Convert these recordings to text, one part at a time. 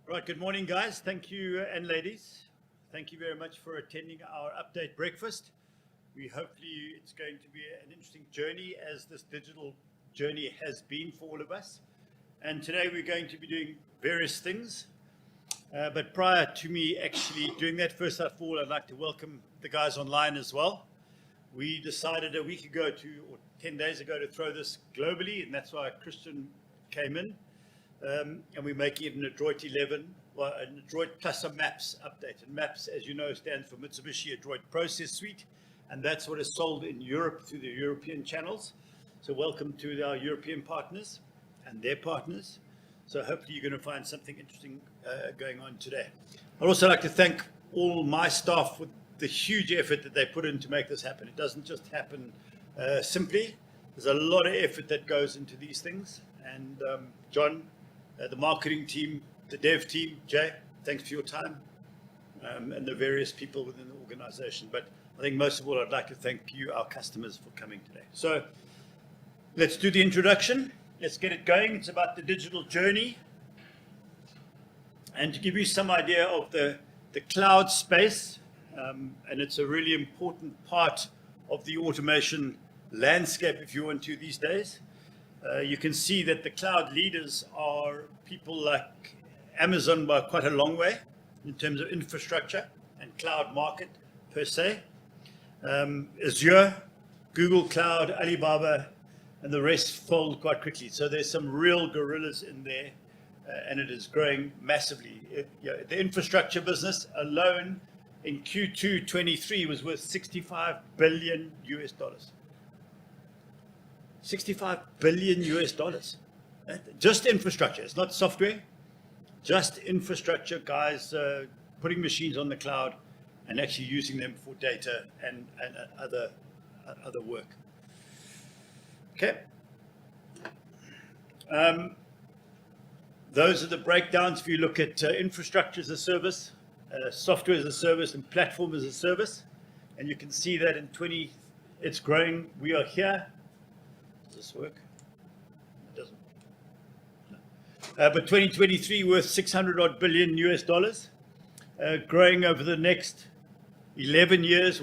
Right, good morning, guys. Thank you, and ladies. Thank you very much for attending our update breakfast. Hopefully it's going to be an interesting journey, as this digital journey has been for all of us. And today we're going to be doing various things. But prior to me actually doing that, first of all, I'd like to welcome the guys online as well. We decided a week ago or 10 days ago, to throw this globally, and that's why Christian came in. And we're making it an Adroit 11, well, an Adroit plus a MAPS update. And MAPS, as you know, stands for Mitsubishi Adroit Process Suite, and that's what is sold in Europe through the European channels. So welcome to our European partners and their partners. So hopefully you're going to find something interesting going on today. I'd also like to thank all my staff for the huge effort that they put in to make this happen. It doesn't just happen simply. There's a lot of effort that goes into these things. And John, the marketing team, the dev team, Jay, thanks for your time, and the various people within the organization. But I think most of all, I'd like to thank you, our customers, for coming today. So let's do the introduction. Let's get it going. It's about the digital journey. And to give you some idea of the cloud space, and it's a really important part of the automation landscape, if you want to, these days. You can see that the cloud leaders are people like Amazon by quite a long way in terms of infrastructure and cloud market per se. Azure, Google Cloud, Alibaba, and the rest fold quite quickly. So there's some real gorillas in there, and it is growing massively. The infrastructure business alone in Q2 23 was worth $65 billion. $65 billion. Just infrastructure. It's not software, just infrastructure, guys, putting machines on the cloud and actually using them for data and other work. Okay. Those are the breakdowns. If you look at infrastructure as a service, software as a service, and platform as a service, and you can see that in it's growing. We are here. Does this work? It doesn't. No. But 2023 worth $600 odd billion, growing over the next 11 years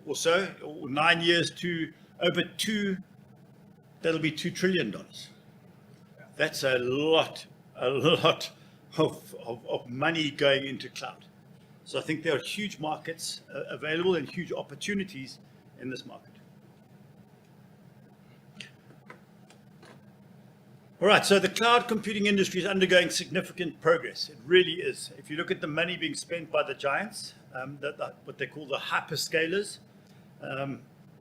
or so, or 9 years, to over that'll be $2 trillion. That's a lot of money going into cloud. So I think there are huge markets available and huge opportunities in this market. All right, so the cloud computing industry is undergoing significant progress. It really is. If you look at the money being spent by the giants, what they call the hyperscalers,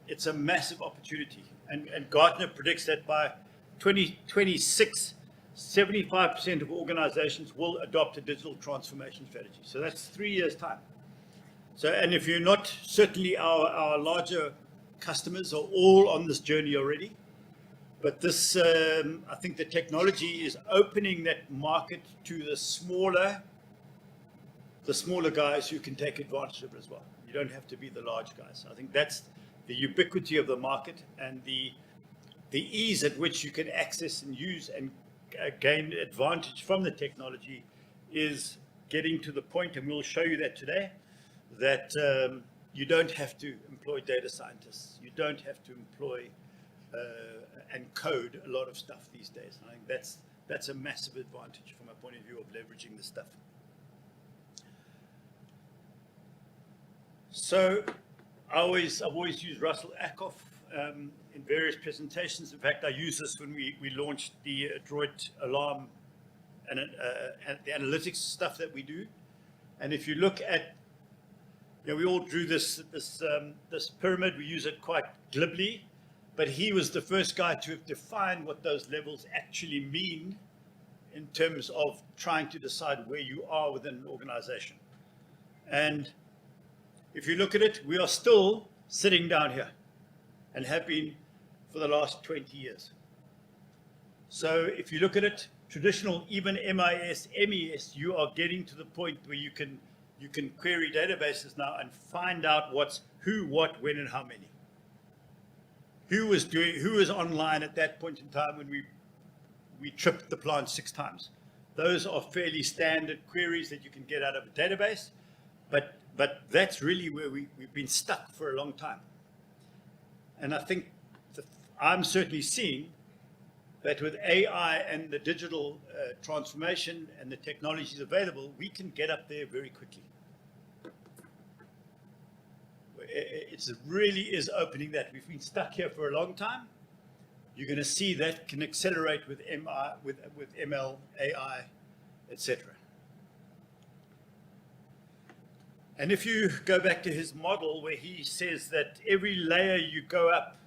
it's a massive opportunity. And Gartner predicts that by 2026, 75% of organizations will adopt a digital transformation strategy. So that's 3 years' time. So, and if you're not, certainly our larger customers are all on this journey already. But this, I think the technology is opening that market to the smaller guys who can take advantage of it as well. You don't have to be the large guys. I think that's the ubiquity of the market, and the ease at which you can access and use and gain advantage from the technology is getting to the point, and we'll show you that today, that you don't have to employ data scientists. You don't have to employ and code a lot of stuff these days. And I think that's a massive advantage from a point of view of leveraging the stuff. So I've always used Russell Ackoff in various presentations. In fact, I used this when we launched the Adroit alarm and the analytics stuff that we do. And if you look at, we all drew this pyramid. We use it quite glibly. But he was the first guy to have defined what those levels actually mean in terms of trying to decide where you are within an organization. And if you look at it, we are still sitting down here and have been for the last 20 years. So if you look at it, traditional, even MIS, MES, you are getting to the point where you can query databases now and find out what's who, what, when, and how many. Who was online at that point in time when we tripped the plant 6 times? Those are fairly standard queries that you can get out of a database, but that's really where we've been stuck for a long time. And I think I'm certainly seeing that with AI and the digital transformation and the technologies available, we can get up there very quickly. It really is opening that. We've been stuck here for a long time. You're going to see that can accelerate with ML, AI, etc. And if you go back to his model where he says that every layer you go up,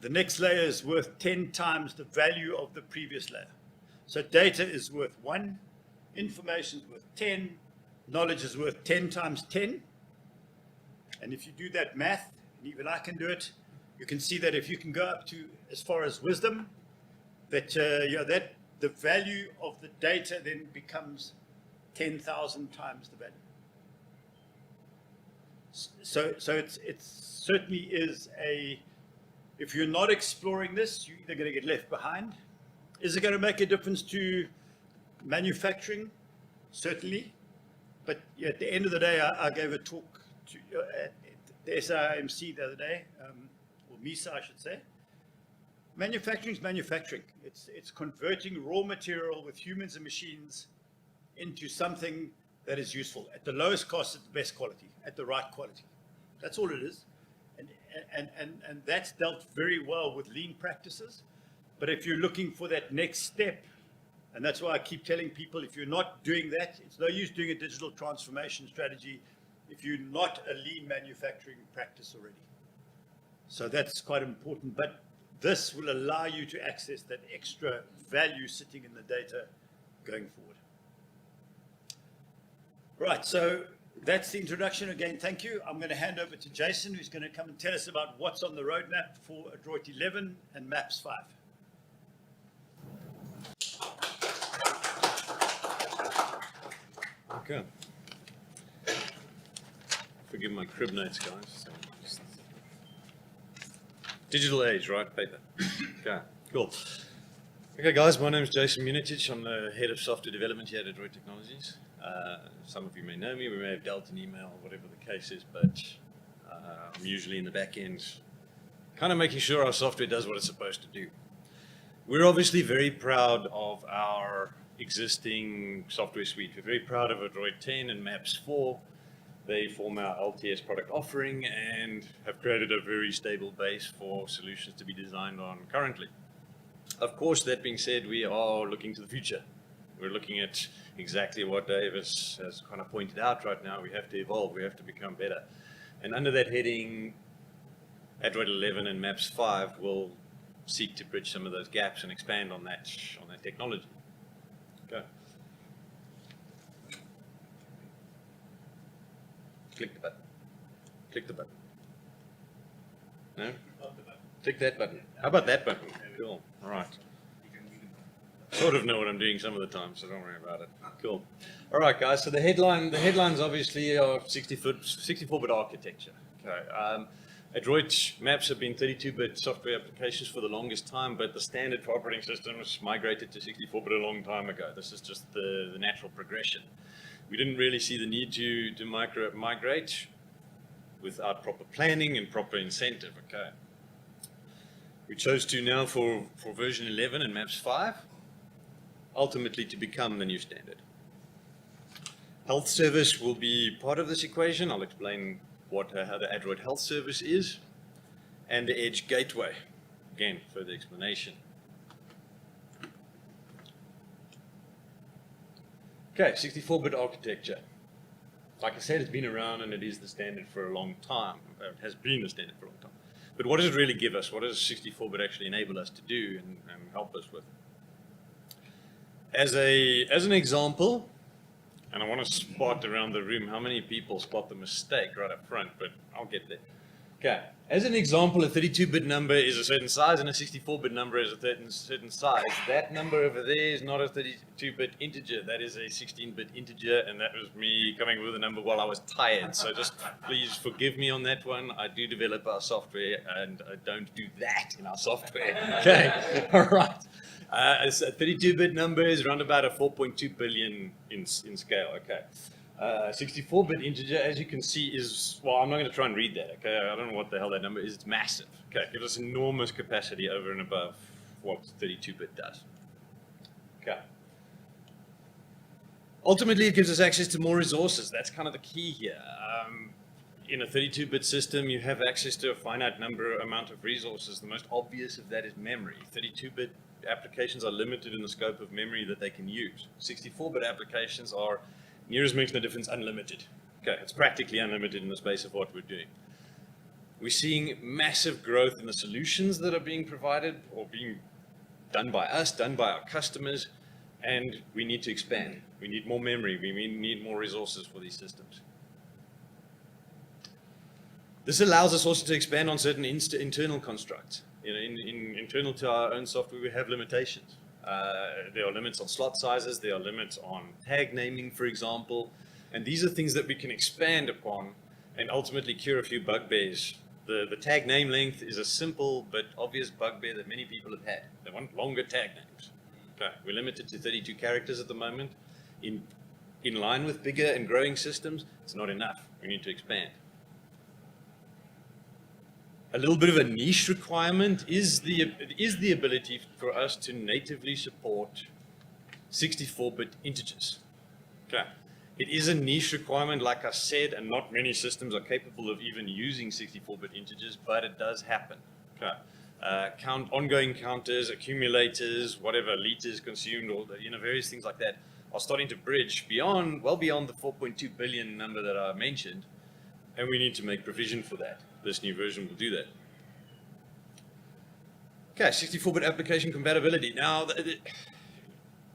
the next layer is worth 10 times the value of the previous layer. So data is worth 1, information is worth 10, knowledge is worth 10 times 10. And if you do that math, and even I can do it, you can see that if you can go up to as far as wisdom, that that the value of the data then becomes 10,000 times the value. So it certainly is a, if you're not exploring this, you're either going to get left behind. Is it going to make a difference to manufacturing? Certainly. But at the end of the day, I gave a talk to, at the SIMC the other day, or MISA, I should say. Manufacturing is manufacturing. It's converting raw material with humans and machines into something that is useful at the lowest cost, at the best quality, at the right quality. That's all it is. And that's dealt very well with lean practices. But if you're looking for that next step, and that's why I keep telling people, if you're not doing that, it's no use doing a digital transformation strategy if you're not a lean manufacturing practice already. So that's quite important. But this will allow you to access that extra value sitting in the data going forward. Right, so that's the introduction. Again, thank you. I'm going to hand over to Jason, who's going to come and tell us about what's on the roadmap for Adroit 11 and Maps 5. Okay. Forgive my crib notes, guys. So digital age, right? Paper. Okay, cool. Okay, guys, my name is Jason Munitic. I'm the head of software development here at Adroit Technologies. Some of you may know me. We may have dealt an email, whatever the case is, but I'm usually in the back end, kind of making sure our software does what it's supposed to do. We're obviously very proud of our existing software suite. We're very proud of Adroit 10 and Maps 4. They form our LTS product offering and have created a very stable base for solutions to be designed on currently. Of course, that being said, we are looking to the future. We're looking at exactly what Dave has kind of pointed out right now. We have to evolve, we have to become better. And under that heading, Adroit 11 and Maps 5 will seek to bridge some of those gaps and expand on that technology. Okay. Click the button. Click the button. No? Click that button. How about that button? Cool. All right. Sort of know what I'm doing some of the time, so don't worry about it. Cool. All right, guys. So the headlines obviously are 64-bit architecture. Okay. Adroit maps have been 32-bit software applications for the longest time, but the standard for operating systems migrated to 64-bit a long time ago. This is just the natural progression. We didn't really see the need to migrate without proper planning and proper incentive. Okay. We chose to now for version 11 and Maps 5, ultimately to become the new standard. Health service will be part of this equation. I'll explain how the Adroit Health Service is, and the Edge Gateway. Again, further explanation. Okay, 64-bit architecture. Like I said, it's been around and it is the standard for a long time. It has been the standard for a long time. But what does it really give us? What does 64-bit actually enable us to do and help us with? As an example, and I want to spot around the room how many people spot the mistake right up front, but I'll get there. Okay, as an example, a 32-bit number is a certain size and a 64-bit number is a certain size. That number over there is not a 32-bit integer, that is a 16-bit integer, and that was me coming up with a number while I was tired. So just please forgive me on that one. I do develop our software and I don't do that in our software. Okay, all right. It's a 32-bit number is around about a 4.2 billion in scale. Okay. 64-bit integer, as you can see, is, well, I'm not going to try and read that. Okay, I don't know what the hell that number is. It's massive. Okay, it gives us enormous capacity over and above what 32-bit does. Okay. Ultimately, it gives us access to more resources. That's kind of the key here. In a 32-bit system, you have access to a finite amount of resources. The most obvious of that is memory. 32-bit applications are limited in the scope of memory that they can use. 64-bit applications are, near as makes no difference, unlimited. Okay, it's practically unlimited in the space of what we're doing. We're seeing massive growth in the solutions that are being provided or being done by us, done by our customers, and we need to expand. We need more memory. We need more resources for these systems. This allows us also to expand on certain internal constructs. You know, internal to our own software, we have limitations. There are limits on slot sizes. There are limits on tag naming, for example. And these are things that we can expand upon and ultimately cure a few bugbears. The tag name length is a simple but obvious bugbear that many people have had. They want longer tag names. Okay, we're limited to 32 characters at the moment. In line with bigger and growing systems, it's not enough. We need to expand. A little bit of a niche requirement is the ability for us to natively support 64-bit integers. Okay. It is a niche requirement, like I said, and not many systems are capable of even using 64-bit integers, but it does happen. Okay. Ongoing counters, accumulators, whatever, liters consumed, or various things like that are starting to bridge well beyond the 4.2 billion number that I mentioned, and we need to make provision for that. This new version will do that. Okay, 64-bit application compatibility. Now,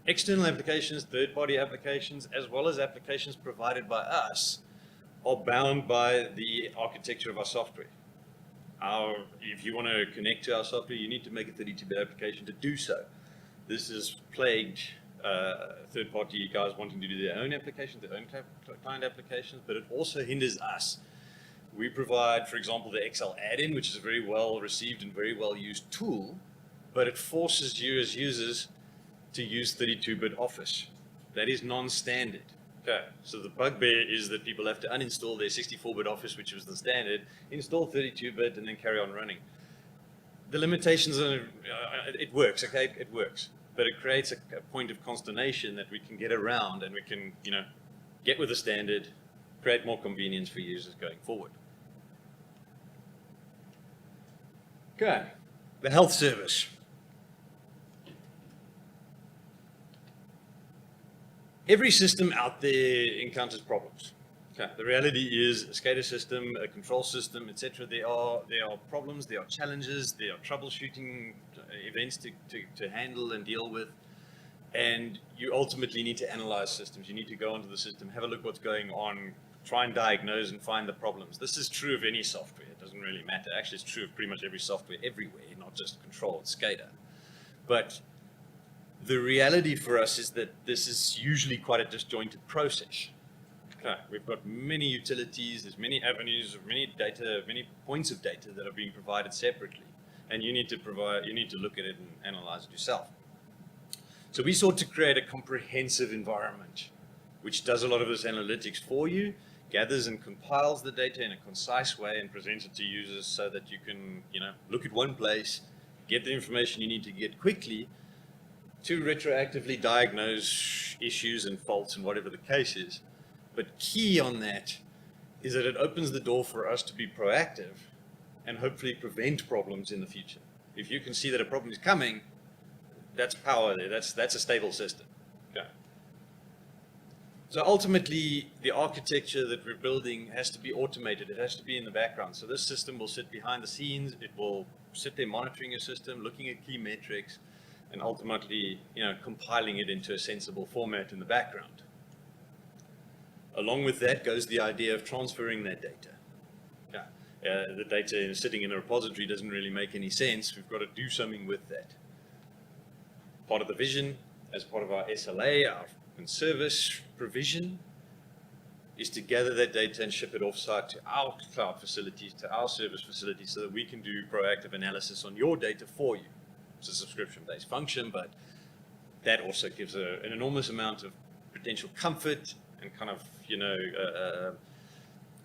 external applications, third-party applications, as well as applications provided by us, are bound by the architecture of our software. If you want to connect to our software, you need to make a 32-bit application to do so. This has plagued third-party guys wanting to do their own applications, their own client applications, but it also hinders us. We provide, for example, the Excel add-in, which is a very well received and very well used tool, but it forces you as users to use 32-bit Office. That is non-standard. Okay, so the bugbear is that people have to uninstall their 64-bit Office, which was the standard, install 32-bit, and then carry on running. The limitations are, it works, okay, it works, but it creates a point of consternation that we can get around, and we can, get with the standard, create more convenience for users going forward. Okay, the health service. Every system out there encounters problems. Okay. The reality is a SCADA system, a control system, etc. There are problems, there are challenges, there are troubleshooting events to handle and deal with. And you ultimately need to analyze systems. You need to go onto the system, have a look what's going on, try and diagnose and find the problems. This is true of any software. It doesn't really matter. Actually, it's true of pretty much every software everywhere, not just control and SCADA. But the reality for us is that this is usually quite a disjointed process. Okay, we've got many utilities, there's many avenues, many data, many points of data that are being provided separately, and you need to look at it and analyze it yourself. So we sought to create a comprehensive environment which does a lot of this analytics for you, gathers and compiles the data in a concise way and presents it to users so that you can, look at one place, get the information you need to get quickly to retroactively diagnose issues and faults and whatever the case is. But key on that is that it opens the door for us to be proactive and hopefully prevent problems in the future. If you can see that a problem is coming, that's power there, that's a stable system. Okay. So ultimately, the architecture that we're building has to be automated. It has to be in the background. So this system will sit behind the scenes. It will sit there monitoring your system, looking at key metrics, and ultimately, compiling it into a sensible format in the background. Along with that goes the idea of transferring that data. Yeah. The data sitting in a repository doesn't really make any sense. We've got to do something with that. Part of the vision, as part of our SLA, our service provision, is to gather that data and ship it offsite to our cloud facilities, to our service facilities, so that we can do proactive analysis on your data for you. It's a subscription-based function, but that also gives an enormous amount of potential comfort and kind of,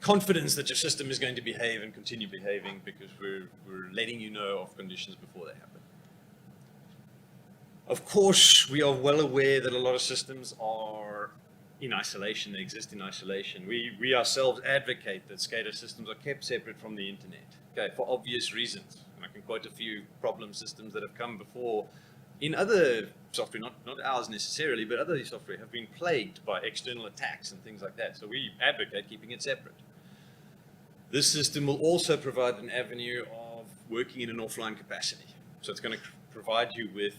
confidence that your system is going to behave and continue behaving, because we're letting you know of conditions before they happen. Of course, we are well aware that a lot of systems are in isolation, they exist in isolation. We ourselves advocate that SCADA systems are kept separate from the internet, okay, for obvious reasons. And I can quote a few problem systems that have come before in other software, not ours necessarily, but other software have been plagued by external attacks and things like that. So we advocate keeping it separate. This system will also provide an avenue of working in an offline capacity. So it's going to provide you with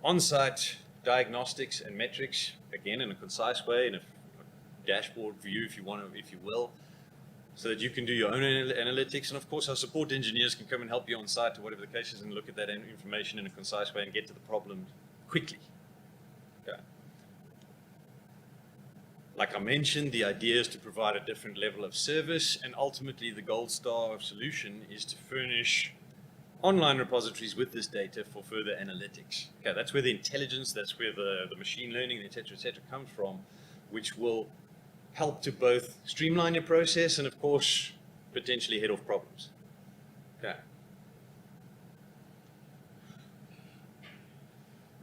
on-site diagnostics and metrics, again, in a concise way, in a dashboard view, if you will, so that you can do your own analytics. And of course, our support engineers can come and help you on site or whatever the case is and look at that information in a concise way and get to the problem quickly. Okay. Like I mentioned, the idea is to provide a different level of service, and ultimately the gold star of solution is to furnish online repositories with this data for further analytics. Okay, that's where the intelligence, that's where the machine learning, et cetera, comes from, which will help to both streamline your process and, of course, potentially head off problems. Okay.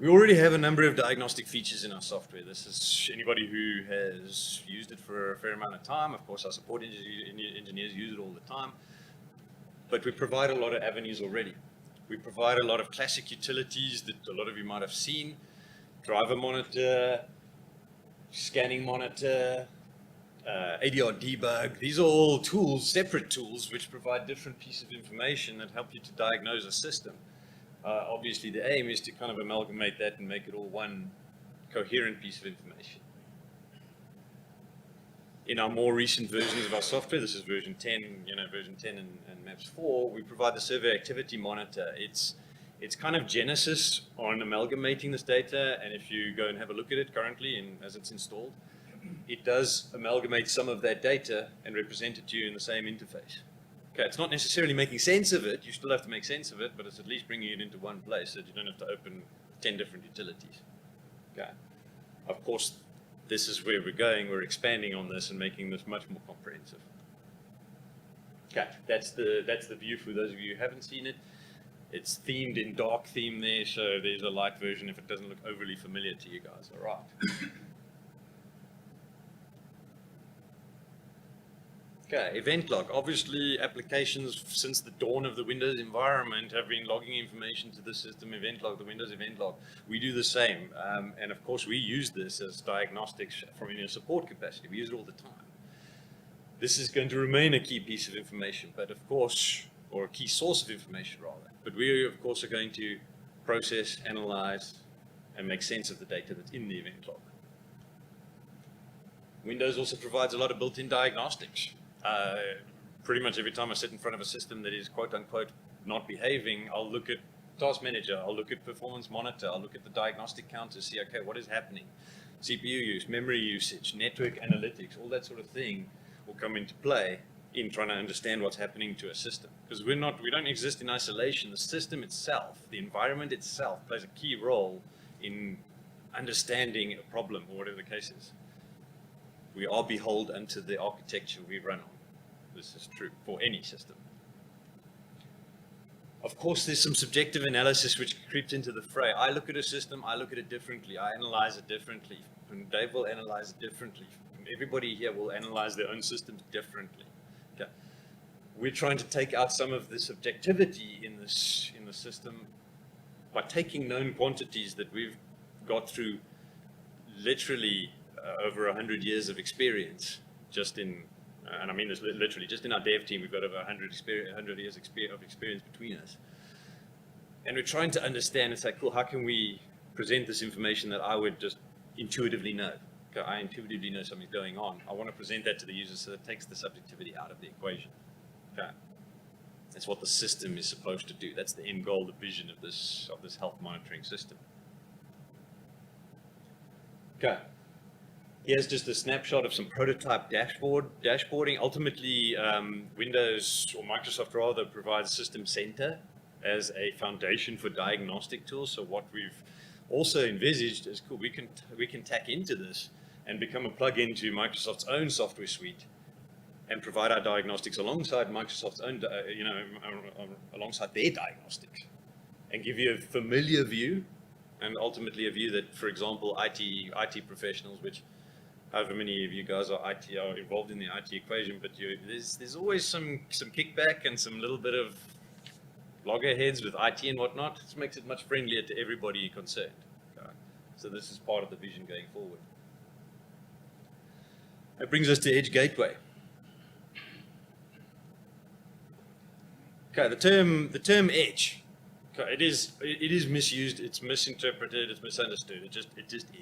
We already have a number of diagnostic features in our software. This is anybody who has used it for a fair amount of time. Of course, our support engineers use it all the time. But we provide a lot of avenues already. We provide a lot of classic utilities that a lot of you might have seen. Driver monitor, scanning monitor, ADR debug. These are all tools, separate tools, which provide different pieces of information that help you to diagnose a system. Obviously, the aim is to kind of amalgamate that and make it all one coherent piece of information. In our more recent versions of our software, this is version 10, version 10 and Maps 4, we provide the survey activity monitor. It's kind of genesis on amalgamating this data, and if you go and have a look at it currently as it's installed, it does amalgamate some of that data and represent it to you in the same interface. Okay, it's not necessarily making sense of it, you still have to make sense of it, but it's at least bringing it into one place so that you don't have to open 10 different utilities. Okay. Of course, this is where we're going. We're expanding on this and making this much more comprehensive. Okay, that's the view for those of you who haven't seen it. It's themed in dark theme there, so there's a light version if it doesn't look overly familiar to you guys. All right. Okay, event log. Obviously, applications since the dawn of the Windows environment have been logging information to the system event log, the Windows event log. We do the same, and of course we use this as diagnostics from in a support capacity. We use it all the time. This is going to remain a key piece of information, but of course, or a key source of information rather. But we of course are going to process, analyze, and make sense of the data that's in the event log. Windows also provides a lot of built-in diagnostics. Pretty much every time I sit in front of a system that is quote-unquote not behaving, I'll look at Task Manager, I'll look at Performance Monitor, I'll look at the diagnostic counter, see, okay, what is happening? CPU use, memory usage, network analytics, all that sort of thing will come into play in trying to understand what's happening to a system. Because we don't exist in isolation. The system itself, the environment itself, plays a key role in understanding a problem or whatever the case is. We are beholden to the architecture we run on. This is true for any system. Of course, there's some subjective analysis which creeps into the fray. I look at a system, I look at it differently, I analyze it differently, and Dave will analyze it differently. Everybody here will analyze their own systems differently. Okay. We're trying to take out some of the subjectivity in the system by taking known quantities that we've got through literally over 100 years of experience, just in, and I mean this literally, just in our dev team, we've got over 100 years of experience between us. And we're trying to understand and say, cool, how can we present this information that I would just intuitively know? Okay, I intuitively know something's going on. I want to present that to the user so that it takes the subjectivity out of the equation. Okay. That's what the system is supposed to do. That's the end goal, the vision of this health monitoring system. Okay. Here's just a snapshot of some prototype dashboarding. Ultimately, Windows, or Microsoft rather, provides System Center as a foundation for diagnostic tools. So what we've also envisaged is, cool, we can tack into this and become a plug-in to Microsoft's own software suite and provide our diagnostics alongside Microsoft's own, alongside their diagnostics, and give you a familiar view, and ultimately a view that, for example, IT professionals, which however many of you guys are involved in the IT equation, but there's always some kickback and some little bit of loggerheads with IT and whatnot. This makes it much friendlier to everybody concerned. Okay. So this is part of the vision going forward. That brings us to Edge Gateway. Okay, the term edge. Okay, it is misused, it's misinterpreted, it's misunderstood. It just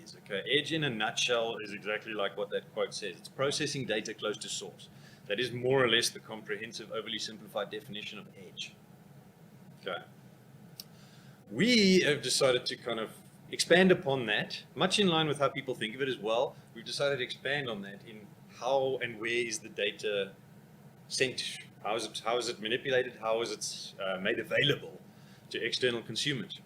is. Okay, edge in a nutshell is exactly like what that quote says. It's processing data close to source. That is more or less the comprehensive, overly simplified definition of edge. Okay. We have decided to kind of expand upon that, much in line with how people think of it as well. We've decided to expand on that in how and where is the data sent. How is it manipulated? How is it made available to external consumers?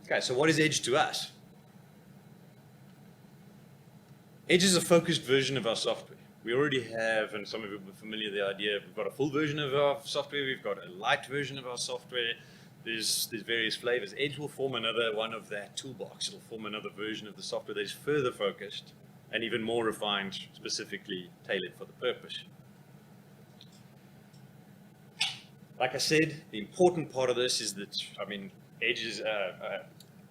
Okay, so what is Edge to us? Edge is a focused version of our software. We already have, and some of you are familiar with the idea, we've got a full version of our software, we've got a light version of our software, there's various flavors. Edge will form another one of that toolbox. It'll form another version of the software that is further focused and even more refined, specifically tailored for the purpose. Like I said, the important part of this is that, Edge is,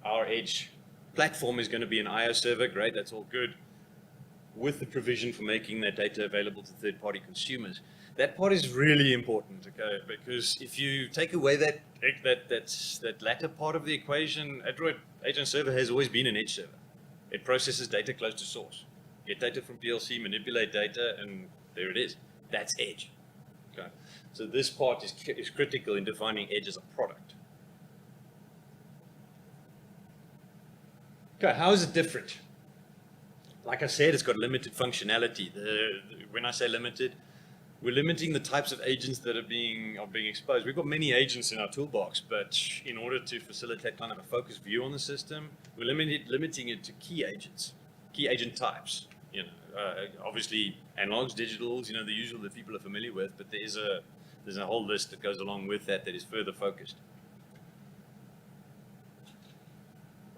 our Edge platform is going to be an IO server. Great, that's all good, with the provision for making that data available to third-party consumers. That part is really important, okay? Because if you take away that latter part of the equation, Adroit Agent Server has always been an Edge server. It processes data close to source. Get data from PLC, manipulate data, and there it is. That's Edge. Okay. So this part is critical in defining Edge as a product. Okay, how is it different? Like I said, it's got limited functionality. When I say limited, we're limiting the types of agents that are being exposed. We've got many agents in our toolbox, but in order to facilitate kind of a focused view on the system, we're limiting it to key agents, key agent types. Obviously analogs, digitals, the usual that people are familiar with, but there's a whole list that goes along with that is further focused.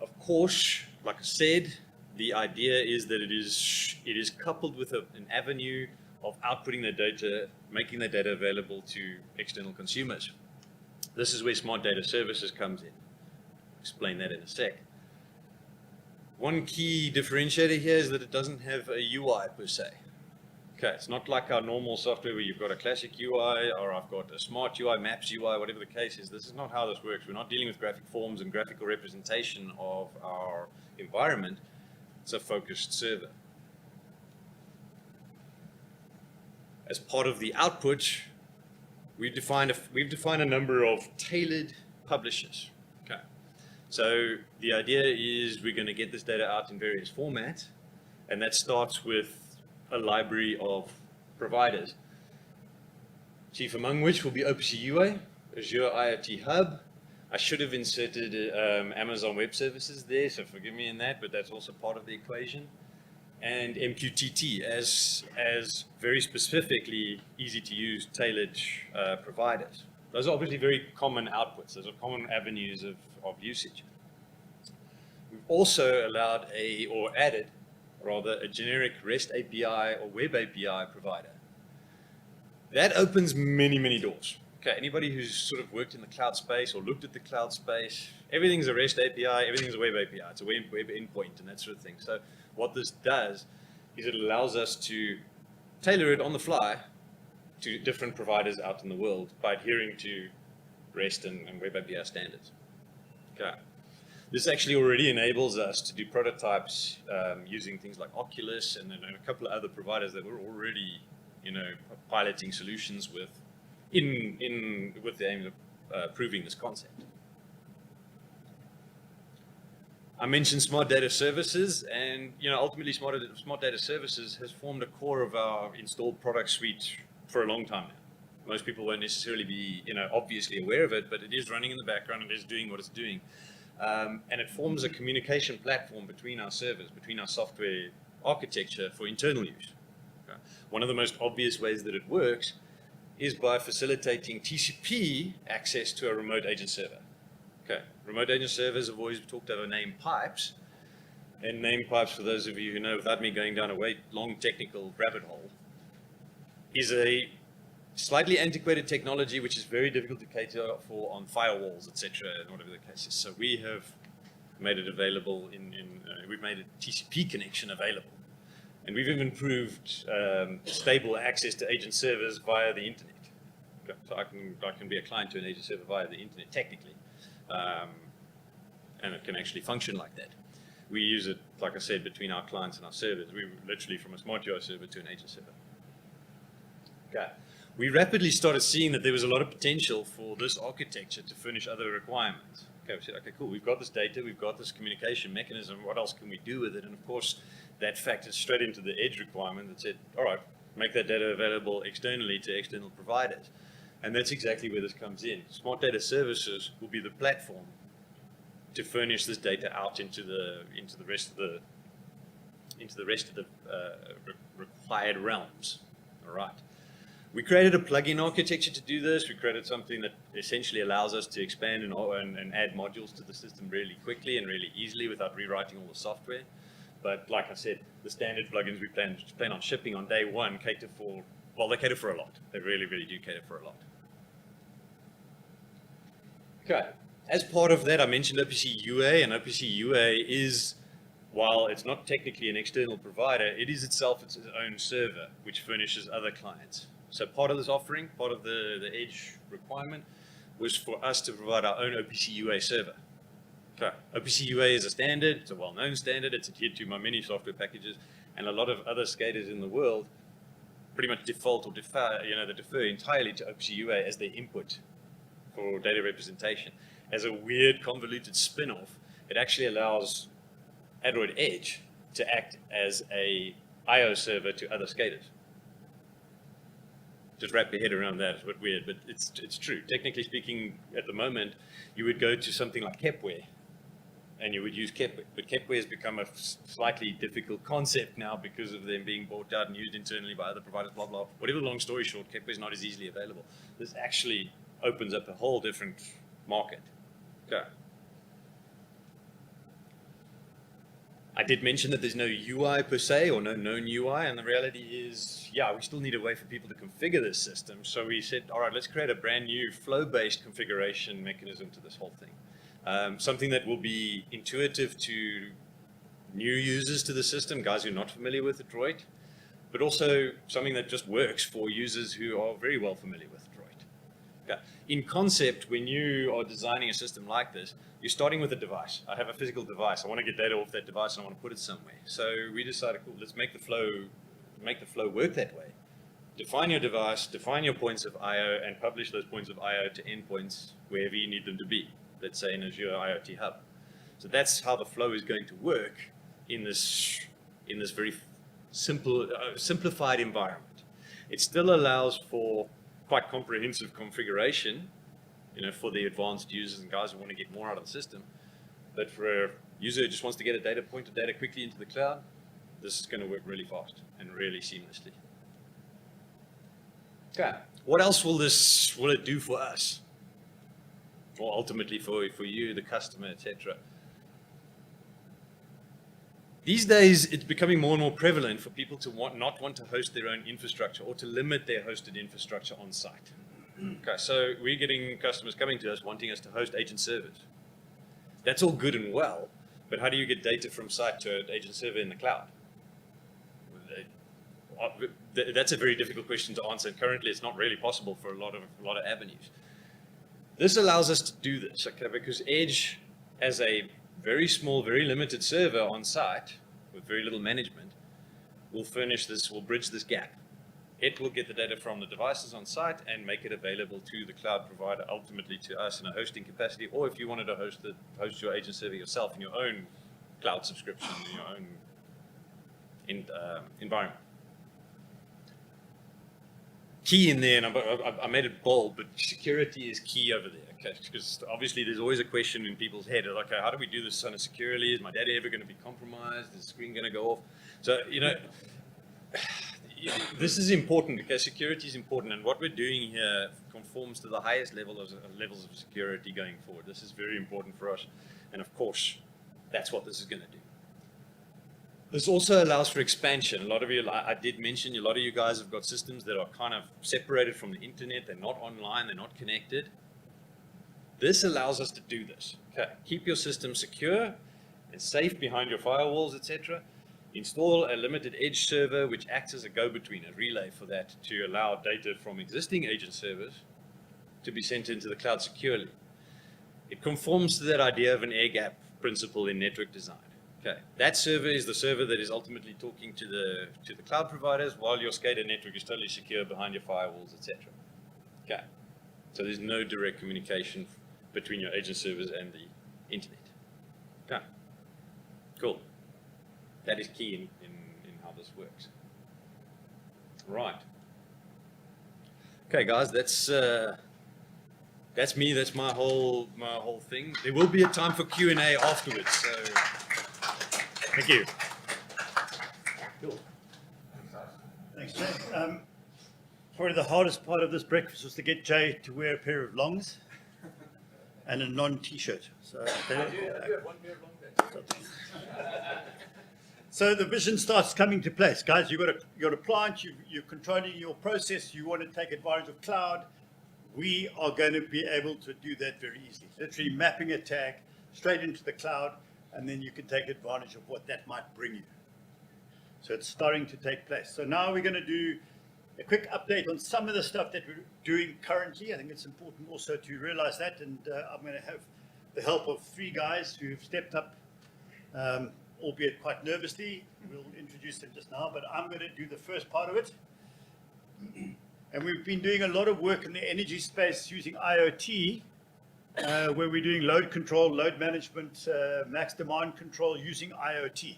Of course, like I said, the idea is that it is coupled with an avenue of outputting the data, making the data available to external consumers. This is where Smart Data Services comes in. I'll explain that in a sec. One key differentiator here is that it doesn't have a UI per se. Okay, it's not like our normal software where you've got a classic UI or I've got a smart UI, maps UI, whatever the case is. This is not how this works. We're not dealing with graphic forms and graphical representation of our environment. It's a focused server. As part of the output, we've defined a number of tailored publishers. Okay. So the idea is we're going to get this data out in various formats, and that starts with a library of providers, chief among which will be OpenSea UA, Azure IoT Hub. I should have inserted Amazon Web Services there, so forgive me in that, but that's also part of the equation. And MQTT as very specifically easy to use, tailored providers. Those are obviously very common outputs. Those are common avenues of usage. We've also added a generic REST API or Web API provider. That opens many, many doors. Okay, anybody who's sort of worked in the cloud space or looked at the cloud space, everything's a REST API, everything's a Web API. It's a web endpoint and that sort of thing. So what this does is it allows us to tailor it on the fly to different providers out in the world by adhering to REST and Web API standards. Okay. This actually already enables us to do prototypes using things like Oculus and then a couple of other providers that we're already, piloting solutions with with the aim of proving this concept. I mentioned Smart Data Services, and ultimately Smart Data Services has formed a core of our installed product suite for a long time now. Most people won't necessarily be, obviously aware of it, but it is running in the background and it is doing what it's doing. And it forms a communication platform between our servers, between our software architecture for internal use. Okay. One of the most obvious ways that it works is by facilitating TCP access to a remote agent server. Okay. Remote agent servers have always talked over name pipes. And name pipes, for those of you who know, without me going down a long technical rabbit hole, is a slightly antiquated technology which is very difficult to cater for on firewalls, etc., and whatever the case is. So we have made it available we've made a TCP connection available. And we've even improved stable access to agent servers via the internet. Okay. So I can be a client to an agent server via the internet, technically. And it can actually function like that. We use it, like I said, between our clients and our servers. We're literally from a smart UI server to an agent server. Okay. We rapidly started seeing that there was a lot of potential for this architecture to furnish other requirements. Okay, we said, okay, cool, we've got this data, we've got this communication mechanism, what else can we do with it? And of course, that factored straight into the edge requirement that said, all right, make that data available externally to external providers. And that's exactly where this comes in. Smart data services will be the platform to furnish this data out into the rest of the required realms. All right. We created a plugin architecture to do this. We created something that essentially allows us to expand and add modules to the system really quickly and really easily without rewriting all the software. But like I said, the standard plugins we plan on shipping on day one cater for a lot. They really, really do cater for a lot. Okay. As part of that, I mentioned OPC UA, and OPC UA is, while it's not technically an external provider, it is itself its own server, which furnishes other clients. So part of this offering, part of the edge requirement, was for us to provide our own OPC UA server. Okay. OPC UA is a standard, it's a well-known standard, it's adhered to by many software packages, and a lot of other skaters in the world pretty much default or defer entirely to OPC UA as their input for data representation. As a weird convoluted spin-off, it actually allows Adroit Edge to act as a IO server to other skaters. Just wrap your head around that. It's a bit weird, but it's true. Technically speaking, at the moment, you would go to something like Kepware, and you would use Kepware. But Kepware has become a slightly difficult concept now because of them being bought out and used internally by other providers, blah, blah. Whatever, long story short, Kepware is not as easily available. This actually opens up a whole different market. Okay. I did mention that there's no UI per se, or no known UI, and the reality is, yeah, we still need a way for people to configure this system. So we said, all right, let's create a brand new flow-based configuration mechanism to this whole thing. Something that will be intuitive to new users to the system, guys who are not familiar with Adroit, but also something that just works for users who are very well familiar with Adroit. Okay. In concept, when you are designing a system like this, you're starting with a device. I have a physical device. I want to get data off that device and I want to put it somewhere. So we decided, cool, let's make the flow work that way. Define your device, define your points of I/O, and publish those points of I/O to endpoints wherever you need them to be. Let's say in Azure IoT Hub. So that's how the flow is going to work in this very simplified environment. It still allows for quite comprehensive configuration, for the advanced users and guys who want to get more out of the system. But for a user who just wants to get a point of data quickly into the cloud, this is going to work really fast and really seamlessly. Okay, what else will it do for us? Or ultimately for you, the customer, etc. These days, it's becoming more and more prevalent for people to not want to host their own infrastructure or to limit their hosted infrastructure on site. Okay, so we're getting customers coming to us wanting us to host agent servers. That's all good and well, but how do you get data from site to an agent server in the cloud? That's a very difficult question to answer, and currently it's not really possible for a lot of avenues. This allows us to do this, okay, because Edge, as a very small, very limited server on site with very little management, will bridge this gap. It will get the data from the devices on site and make it available to the cloud provider, ultimately to us in a hosting capacity, or if you wanted to host your agent server yourself in your own cloud subscription, in your own environment. key in there, and I made it bold, but security is key over there. Okay, because obviously there's always a question in people's head, like, okay, how do we do this on a securely? Is my data ever going to be compromised? Is the screen going to go off? So, you know, this is important because security is important, and what we're doing here conforms to the highest levels of security going forward. This is very important for us, and of course, that's what this is going to do. This also allows for expansion. A lot of you, I did mention, a lot of you guys have got systems that are kind of separated from the internet. They're not online, they're not connected. This allows us to do this. Okay, keep your system secure and safe behind your firewalls, etc. Install a limited edge server, which acts as a go-between, a relay for that, to allow data from existing agent servers to be sent into the cloud securely. It conforms to that idea of an air gap principle in network design. Okay, that server is the server that is ultimately talking to the cloud providers, while your SCADA network is totally secure behind your firewalls, etc. Okay, so there's no direct communication between your agent servers and the internet. Okay, cool. That is key in how this works. Right. Okay, guys, that's me. That's my whole thing. There will be a time for Q&A afterwards. So. Thank you. Cool. Thanks, Jay. Probably the hardest part of this breakfast was to get Jay to wear a pair of longs and a non-t-shirt. So, so the vision starts coming to place, guys. You've got a plant. You're controlling your process. You want to take advantage of cloud. We are going to be able to do that very easily. Literally mapping a tag straight into the cloud, and then you can take advantage of what that might bring you. So it's starting to take place. So now we're going to do a quick update on some of the stuff that we're doing currently. I think it's important also to realize that, and I'm going to have the help of 3 guys who've stepped up, albeit quite nervously. We'll introduce them just now, but I'm going to do the first part of it. And we've been doing a lot of work in the energy space using IoT, where we're doing load control, load management, max demand control using IoT.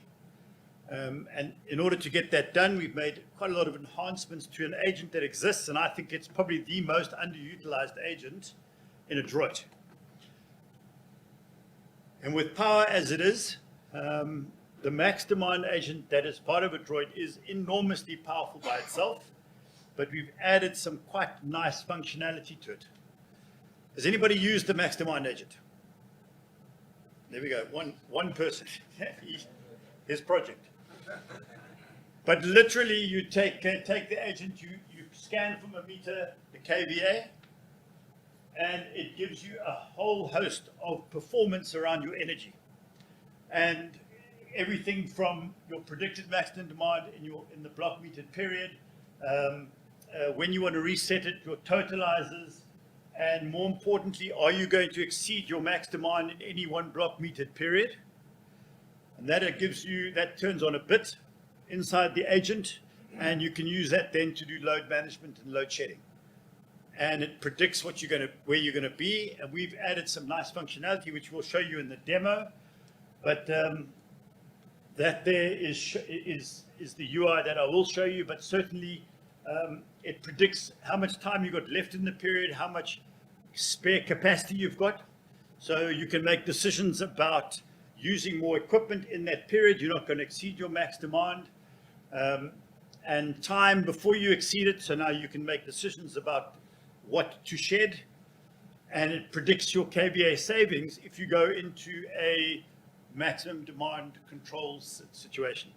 And in order to get that done, we've made quite a lot of enhancements to an agent that exists, and I think it's probably the most underutilized agent in Adroit. And with power as it is, the max demand agent that is part of Adroit is enormously powerful by itself, but we've added some quite nice functionality to it. Has anybody used the max demand agent? There we go, one person, his project. But literally you take the agent, you scan from a meter the kVA, and it gives you a whole host of performance around your energy. And everything from your predicted maximum demand in the block metered period, when you want to reset it, your totalizers, and more importantly, are you going to exceed your max demand in any one block metered period? And that turns on a bit inside the agent, and you can use that then to do load management and load shedding. And it predicts where you're going to be, and we've added some nice functionality which we'll show you in the demo. But that there is the UI that I will show you, but certainly it predicts how much time you've got left in the period, how much spare capacity you've got. So you can make decisions about using more equipment in that period. You're not going to exceed your max demand. And time before you exceed it. So now you can make decisions about what to shed. And it predicts your kVA savings if you go into a maximum demand controls situation.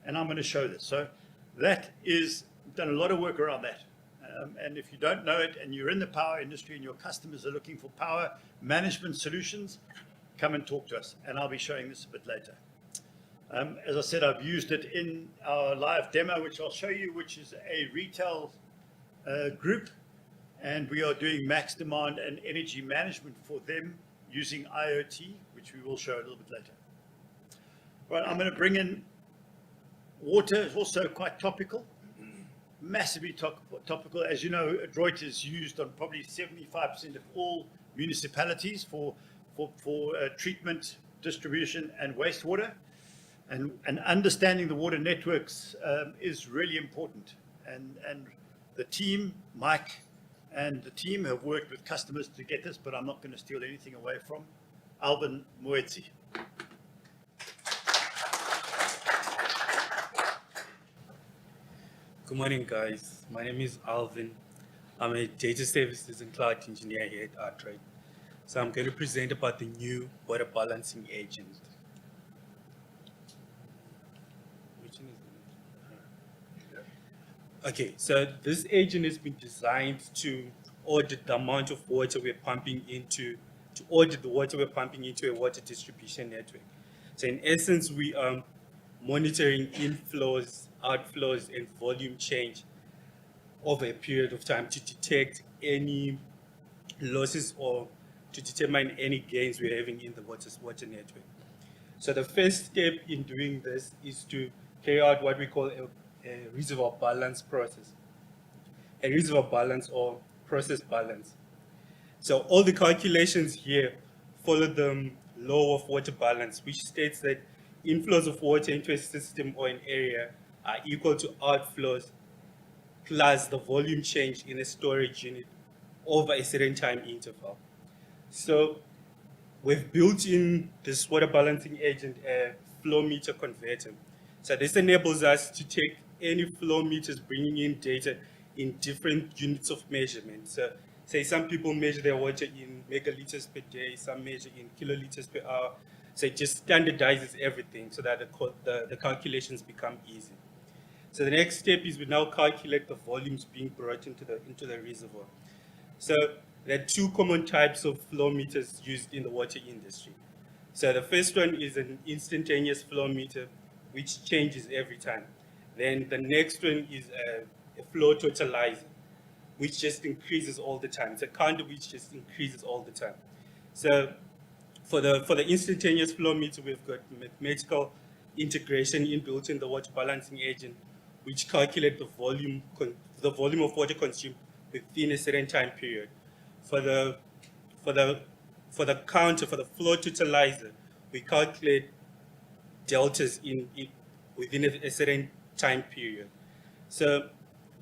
And I'm going to show this. So that is, we've done a lot of work around that. And if you don't know it and you're in the power industry and your customers are looking for power management solutions, come and talk to us. And I'll be showing this a bit later. As I said, I've used it in our live demo, which I'll show you, which is a retail group. And we are doing max demand and energy management for them using IoT, which we will show a little bit later. Right, I'm going to bring in water. It's also quite topical, massively topical. As you know, Adroit is used on probably 75% of all municipalities for treatment, distribution, and wastewater. And understanding the water networks is really important. And The team, Mike, and the team have worked with customers to get this, but I'm not going to steal anything away from Alvin Moetzi. Good morning, guys. My name is Alvin. I'm a data services and cloud engineer here at Adroit. So I'm going to present about the new water balancing agent. Which one is it? Okay, so this agent has been designed to audit the amount of water we're pumping into, to audit the water we're pumping into a water distribution network. So in essence, we are monitoring inflows, outflows, and volume change over a period of time to detect any losses or to determine any gains we're having in the water network. So the first step in doing this is to carry out what we call a reservoir balance process. A reservoir balance or process balance. So all the calculations here follow the law of water balance, which states that inflows of water into a system or an area are equal to outflows plus the volume change in a storage unit over a certain time interval. So we've built in this water balancing agent a flow meter converter. So this enables us to take any flow meters bringing in data in different units of measurement. So say some people measure their water in megaliters per day, some measure in kiloliters per hour. So it just standardizes everything so that the calculations become easy. So the next step is we now calculate the volumes being brought into the reservoir. So there are two common types of flow meters used in the water industry. So the first one is an instantaneous flow meter, which changes every time. Then the next one is a flow totalizer, which just increases all the time. It's a counter which just increases all the time. So for the instantaneous flow meter, we've got mathematical integration inbuilt in the water balancing agent, which calculate the volume of water consumed within a certain time period. For the counter, for the flow totalizer, we calculate deltas within a certain time period. So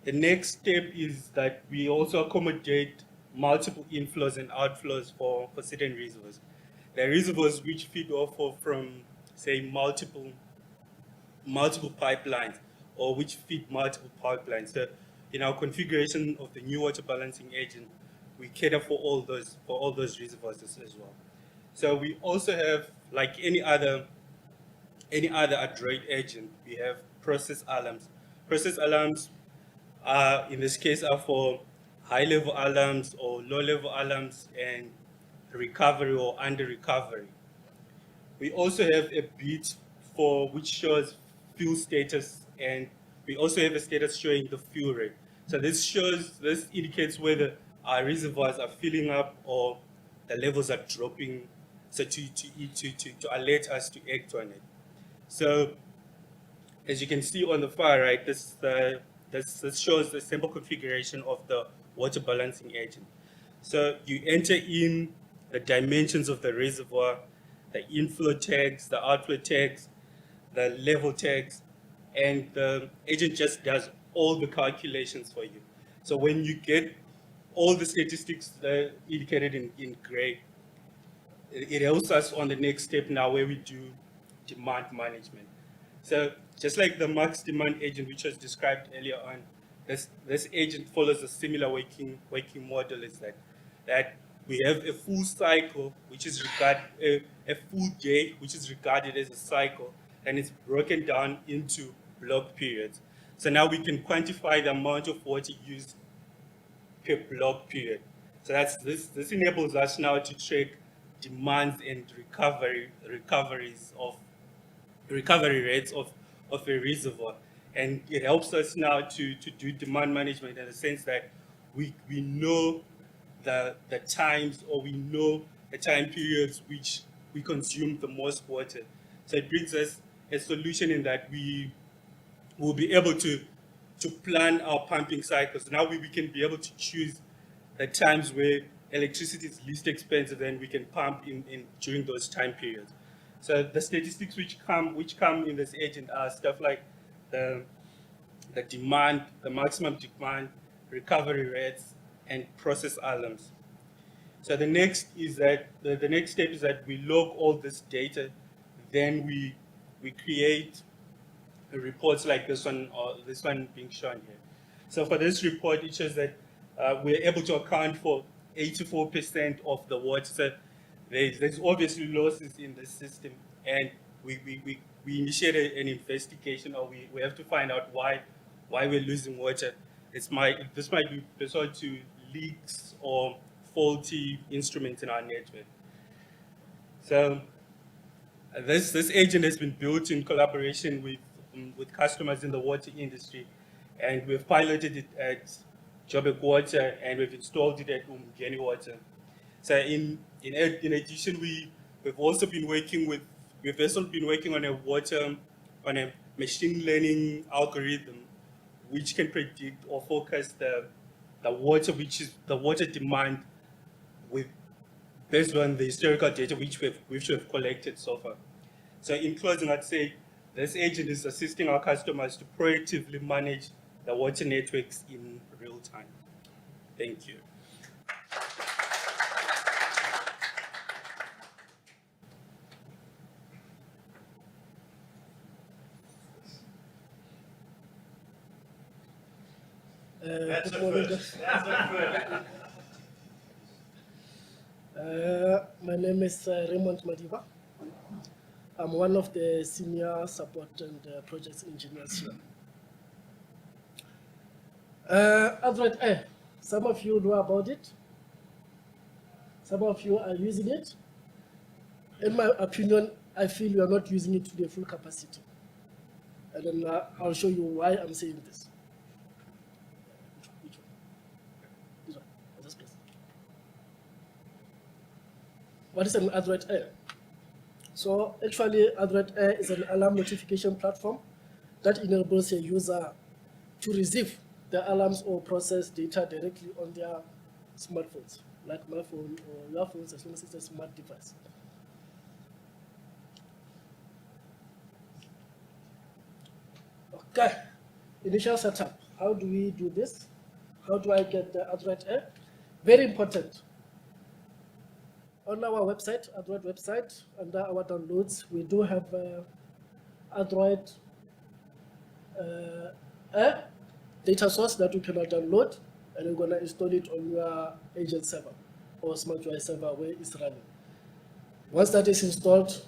the next step is that we also accommodate multiple inflows and outflows for certain reservoirs. There are reservoirs which feed off of from, say, multiple pipelines, or which feed multiple pipelines. So in our configuration of the new water balancing agent, we cater for all those reservoirs as well. So we also have, like any other Adroit agent, we have process alarms. Process alarms in this case are for high-level alarms or low-level alarms and recovery or under recovery. We also have a bit which shows fuel status, and we also have a status showing the fuel rate. So this indicates whether our reservoirs are filling up or the levels are dropping, so to alert us to act on it. So as you can see on the far right, this shows the simple configuration of the water balancing agent. So you enter in the dimensions of the reservoir, the inflow tags, the outflow tags, the level tags, and the agent just does all the calculations for you. So when you get all the statistics indicated in gray, it helps us on the next step now where we do demand management. So just like the max demand agent, which was described earlier on, this agent follows a similar working model. Is that we have a full cycle, which is a full day, which is regarded as a cycle, and it's broken down into block periods. So now we can quantify the amount of water used per block period. So this enables us now to track demands and recovery rates of a reservoir, and it helps us now to do demand management in the sense that we know the times, or we know the time periods which we consume the most water. So it brings us a solution in that we will be able to plan our pumping cycles. Now we can be able to choose the times where electricity is least expensive, and we can pump in during those time periods. So the statistics which come in this agent are stuff like the demand, the maximum demand, recovery rates, and process alarms. So the next is that the next step is that we log all this data, then we create reports like this one, or this one being shown here. So for this report, it shows that we're able to account for 84% of the water. So there's obviously losses in the system, and we initiated an investigation, or we have to find out why we're losing water. This might be resort to leaks or faulty instruments in our network. So this agent has been built in collaboration with customers in the water industry, and we've piloted it at Joburg Water, and we've installed it at Umgeni Water. So in addition, we've also been working on a machine learning algorithm which can predict or forecast the water demand based on the historical data which we've collected so far. So in closing, I'd say this agent is assisting our customers to proactively manage the water networks in real time. Thank you. That's Good a morning. first. That's a first. My name is Raymond Madiba. I'm one of the senior support and projects engineers here. Adroit, some of you know about it. Some of you are using it. In my opinion, I feel you are not using it to the full capacity. And then I'll show you why I'm saying this. Which one? This one. This place. What is an Adroit Air? So actually, Adroit Air is an alarm notification platform that enables a user to receive the alarms or process data directly on their smartphones, like my phone or your phones, as long as it's a smart device. Okay, initial setup. How do we do this? How do I get the Adroit Air? Very important. On our website, Adroit website, under our downloads, we do have Adroit Air data source that you can download, and you're gonna install it on your agent server or smart UI server where it's running. Once that is installed,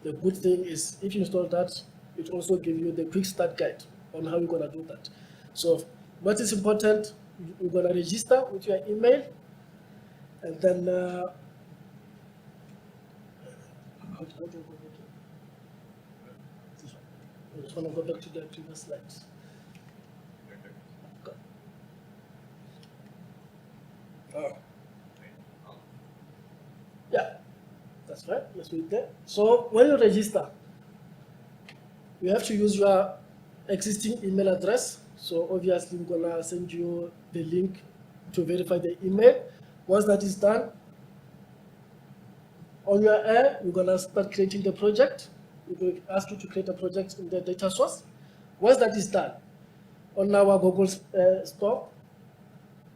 the good thing is if you install that, it also gives you the quick start guide on how you're gonna do that. So what is important, you're gonna register with your email, and then how do you go back to this one? I just want to go back to the previous slides. Oh. Yeah, that's right. Let's wait there. So when you register, you have to use your existing email address. So obviously, we're gonna send you the link to verify the email. Once that is done, on your air, we're gonna start creating the project. We're going to ask you to create a project in the data source. Once that is done, on our Google store,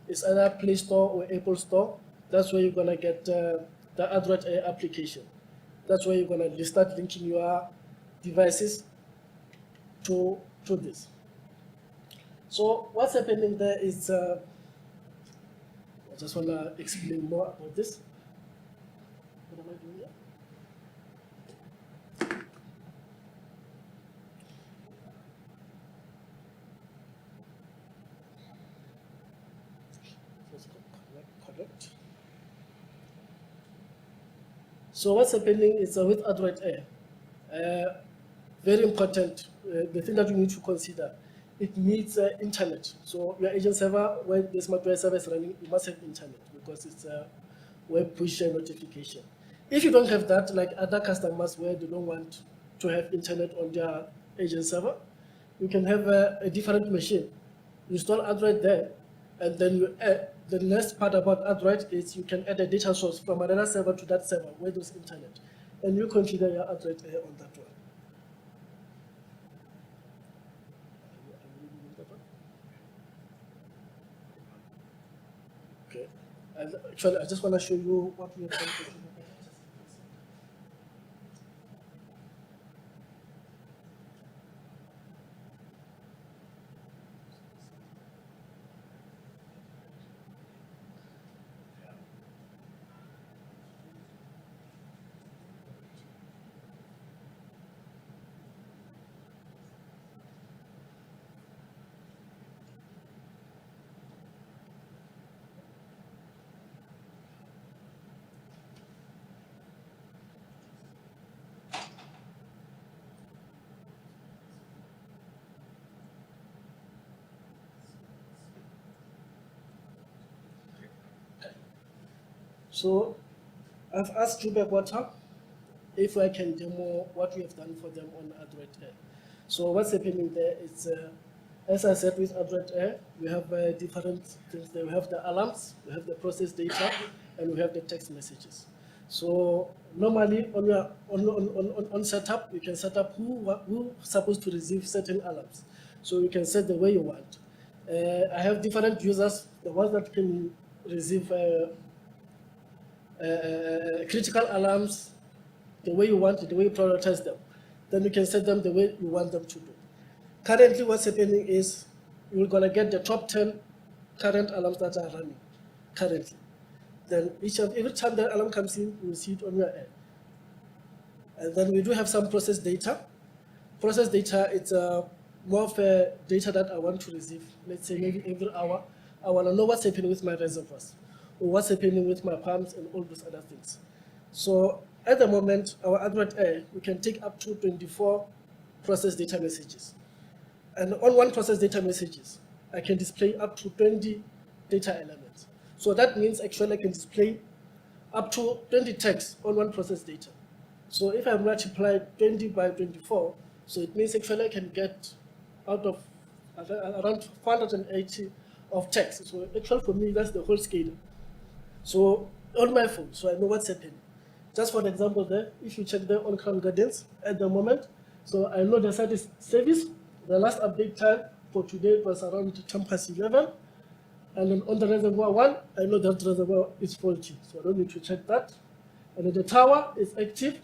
it's either Play Store or Apple Store. That's where you're gonna get the Adroit Air application. That's where you're gonna start linking your devices to this. So what's happening there is, I just wanna explain more about this. What am I doing here? Correct. So what's happening is with Adroit Air, very important, the thing that you need to consider, it needs internet. So your agent server, when the smart UI server is running, you must have internet because it's a web push notification. If you don't have that, like other customers where they don't want to have internet on their agent server, you can have a different machine. Install Adroit there, and then you add, the next part about Adroit is you can add a data source from another server to that server where there's internet, and you configure your Adroit on that one. And actually, I just want to show you what we have done for Jupyter. So I've asked Jupyter if I can demo what we have done for them on Adroit Air. So what's happening there is, as I said with Adroit Air, we have different things there. We have the alarms, we have the process data, and we have the text messages. So normally on your on setup, you can set up who's supposed to receive certain alarms. So you can set the way you want. I have different users, the ones that can receive critical alarms, the way you want it, the way you prioritize them. Then you can set them the way you want them to do. Currently, what's happening is you're gonna get the top 10 current alarms that are running currently. Then every time the alarm comes in, you will see it on your end. And then we do have some process data. Process data, it's more of data that I want to receive. Let's say maybe every hour, I want to know what's happening with my reservoirs, or what's happening with my pumps and all those other things. So at the moment, our Adroit Air, we can take up to 24 process data messages. And on one process data messages, I can display up to 20 data elements. So that means actually I can display up to 20 texts on one process data. So if I multiply 20 by 24, so it means actually I can get out of around 480 of text. So actually for me, that's the whole scale. So on my phone, so I know what's happening. Just for example there, if you check there on Crown Gardens at the moment, so I know the site is service. The last update time for today was around 11:10. And then on the reservoir one, I know that reservoir is faulty, so I don't need to check that. And then the tower is active,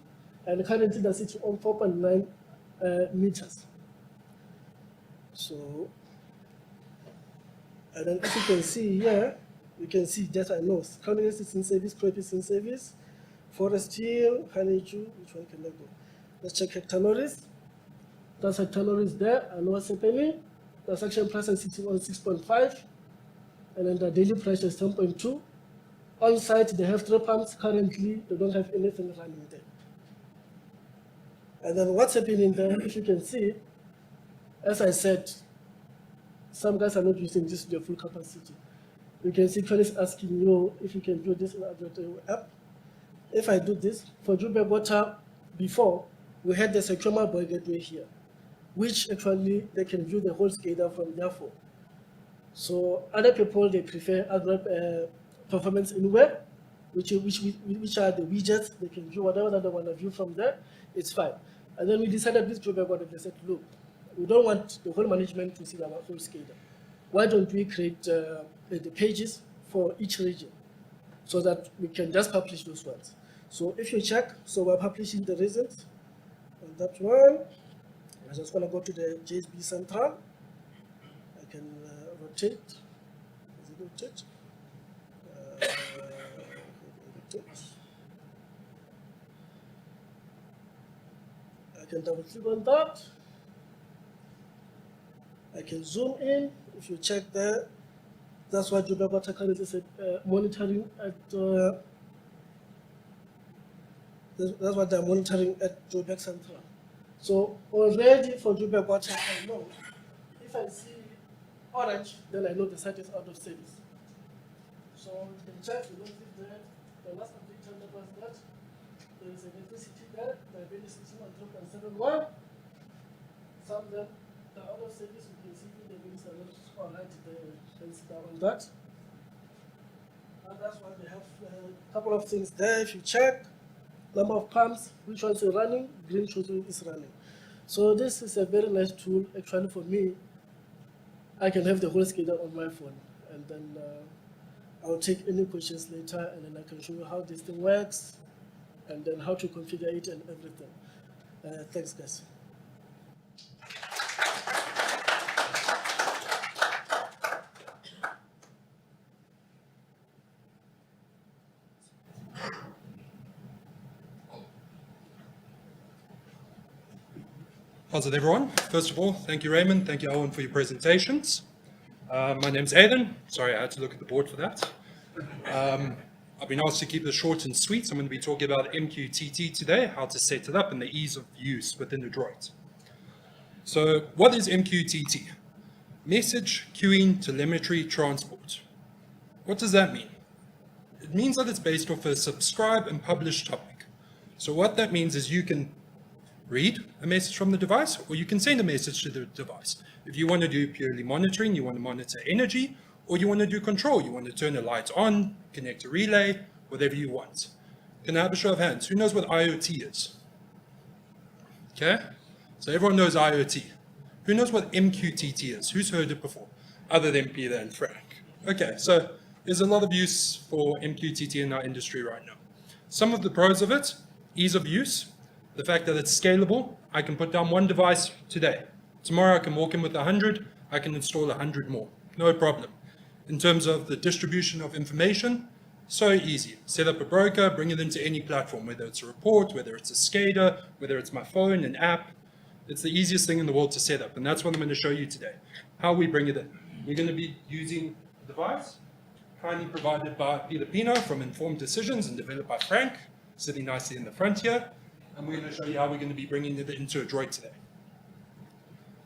and currently the city on 4.9 meters. So, and then if you can see here, you can see that I know County is in service, crop is in service, forest hill, honeydew, which one can I go? Let's check hectanoris. That's hectanoris there, I know what's happening. The section price is sitting on 6.5, and then the daily price is 10.2. On site, they have 3 pumps. Currently, they don't have anything running there. And then what's happening there, if you can see, as I said, some guys are not using this to their full capacity. You can see Trellis asking you if you can do this in Adroit app. If I do this, for Jupyter before, we had the Secuma Boy Gateway here, which actually they can view the whole SCADA from their phone. So other people, they prefer Adroit performance in web, which are the widgets. They can view whatever that they want to view from there. It's fine. And then we decided with Jupyter, they said, look, we don't want the whole management to see our whole SCADA. Why don't we create the pages for each region so that we can just publish those ones? So if you check, so we're publishing the results on that one. I just want to go to the JSB Central. I can rotate. Is it rotate? Rotate. I can double click on that. I can zoom in. If you check there, that's what Jupyter currently is monitoring at. That's what they're monitoring at Jupyter Central. So already for Jupyter, I know if I see orange, then I know the site is out of service. So you can check, you don't see there. The last update time that was that. There is electricity there. The bill is sitting on 3.71. Some of them are out of service. You can see the bills are not all right there. On that. And that's why they have a couple of things there. If you check, number of pumps, which ones are running, green shows is running. So this is a very nice tool. Actually, for me, I can have the whole SCADA on my phone, and then I'll take any questions later, and then I can show you how this thing works, and then how to configure it and everything. Thanks, guys. How's it, everyone? First of all, thank you, Raymond. Thank you, Owen, for your presentations. My name's Aidan. Sorry, I had to look at the board for that. I've been asked to keep this short and sweet. I'm going to be talking about MQTT today, how to set it up, and the ease of use within Adroit. So what is MQTT? Message Queuing Telemetry Transport. What does that mean? It means that it's based off a subscribe and publish topic. So what that means is you can read a message from the device, or you can send a message to the device. If you want to do purely monitoring, you want to monitor energy, or you want to do control, you want to turn a light on, connect a relay, whatever you want. Can I have a show of hands? Who knows what IoT is? Okay, so everyone knows IoT. Who knows what MQTT is? Who's heard it before, other than Peter and Frank? Okay, so there's a lot of use for MQTT in our industry right now. Some of the pros of it: ease of use, the fact that it's scalable. I can put down one device today. Tomorrow I can walk in with 100, I can install 100 more, no problem. In terms of the distribution of information, so easy. Set up a broker, bring it into any platform, whether it's a report, whether it's a SCADA, whether it's my phone, an app. It's the easiest thing in the world to set up, and that's what I'm going to show you today, how we bring it in. We're going to be using a device kindly provided by Peter Pino from Informed Decisions and developed by Frank, sitting nicely in the front here. And we're going to show you how we're going to be bringing it into Adroit today.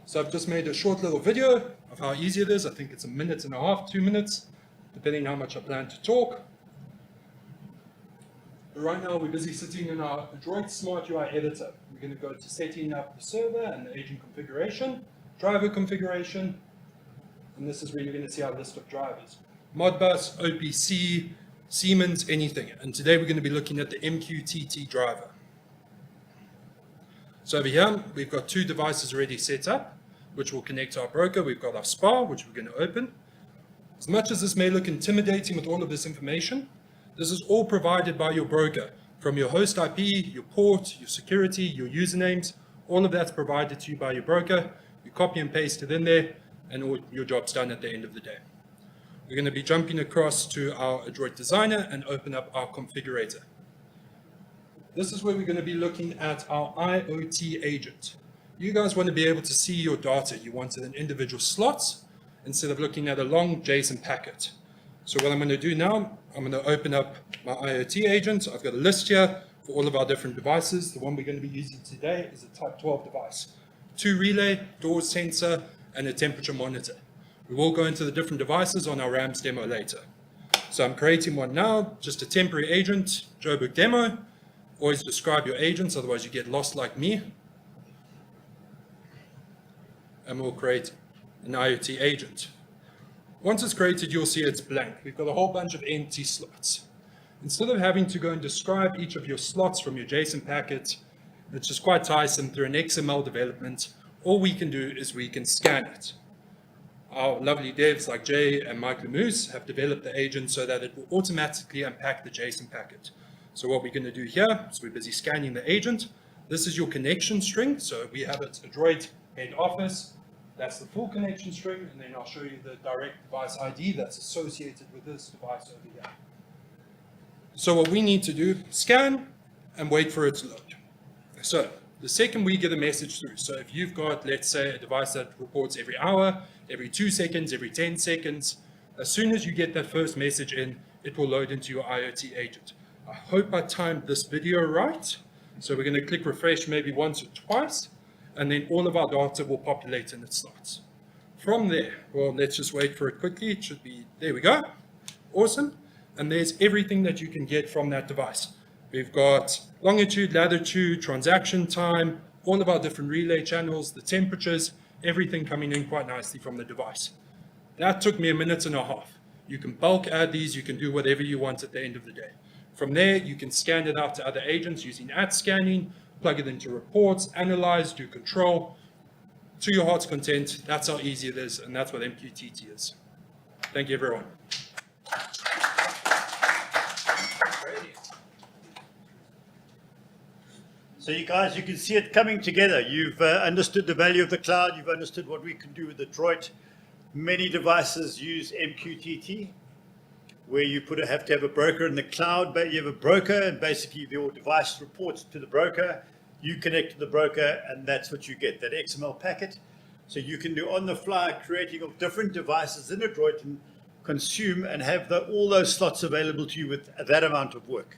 So I've just made a short little video of how easy it is. I think it's 1.5 minutes, 2 minutes, depending on how much I plan to talk. But right now we're busy sitting in our Adroit Smart UI editor. We're going to go to setting up the server and the agent configuration, driver configuration, and this is where you're going to see our list of drivers. Modbus, OPC, Siemens, anything. And today we're going to be looking at the MQTT driver. So over here, we've got 2 devices already set up, which will connect to our broker. We've got our SPA, which we're going to open. As much as this may look intimidating with all of this information, this is all provided by your broker. From your host IP, your port, your security, your usernames, all of that's provided to you by your broker. You copy and paste it in there, and all your job's done at the end of the day. We're going to be jumping across to our Adroit Designer and open up our configurator. This is where we're going to be looking at our IoT agent. You guys want to be able to see your data. You want it in individual slots instead of looking at a long JSON packet. So what I'm going to do now, I'm going to open up my IoT agent. I've got a list here for all of our different devices. The one we're going to be using today is a Type 12 device. 2 relay, door sensor, and a temperature monitor. We will go into the different devices on our RAMS demo later. So I'm creating one now, just a temporary agent, Joburg demo. Always describe your agents, otherwise you get lost like me. And we'll create an IoT agent. Once it's created, you'll see it's blank. We've got a whole bunch of empty slots. Instead of having to go and describe each of your slots from your JSON packet, which is quite tiresome through an XML development, all we can do is we can scan it. Our lovely devs like Jay and Mike Lemoose have developed the agent so that it will automatically unpack the JSON packet. So what we're going to do here is we're busy scanning the agent. This is your connection string. So we have it Adroit head office. That's the full connection string. And then I'll show you the direct device ID that's associated with this device over here. So what we need to do, scan and wait for it to load. So the second we get a message through, so if you've got, let's say, a device that reports every hour, every 2 seconds, every 10 seconds, as soon as you get that first message in, it will load into your IoT agent. I hope I timed this video right. So we're going to click refresh maybe once or twice, and then all of our data will populate in its slots. From there, well, let's just wait for it quickly. It should be, there we go. Awesome. And there's everything that you can get from that device. We've got longitude, latitude, transaction time, all of our different relay channels, the temperatures, everything coming in quite nicely from the device. That took me 1.5 minutes. You can bulk add these, you can do whatever you want at the end of the day. From there, you can scan it out to other agents using scanning, plug it into reports, analyze, do control. To your heart's content, that's how easy it is, and that's what MQTT is. Thank you, everyone. So you guys, you can see it coming together. You've understood the value of the cloud. You've understood what we can do with Adroit. Many devices use MQTT, where you have to have a broker in the cloud, but you have a broker, and basically your device reports to the broker. You connect to the broker, and that's what you get, that XML packet. So you can do on-the-fly creating of different devices in Adroit and consume and have all those slots available to you with that amount of work.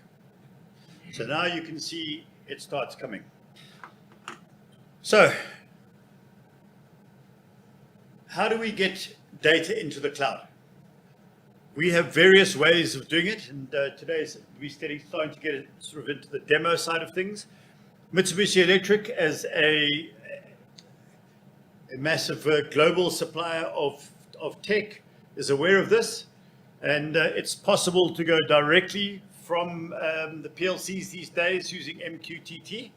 So now you can see it starts coming. So how do we get data into the cloud? We have various ways of doing it, and today we're starting to get it sort of into the demo side of things. Mitsubishi Electric, as a massive global supplier of tech, is aware of this, and it's possible to go directly from the PLCs these days using MQTT.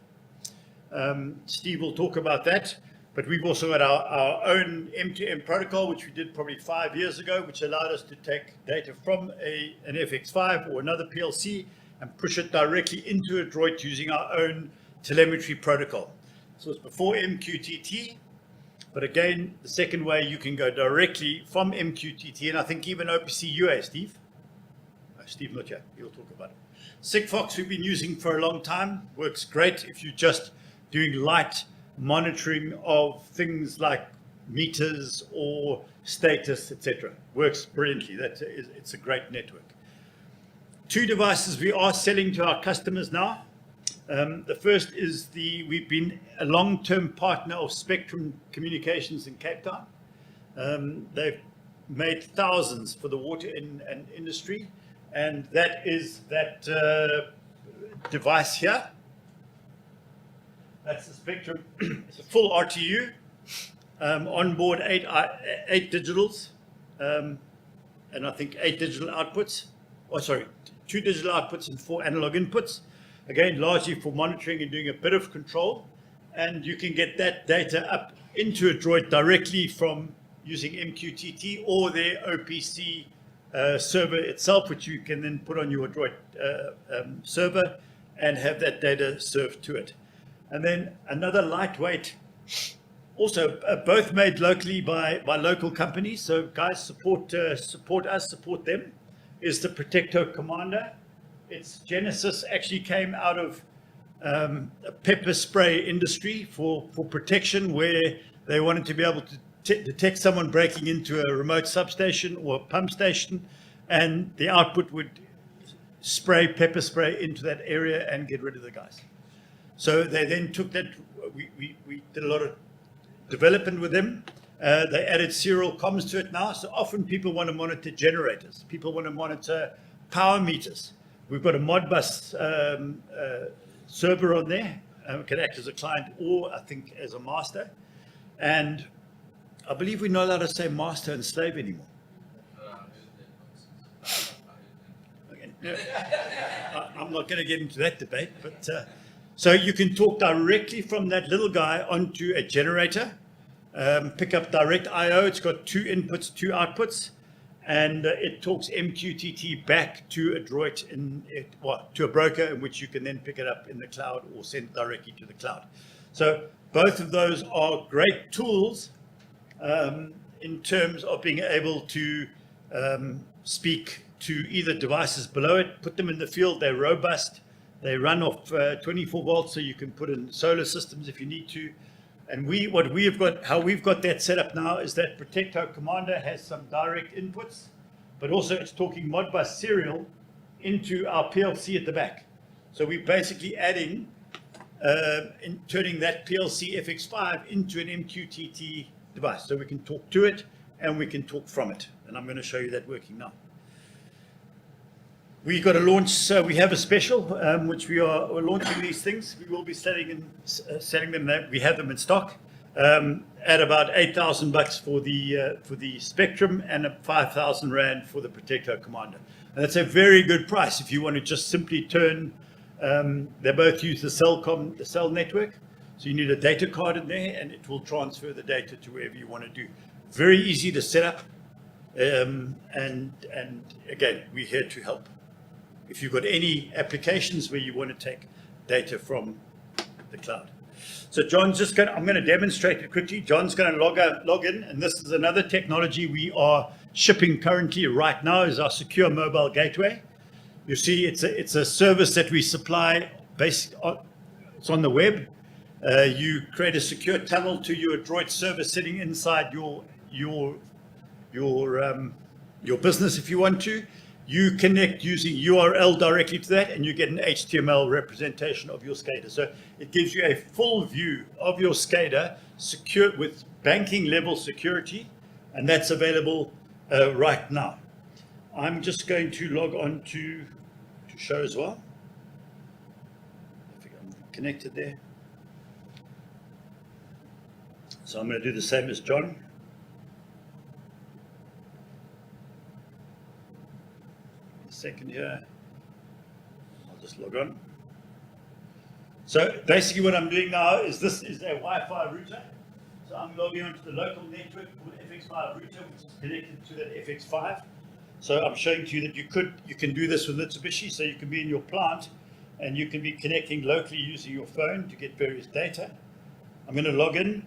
Steve will talk about that, but we've also got our own M2M protocol, which we did probably 5 years ago, which allowed us to take data from an FX5 or another PLC and push it directly into Adroit using our own telemetry protocol. So it's before MQTT, but again, the second way you can go directly from MQTT, and I think even OPC UA, Steve? Steve not here, he'll talk about it. Sigfox we've been using for a long time, works great if you're just doing light monitoring of things like meters or status, etc. Works brilliantly. It's a great network. 2 devices we are selling to our customers now. The first is we've been a long-term partner of Spectrum Communications in Cape Town. They've made thousands for the water and industry, and that is that device here. That's the Spectrum. It's a full RTU, on board 8 digitals, and I think 8 digital outputs. Oh, sorry, 2 digital outputs and 4 analog inputs. Again, largely for monitoring and doing a bit of control. And you can get that data up into Adroit directly from using MQTT or their OPC server itself, which you can then put on your Adroit server and have that data served to it. And then another lightweight, also both made locally by local companies. So guys, support us, support them, is the Protecto Commander. Its genesis actually came out of a pepper spray industry for protection, where they wanted to be able to detect someone breaking into a remote substation or a pump station, and the output would pepper spray into that area and get rid of the guys. So they then took that, we did a lot of development with them. They added serial comms to it now. So often people want to monitor generators. People want to monitor power meters. We've got a Modbus server on there. It can act as a client or I think as a master. And I believe we're not allowed to say master and slave anymore. Okay. I'm not going to get into that debate, but so you can talk directly from that little guy onto a generator, pick up direct I/O. It's got 2 inputs, 2 outputs, and it talks MQTT back to Adroit to a broker, in which you can then pick it up in the cloud or send it directly to the cloud. So both of those are great tools in terms of being able to speak to either devices below it, put them in the field. They're robust. They run off 24 volts, so you can put in solar systems if you need to. And how we've got that set up now is that Protecto Commander has some direct inputs, but also it's talking Modbus serial into our PLC at the back. So we're basically adding, turning that PLC FX5 into an MQTT device. So we can talk to it and we can talk from it. And I'm going to show you that working now. We got a launch, so we have a special, which we're launching these things. We will be selling them. We have them in stock at about 8,000 bucks for the Spectrum and 5,000 rand for the Protecto Commander. And that's a very good price if you want to just simply turn. They both use the cell network, so you need a data card in there, and it will transfer the data to wherever you want to do. Very easy to set up, and again, we're here to help. If you've got any applications where you want to take data from the cloud. So John's just going to, I'm going to demonstrate it quickly. John's going to log in, and this is another technology we are shipping currently right now is our secure mobile gateway. You see, it's a service that we supply based on, it's on the web. You create a secure tunnel to your Adroit server sitting inside your business if you want to. You connect using URL directly to that, and you get an HTML representation of your SCADA. So it gives you a full view of your SCADA, secure with banking level security, and that's available right now. I'm just going to log on to show as well. I think I'm connected there. So I'm going to do the same as John. Second here, I'll just log on. So basically what I'm doing now is this is a Wi-Fi router. So I'm logging onto the local network called FX5 router, which is connected to that FX5. So I'm showing to you that you can do this with Mitsubishi. So you can be in your plant and you can be connecting locally using your phone to get various data. I'm going to log in.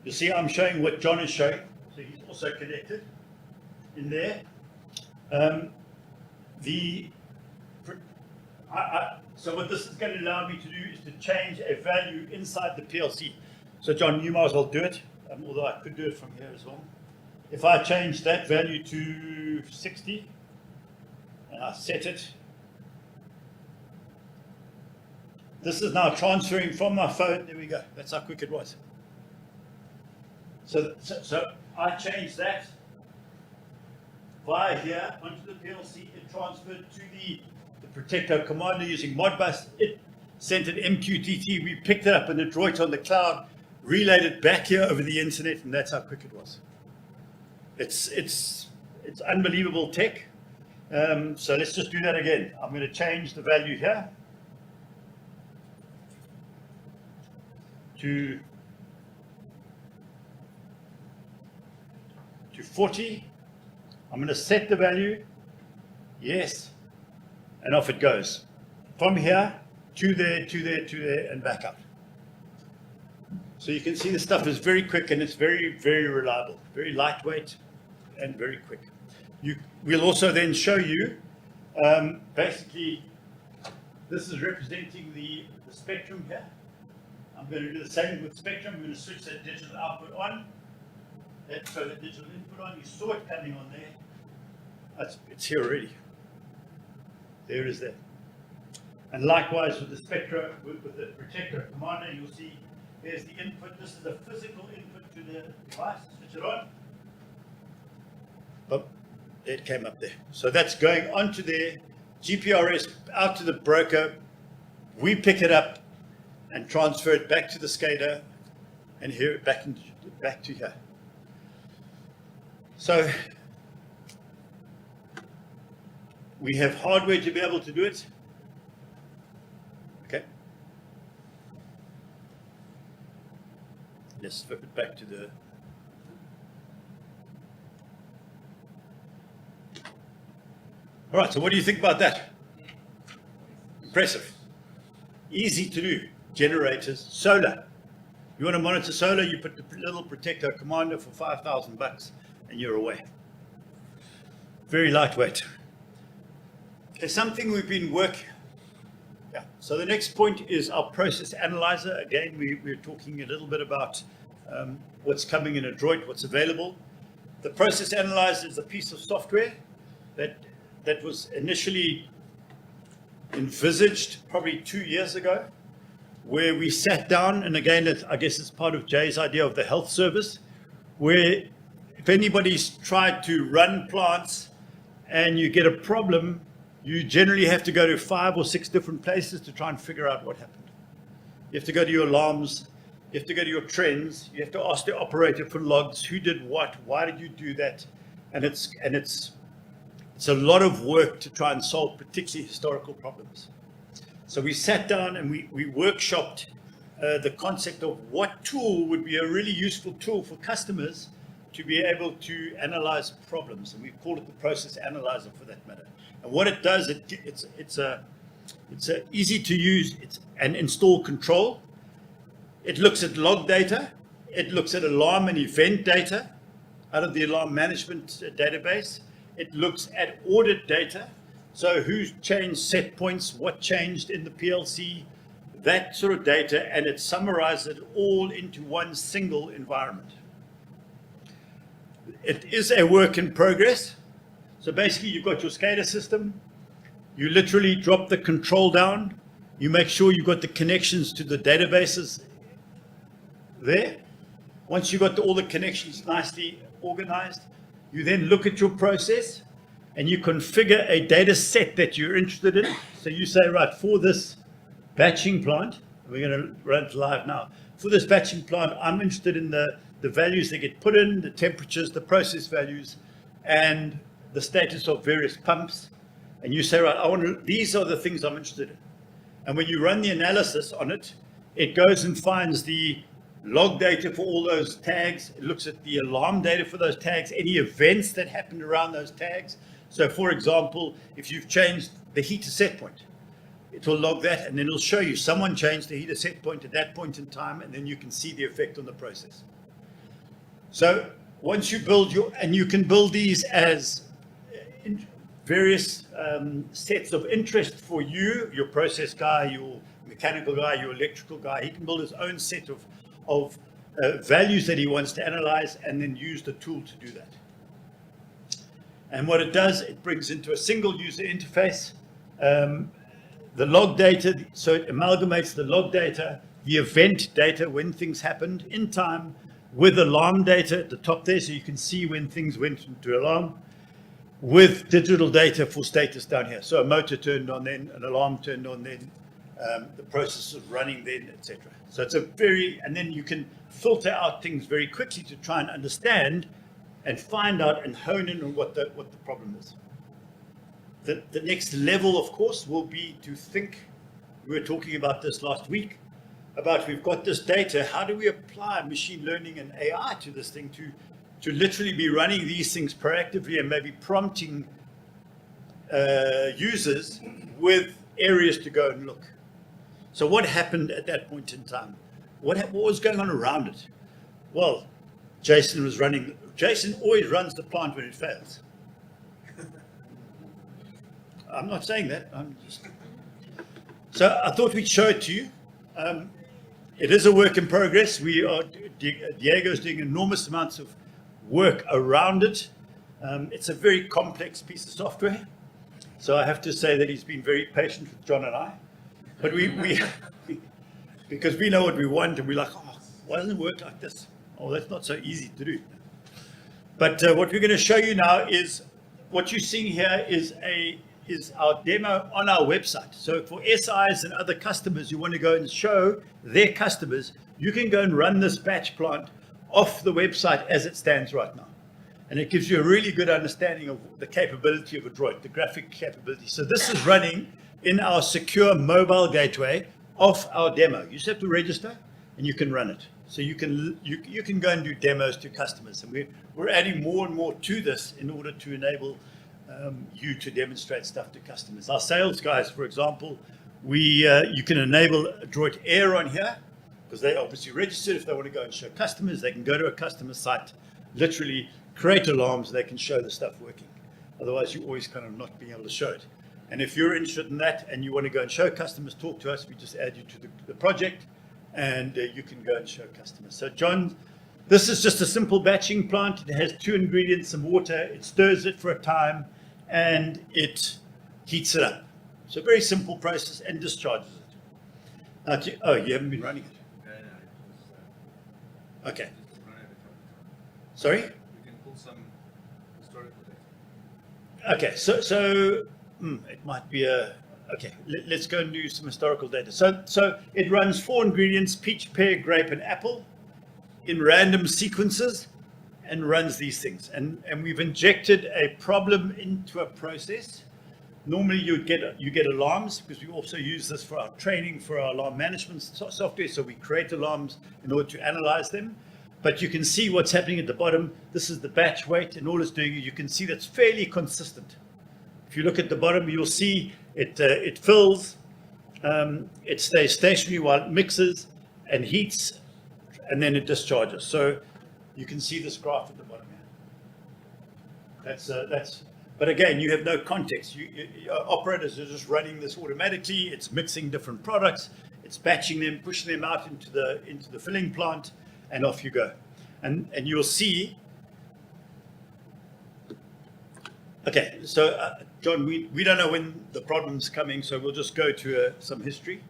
You see I'm showing what John is showing. So he's also connected in there. So what this is going to allow me to do is to change a value inside the PLC. So John, you might as well do it, although I could do it from here as well. If I change that value to 60, and I set it, this is now transferring from my phone. There we go. That's how quick it was. So I changed that via here onto the PLC. It transferred to the Protector commander using Modbus. It sent an MQTT. We picked it up in Adroit on the cloud, relayed it back here over the internet, and that's how quick it was. It's unbelievable tech. So let's just do that again. I'm going to change the value here to 40. I'm going to set the value, yes, and off it goes. From here to there, to there, to there, and back out. So you can see the stuff is very quick and it's very, very reliable, very lightweight and very quick. We'll also then show you, basically, this is representing the spectrum here. I'm going to do the same with spectrum. I'm going to switch that digital output on. Let's throw the digital input on. You saw it coming on there. It's here already. There it is there. And likewise with the Spectra, with the Protector Commander, you'll see there's the input. This is the physical input to the device. Switch it on. Boom. It came up there. So that's going onto there. GPRS out to the broker. We pick it up and transfer it back to the SCADA and here back to here. So we have hardware to be able to do it. Okay. Let's flip it back to the. All right, so what do you think about that? Impressive. Easy to do. Generators, solar. You want to monitor solar, you put the little Protector Commander for $5,000 and you're away. Very lightweight. Okay, something we've been working. Yeah. So the next point is our process analyzer. Again, we're talking a little bit about what's coming in Adroit, what's available. The process analyzer is a piece of software that was initially envisaged probably 2 years ago, where we sat down, and again, I guess it's part of Jay's idea of the health service, where if anybody's tried to run plants and you get a problem, you generally have to go to 5 or 6 different places to try and figure out what happened. You have to go to your alarms, you have to go to your trends, you have to ask the operator for logs, who did what, why did you do that, and it's a lot of work to try and solve particularly historical problems. So we sat down and we workshopped the concept of what tool would be a really useful tool for customers to be able to analyze problems, and we called it the process analyzer for that matter. And what it does, it's It's easy to use and install control. It looks at log data. It looks at alarm and event data out of the alarm management database. It looks at audit data. So who's changed set points, what changed in the PLC, that sort of data, and it summarizes it all into one single environment. It is a work in progress. So basically you've got your SCADA system. You literally drop the control down. You make sure you've got the connections to the databases there. Once you've got all the connections nicely organized, you then look at your process and you configure a data set that you're interested in. So you say, right, for this batching plant, we're going to run it live now. For this batching plant, I'm interested in the values that get put in, the temperatures, the process values, and the status of various pumps. And you say, right, these are the things I'm interested in. And when you run the analysis on it, it goes and finds the log data for all those tags. It looks at the alarm data for those tags, any events that happened around those tags. So for example, if you've changed the heater set point, it will log that, and then it'll show you someone changed the heater set point at that point in time, and then you can see the effect on the process. So once you build and you can build these as various sets of interest for you, your process guy, your mechanical guy, your electrical guy. He can build his own set of values that he wants to analyze and then use the tool to do that. And what it does, it brings into a single user interface the log data, so it amalgamates the log data, the event data when things happened in time, with alarm data at the top there, so you can see when things went into alarm, with digital data for status down here. So a motor turned on then, an alarm turned on then, the process is running then, etc. So it's and then you can filter out things very quickly to try and understand and find out and hone in on what the problem is. The next level, of course, will be to think, we were talking about this last week, about we've got this data, how do we apply machine learning and AI to this thing to literally be running these things proactively and maybe prompting users with areas to go and look. So what happened at that point in time? What was going on around it? Well, Jason always runs the plant when it fails. I'm not saying that. So I thought we'd show it to you. It is a work in progress. Diego's doing enormous amounts of work around it. It's a very complex piece of software. So I have to say that he's been very patient with John and I. But we because we know what we want, and we're like, oh, why doesn't it work like this? Oh, that's not so easy to do. But what we're going to show you now is what you're seeing here is our demo on our website. So for SIs and other customers who want to go and show their customers, you can go and run this batch plant off the website as it stands right now. And it gives you a really good understanding of the capability of Adroit, the graphic capability. So this is running in our secure mobile gateway off our demo. You just have to register and you can run it. So you can go and do demos to customers. And we're adding more and more to this in order to enable you to demonstrate stuff to customers. Our sales guys, for example, you can enable Adroit Air on here because they obviously registered. If they want to go and show customers, they can go to a customer site, literally create alarms, they can show the stuff working. Otherwise, you're always kind of not being able to show it. And if you're interested in that and you want to go and show customers, talk to us. We just add you to the project and you can go and show customers. So John, this is just a simple batching plant. It has 2 ingredients, some water. It stirs it for a time and it heats it up. So very simple process and discharges it. Oh, you haven't been running it? Okay. Sorry? You can pull some historical data. Okay, so it might be okay, let's go and do some historical data. So it runs 4 ingredients, peach, pear, grape, and apple in random sequences and runs these things. And we've injected a problem into a process. Normally you get alarms because we also use this for our training, for our alarm management software. So we create alarms in order to analyze them. But you can see what's happening at the bottom. This is the batch weight, and all it's doing is you can see that's fairly consistent. If you look at the bottom, you'll see It fills, it stays stationary while it mixes and heats, and then it discharges. So you can see this graph at the bottom here. But again, you have no context. Your operators are just running this automatically. It's mixing different products. It's batching them, pushing them out into the filling plant, and off you go. And you'll see. Okay, so John, we don't know when the problem's coming, so we'll just go to some history.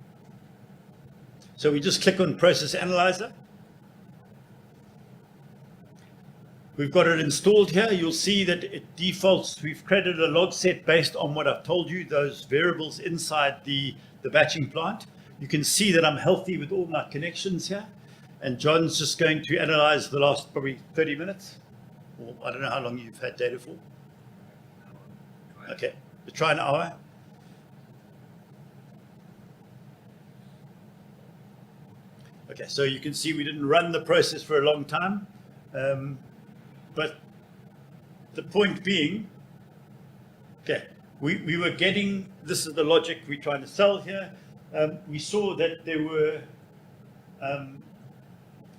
So we just click on Process Analyzer. We've got it installed here. You'll see that it defaults. We've created a log set based on what I've told you, those variables inside the batching plant. You can see that I'm healthy with all my connections here. And John's just going to analyze the last probably 30 minutes. Or I don't know how long you've had data for. Okay, we'll try an hour. Okay, so you can see we didn't run the process for a long time. But the point being, okay, we were getting, this is the logic we're trying to sell here. We saw that there were,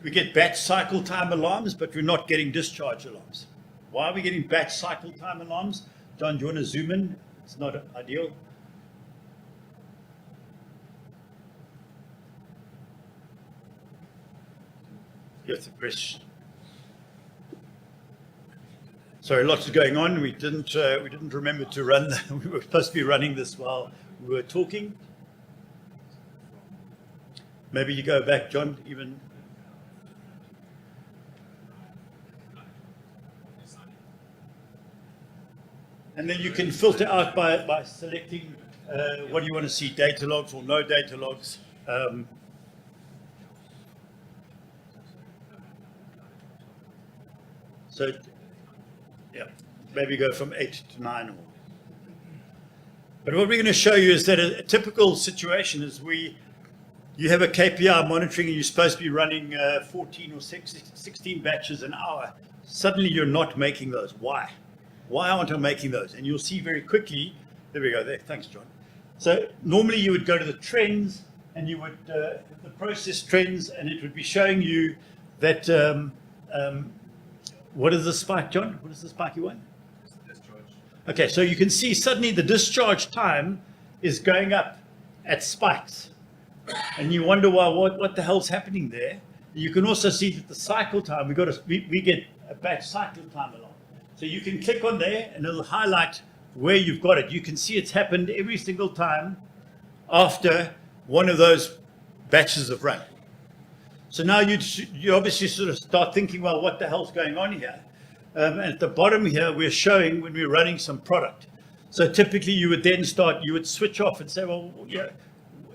we get batch cycle time alarms, but we're not getting discharge alarms. Why are we getting batch cycle time alarms? John, do you want to zoom in? It's not ideal. You have to press. Sorry, lots is going on. We didn't remember to run. We were supposed to be running this while we were talking. Maybe you go back, John, even. And then you can filter out by selecting what do you want to see, data logs or no data logs. So, yeah, maybe go from 8 to 9. But what we're going to show you is that a typical situation is you have a KPI monitoring and you're supposed to be running 14 or 16 batches an hour. Suddenly you're not making those. Why? Why aren't I making those? And you'll see very quickly, there we go, there, thanks John. So normally you would go to the trends and you would, the process trends, and it would be showing you that, what is the spike, John? What is the spiky one? Discharge. Okay, so you can see suddenly the discharge time is going up at spikes. And you wonder why, what the hell's happening there? You can also see that the cycle time, we get a batch cycle time along. So you can click on there and it'll highlight where you've got it. You can see it's happened every single time after one of those batches have run. So now you obviously sort of start thinking, well, what the hell's going on here? And at the bottom here, we're showing when we're running some product. So typically you would then you would switch off and say, well, yeah,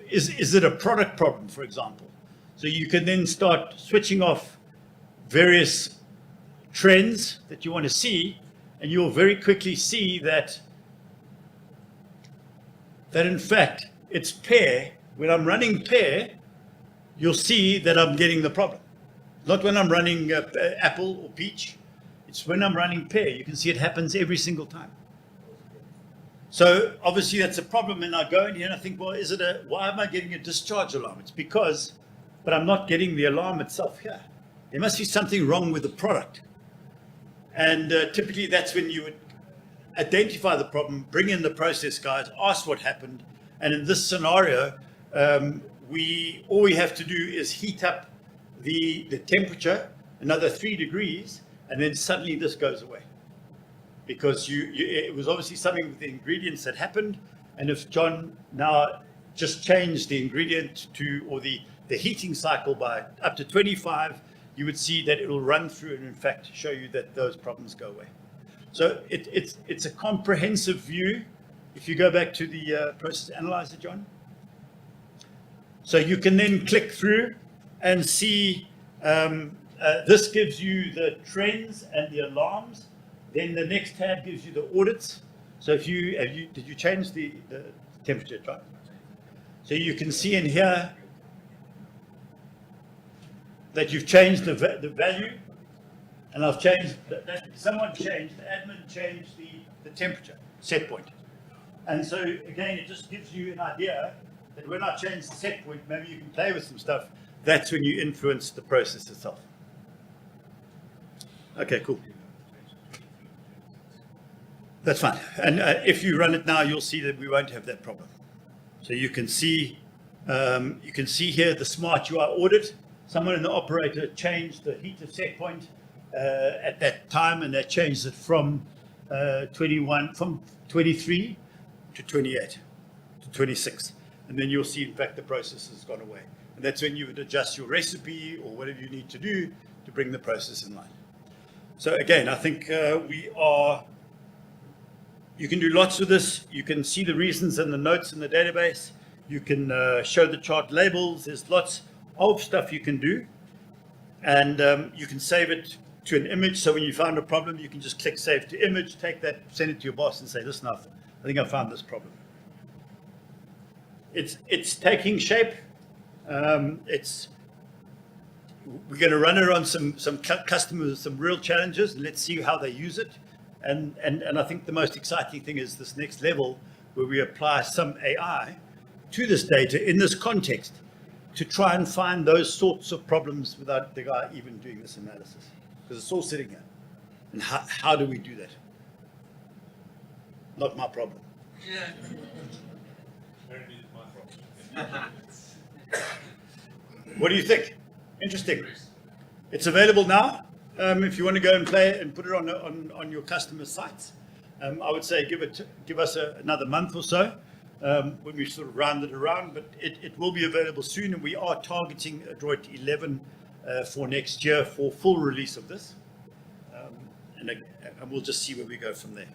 is it a product problem, for example? So you can then start switching off various trends that you want to see, and you'll very quickly see that in fact it's pair. When I'm running pair, you'll see that I'm getting the problem. Not when I'm running apple or peach. It's when I'm running pair. You can see it happens every single time. So obviously that's a problem, and I go in here and I think, well, why am I getting a discharge alarm? It's because, but I'm not getting the alarm itself here. There must be something wrong with the product. And typically that's when you would identify the problem, bring in the process guys, ask what happened. And in this scenario, all we have to do is heat up the temperature another 3 degrees, and then suddenly this goes away. Because it was obviously something with the ingredients that happened. And if John now just changed the ingredient or the heating cycle by up to 25, you would see that it will run through and in fact show you that those problems go away. So it's a comprehensive view. If you go back to the process analyzer, John. So you can then click through and see, this gives you the trends and the alarms. Then the next tab gives you the audits. So if did you change the temperature, John? So you can see in here that you've changed the value, and I've changed, someone changed, the admin changed the temperature, set point. And so again, it just gives you an idea that when I change the set point, maybe you can play with some stuff. That's when you influence the process itself. Okay, cool. That's fine. And if you run it now, you'll see that we won't have that problem. So you can see here the smart UI audit. Someone in the operator changed the heater set point at that time, and they changed it from 23 to 28 to 26. And then you'll see, in fact, the process has gone away. And that's when you would adjust your recipe or whatever you need to do to bring the process in line. So again, I think you can do lots with this. You can see the reasons and the notes in the database. You can show the chart labels. There's lots of stuff you can do. And you can save it to an image. So when you find a problem, you can just click Save to Image, take that, send it to your boss and say, listen, I think I found this problem. It's taking shape. We're going to run it on some customers, some real challenges, and let's see how they use it. And I think the most exciting thing is this next level where we apply some AI to this data in this context to try and find those sorts of problems without the guy even doing this analysis. Because it's all sitting here. And how do we do that? Not my problem. Apparently it's my problem. What do you think? Interesting. It's available now. If you want to go and play it and put it on your customer sites, I would say give us another month or so when we sort of round it around. But it will be available soon, and we are targeting Adroit 11 for next year for full release of this, and we'll just see where we go from there.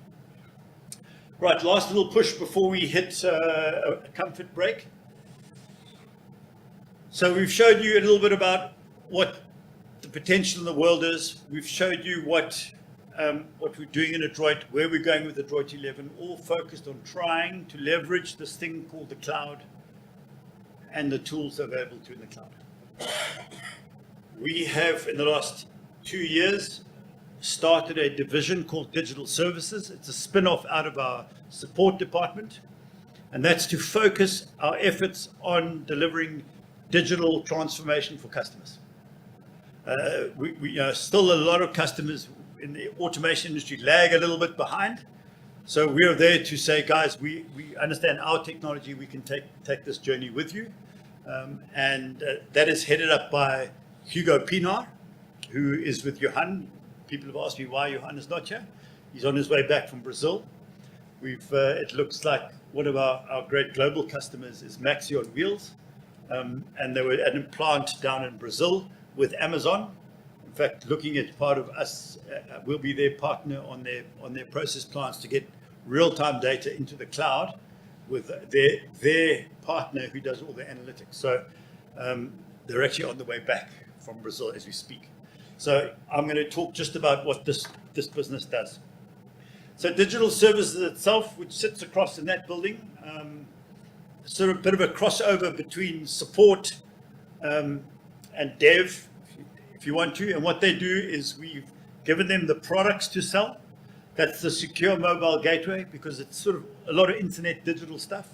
Right, last little push before we hit a comfort break. So we've showed you a little bit about what the potential in the world is. We've showed you what we're doing in Adroit, where we're going with Adroit 11, all focused on trying to leverage this thing called the cloud and the tools available to in the cloud. We have, in the last 2 years, started a division called Digital Services. It's a spin-off out of our support department, and that's to focus our efforts on delivering digital transformation for customers. We still a lot of customers in the automation industry lag a little bit behind. So we are there to say, guys, we understand our technology, we can take this journey with you. And that is headed up by Hugo Pinar, who is with Johan. People have asked me why Johan is not here. He's on his way back from Brazil. It looks like one of our great global customers is Maxi on Wheels. And they were at a plant down in Brazil with Amazon. In fact, looking at part of us, we'll be their partner on their process plants to get real-time data into the cloud with their partner who does all the analytics. So they're actually on the way back from Brazil as we speak. So I'm going to talk just about what this business does. So digital services itself, which sits across in that building, sort of a bit of a crossover between support and dev, if you want to. And what they do is we've given them the products to sell. That's the secure mobile gateway, because it's sort of a lot of internet digital stuff.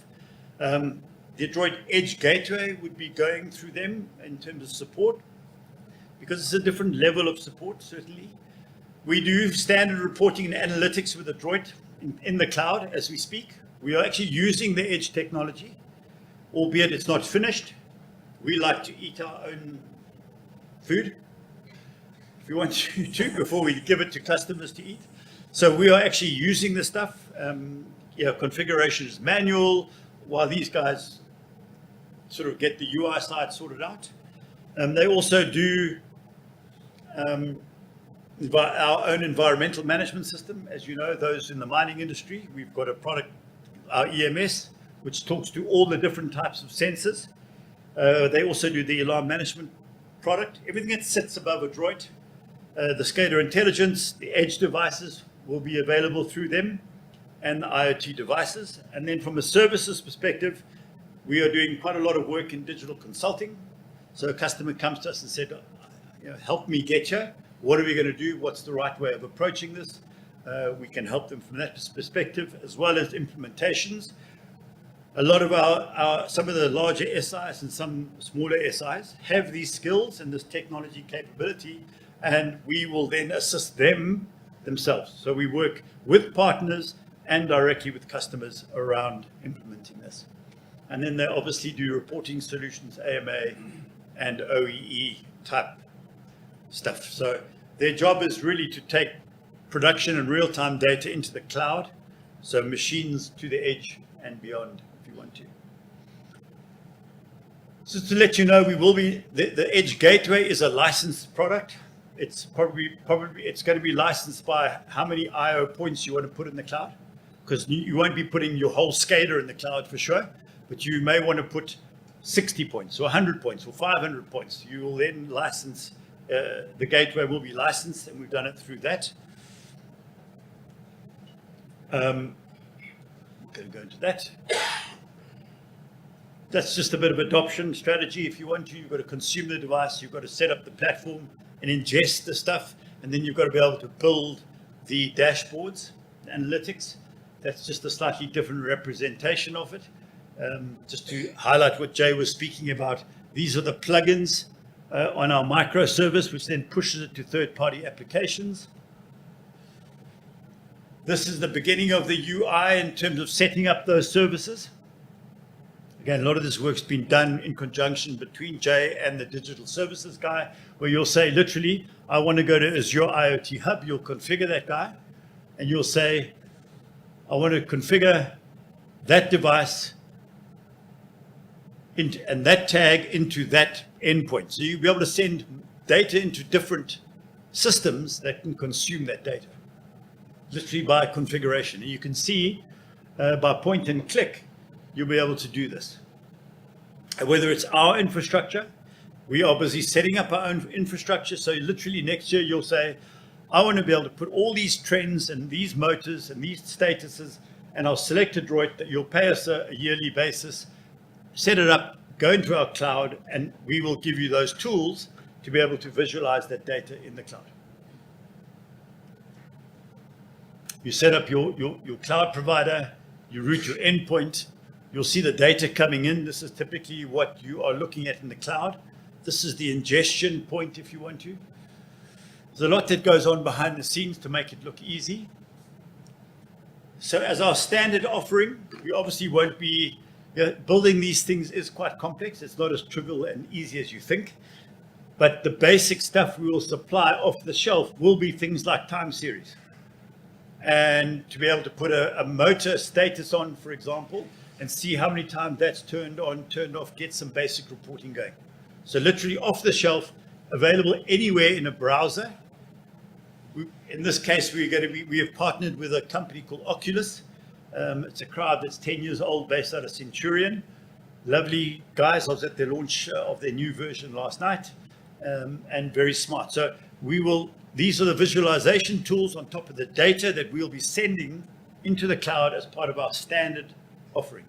The Adroit Edge gateway would be going through them in terms of support, because it's a different level of support, certainly. We do standard reporting and analytics with Adroit in the cloud as we speak. We are actually using the Edge technology, albeit it's not finished. We like to eat our own food, if you want to, before we give it to customers to eat. So we are actually using the stuff. Configuration is manual, while these guys sort of get the UI side sorted out. They also do our own environmental management system. As you know, those in the mining industry, we've got a product, our EMS, which talks to all the different types of sensors. They also do the alarm management product. Everything that sits above Adroit, the SCADA intelligence, the edge devices will be available through them, and the IoT devices. And then from a services perspective, we are doing quite a lot of work in digital consulting. So a customer comes to us and said, help me get here. What are we going to do? What's the right way of approaching this? We can help them from that perspective, as well as implementations. A lot of some of the larger SIs and some smaller SIs have these skills and this technology capability, and we will then assist them themselves. So we work with partners and directly with customers around implementing this. And then they obviously do reporting solutions, AMA and OEE type stuff. So their job is really to take production and real-time data into the cloud, so machines to the edge and beyond, if you want to. So to let you know, we will be, the Edge Gateway is a licensed product. It's probably it's going to be licensed by how many IO points you want to put in the cloud, because you won't be putting your whole SCADA in the cloud for sure, but you may want to put 60 points or 100 points or 500 points. You will then license, the gateway will be licensed, and we've done it through that. We're going to go into that. That's just a bit of adoption strategy. If you want to, you've got to consume the device, you've got to set up the platform and ingest the stuff, and then you've got to be able to build the dashboards, analytics. That's just a slightly different representation of it. Just to highlight what Jay was speaking about, these are the plugins on our microservice, which then pushes it to third-party applications. This is the beginning of the UI in terms of setting up those services. Again, a lot of this work's been done in conjunction between Jay and the digital services guy, where you'll say, literally, I want to go to Azure IoT Hub. You'll configure that guy, and you'll say, I want to configure that device and that tag into that endpoint. So you'll be able to send data into different systems that can consume that data, literally by configuration. And you can see by point and click, you'll be able to do this. And whether it's our infrastructure, we are busy setting up our own infrastructure. So literally next year, you'll say, I want to be able to put all these trends and these motors and these statuses, and I'll select Adroit that you'll pay us a yearly basis, set it up, go into our cloud, and we will give you those tools to be able to visualize that data in the cloud. You set up your cloud provider, you route your endpoint, you'll see the data coming in. This is typically what you are looking at in the cloud. This is the ingestion point, if you want to. There's a lot that goes on behind the scenes to make it look easy. So as our standard offering, we obviously won't be, building these things is quite complex. It's not as trivial and easy as you think. But the basic stuff we will supply off the shelf will be things like time series. And to be able to put a motor status on, for example, and see how many times that's turned on, turned off, get some basic reporting going. So literally off the shelf, available anywhere in a browser. In this case, we have partnered with a company called Oculus. It's a crowd that's 10 years old, based out of Centurion. Lovely guys. I was at the launch of their new version last night, and very smart. So these are the visualization tools on top of the data that we'll be sending into the cloud as part of our standard offering.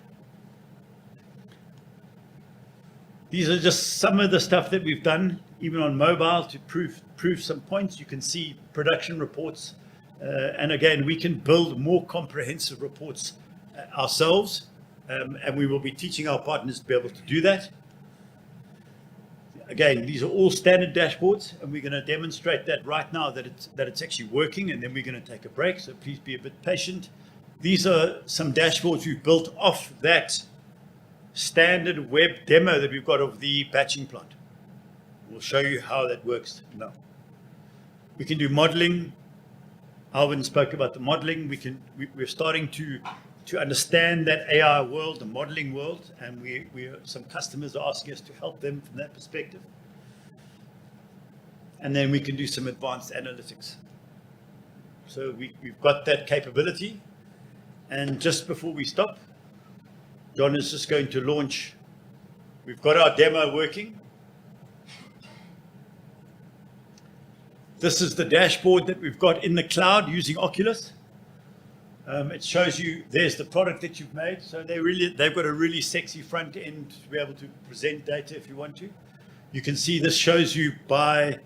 These are just some of the stuff that we've done, even on mobile, to prove some points. You can see production reports. And again, we can build more comprehensive reports ourselves, and we will be teaching our partners to be able to do that. Again, these are all standard dashboards, and we're going to demonstrate that right now that it's actually working, and then we're going to take a break, so please be a bit patient. These are some dashboards we've built off that standard web demo that we've got of the batching plant. We'll show you how that works now. We can do modeling. Alvin spoke about the modeling. We're starting to understand that AI world, the modeling world, and some customers are asking us to help them from that perspective. And then we can do some advanced analytics. So we've got that capability. And just before we stop, John is just going to launch. We've got our demo working. This is the dashboard that we've got in the cloud using Oculus. It shows you, there's the product that you've made. So they've got a really sexy front end to be able to present data if you want to. You can see this shows you by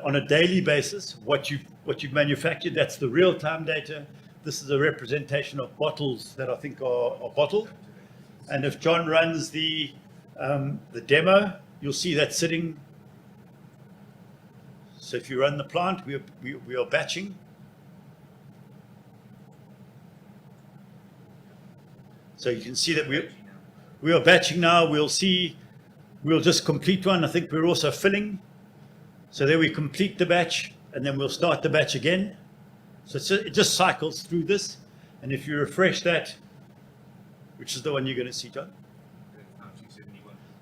on a daily basis what you've manufactured. That's the real-time data. This is a representation of bottles that I think are bottled. And if John runs the demo, you'll see that sitting. So if you run the plant, we are batching. So you can see that we are batching now. We'll just complete one. I think we're also filling. So there we complete the batch, and then we'll start the batch again. So it just cycles through this. And if you refresh that, which is the one you're going to see, John?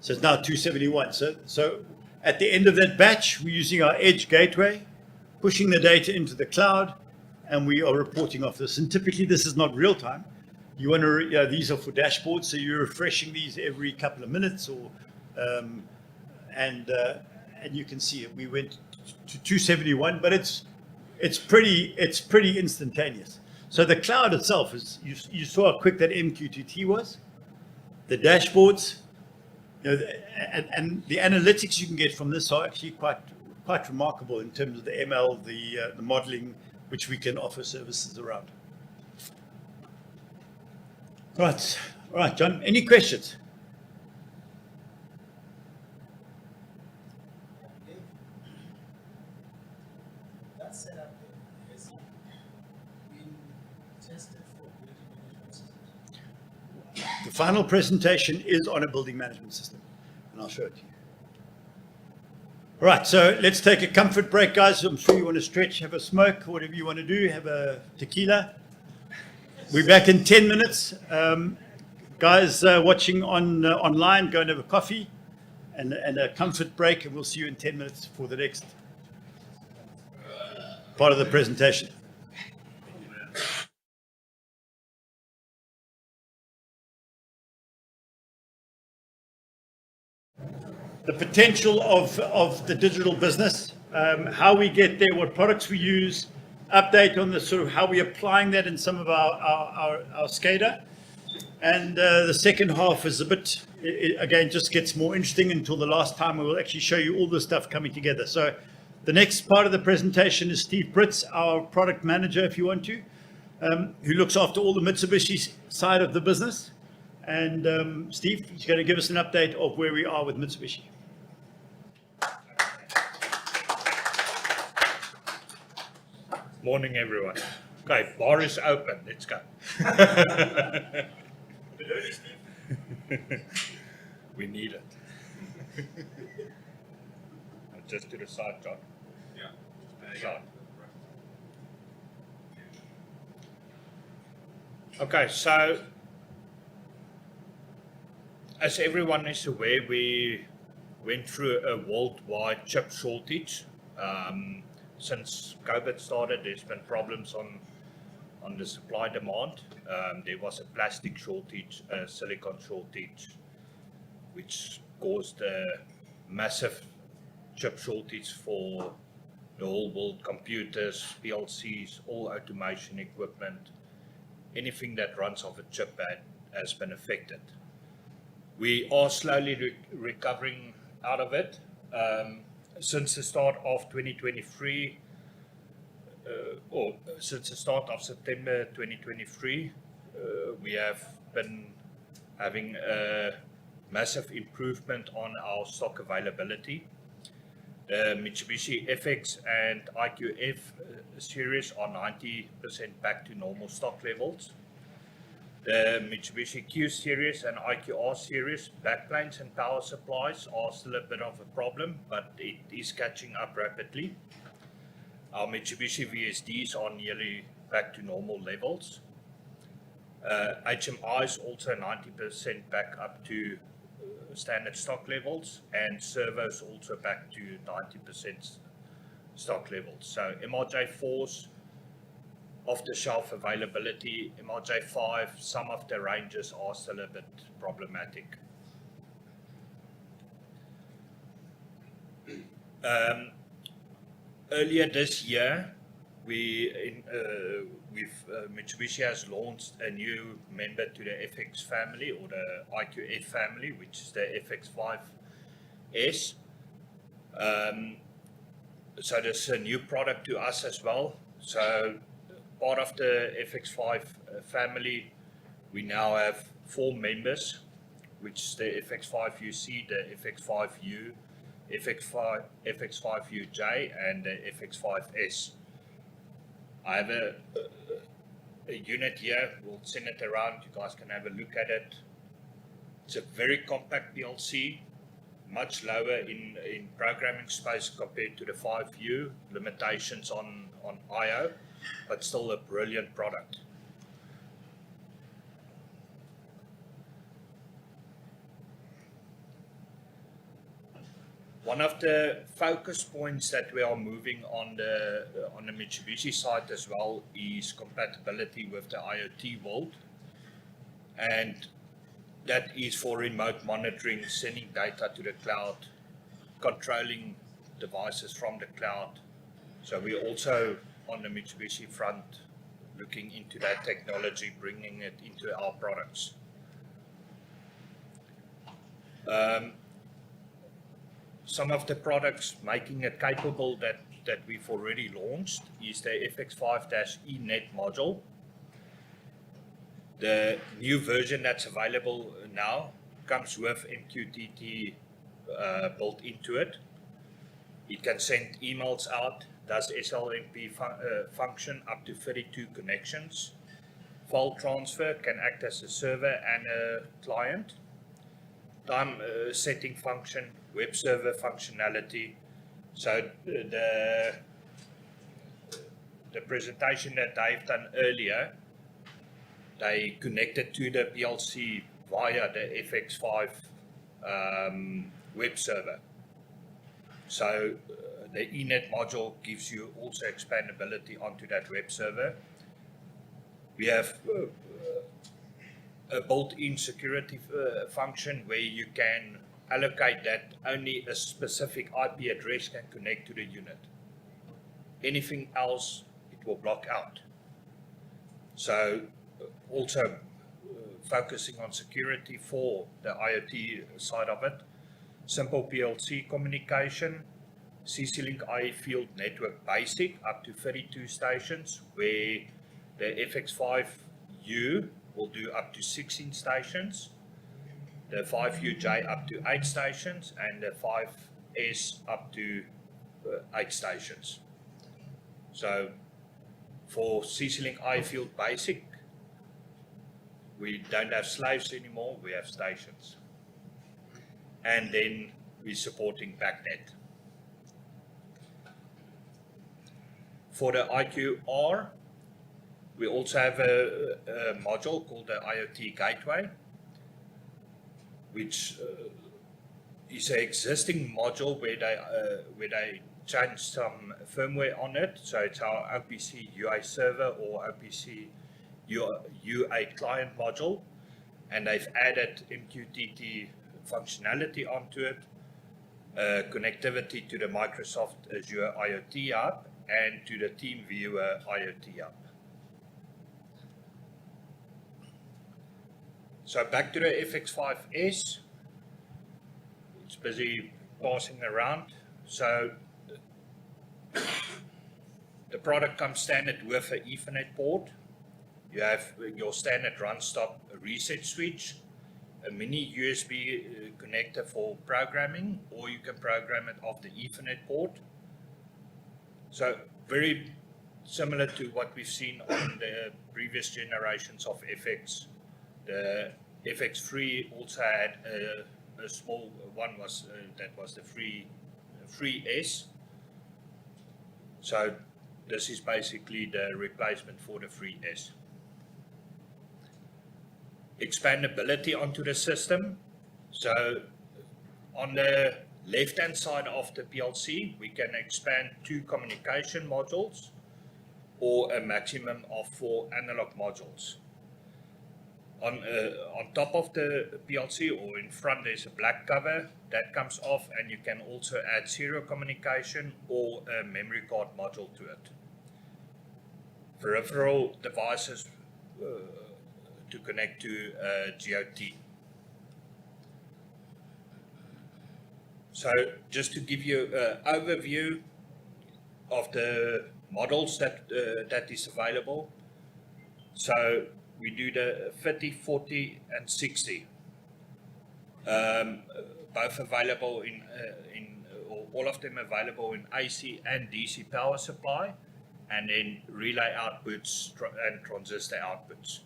So it's now 271. So at the end of that batch, we're using our edge gateway, pushing the data into the cloud, and we are reporting off this. And typically this is not real time. You want to, these are for dashboards, so you're refreshing these every couple of minutes, or and you can see it. We went to 271, but it's pretty instantaneous. So the cloud itself is, you saw how quick that MQTT was. The dashboards, and the analytics you can get from this are actually quite remarkable in terms of the ML, the modeling, which we can offer services around. Right, John, any questions? That setup has been tested for building management systems. The final presentation is on a building management system, and I'll show it to you. All right, so let's take a comfort break, guys. I'm sure you want to stretch, have a smoke, whatever you want to do, have a tequila. We're back in 10 minutes. Guys watching online, go and have a coffee and a comfort break, and we'll see you in 10 minutes for the next part of the presentation. The potential of the digital business, how we get there, what products we use, update on the sort of how we're applying that in some of our SCADA. And the second half is a bit, again, just gets more interesting until the last time we will actually show you all the stuff coming together. So the next part of the presentation is Steve Britz, our product manager, if you want to, who looks after all the Mitsubishi side of the business. And Steve, he's going to give us an update of where we are with Mitsubishi. Morning, everyone. Okay, bar is open. Let's go. We need it. Just to the side, John. Yeah. Side. Okay, so as everyone is aware, we went through a worldwide chip shortage. Since COVID started, there's been problems on the supply demand. There was a plastic shortage, a silicon shortage, which caused a massive chip shortage for the whole world: computers, PLCs, all automation equipment, anything that runs off a chip has been affected. We are slowly recovering out of it. Since the start of 2023, or since the start of September 2023, we have been having a massive improvement on our stock availability. The Mitsubishi FX and IQF series are 90% back to normal stock levels. The Mitsubishi Q series and IQR series backplanes and power supplies are still a bit of a problem, but it is catching up rapidly. Our Mitsubishi VSDs are nearly back to normal levels. HMI is also 90% back up to standard stock levels, and servos also back to 90% stock levels. So MRJ4s, off-the-shelf availability, MRJ5, some of the ranges are still a bit problematic. Earlier this year, Mitsubishi has launched a new member to the FX family, or the IQF family, which is the FX5S. So this is a new product to us as well. So part of the FX5 family, we now have 4 members, which is the FX5UC, the FX5U, FX5UJ, and the FX5S. I have a unit here. We'll send it around. You guys can have a look at it. It's a very compact PLC, much lower in programming space compared to the 5U, limitations on I/O, but still a brilliant product. One of the focus points that we are moving on the Mitsubishi side as well is compatibility with the IoT world, and that is for remote monitoring, sending data to the cloud, controlling devices from the cloud. So we're also on the Mitsubishi front looking into that technology, bringing it into our products. Some of the products making it capable that we've already launched is the FX5-eNet module. The new version that's available now comes with MQTT built into it. It can send emails out, does SLMP function up to 32 connections. File transfer can act as a server and a client. Time setting function, web server functionality. So the presentation that Dave done earlier, they connected to the PLC via the FX5 web server. So the eNet module gives you also expandability onto that web server. We have a built-in security function where you can allocate that only a specific IP address can connect to the unit. Anything else, it will block out. So also focusing on security for the IoT side of it. Simple PLC communication, CC-Link IE field network basic up to 32 stations, where the FX5U will do up to 16 stations, the 5UJ up to 8 stations, and the 5S up to 8 stations. So for CC-Link IE field basic, we don't have slaves anymore, we have stations. And then we're supporting BACnet. For the IQR, we also have a module called the IoT Gateway, which is an existing module where they changed some firmware on it. So it's our OPC UA server or OPC UA client module, and they've added MQTT functionality onto it, connectivity to the Microsoft Azure IoT Hub and to the TeamViewer IoT Hub. So back to the FX5S, it's busy passing around. So the product comes standard with an Ethernet port. You have your standard run stop reset switch, a mini USB connector for programming, or you can program it off the Ethernet port. So very similar to what we've seen on the previous generations of FX. The FX3 also had a small one, that was the 3S. So this is basically the replacement for the 3S. Expandability onto the system. So on the left-hand side of the PLC, we can expand 2 communication modules or a maximum of 4 analog modules. On top of the PLC or in front, there's a black cover that comes off, and you can also add serial communication or a memory card module to it. Peripheral devices to connect to GOT. So just to give you an overview, models that is available. So we do the 30, 40, and 60. Both available or all of them available in AC and DC power supply, and then relay outputs and transistor outputs.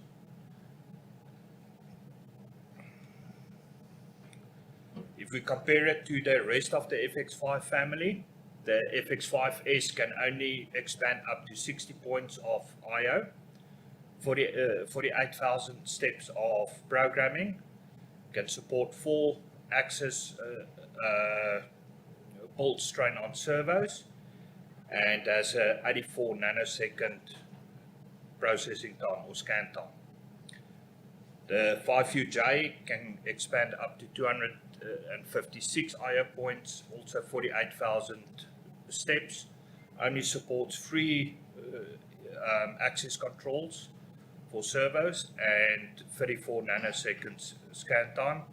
If we compare it to the rest of the FX5 family, the FX5S can only expand up to 60 points of I/O, 48,000 steps of programming, can support 4-axis bolt strain on servos, and has a 84 nanosecond processing time or scan time. The 5UJ can expand up to 256 I/O points, also 48,000 steps, only supports 3 access controls for servos and 34 nanoseconds scan time.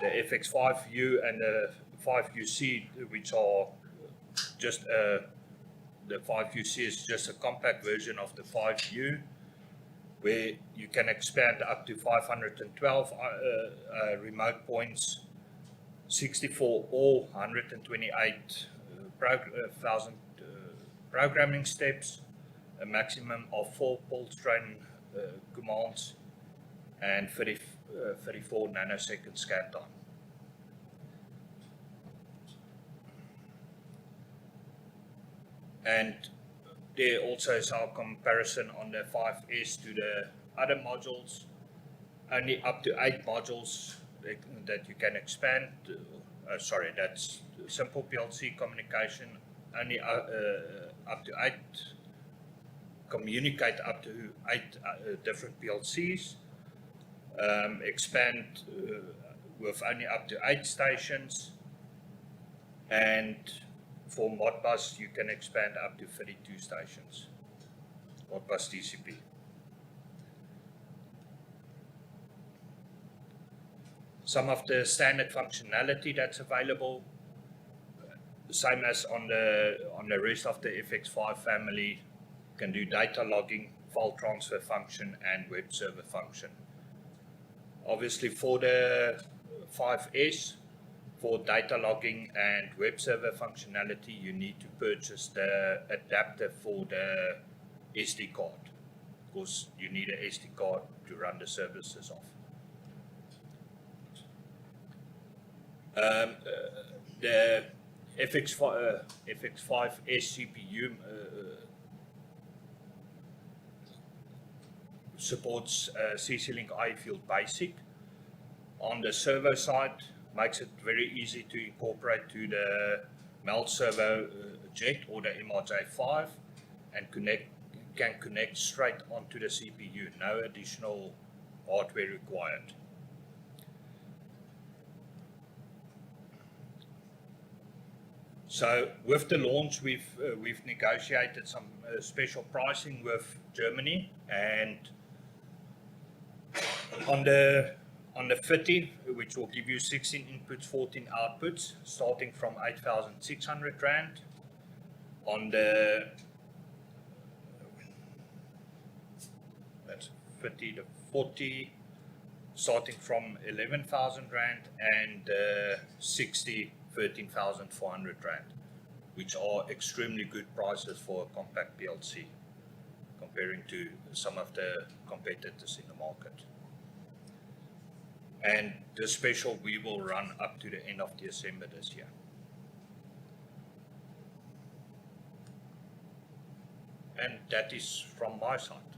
The FX5U and the 5UC, which are just the 5UC is just a compact version of the 5U, where you can expand up to 512 remote points, 64 or 128,000 programming steps, a maximum of 4 pulse train commands, and 34 nanosecond scan time. And there also is our comparison on the 5S to the other modules. Only up to 8 modules that you can expand. That's simple PLC communication. Only up to 8, communicate up to 8 different PLCs. Expand with only up to 8 stations. And for Modbus, you can expand up to 32 stations. Modbus TCP. Some of the standard functionality that's available, same as on the rest of the FX5 family, can do data logging, file transfer function, and web server function. Obviously, for the 5S, for data logging and web server functionality, you need to purchase the adapter for the SD card, because you need an SD card to run the services off. The FX5S CPU supports CC-Link IE Field Basic. On the servo side, makes it very easy to incorporate to the Melt Servo Jet or the MRJ5 and can connect straight onto the CPU, no additional hardware required. So with the launch, we've negotiated some special pricing with Germany, and on the 50, which will give you 16 inputs, 14 outputs, starting from 8,600 Rand. On the that's 50 to 40, starting from 11,000 Rand, and 60, 13,400 Rand, which are extremely good prices for a compact PLC, comparing to some of the competitors in the market. And the special we will run up to the end of December this year. And that is from my side.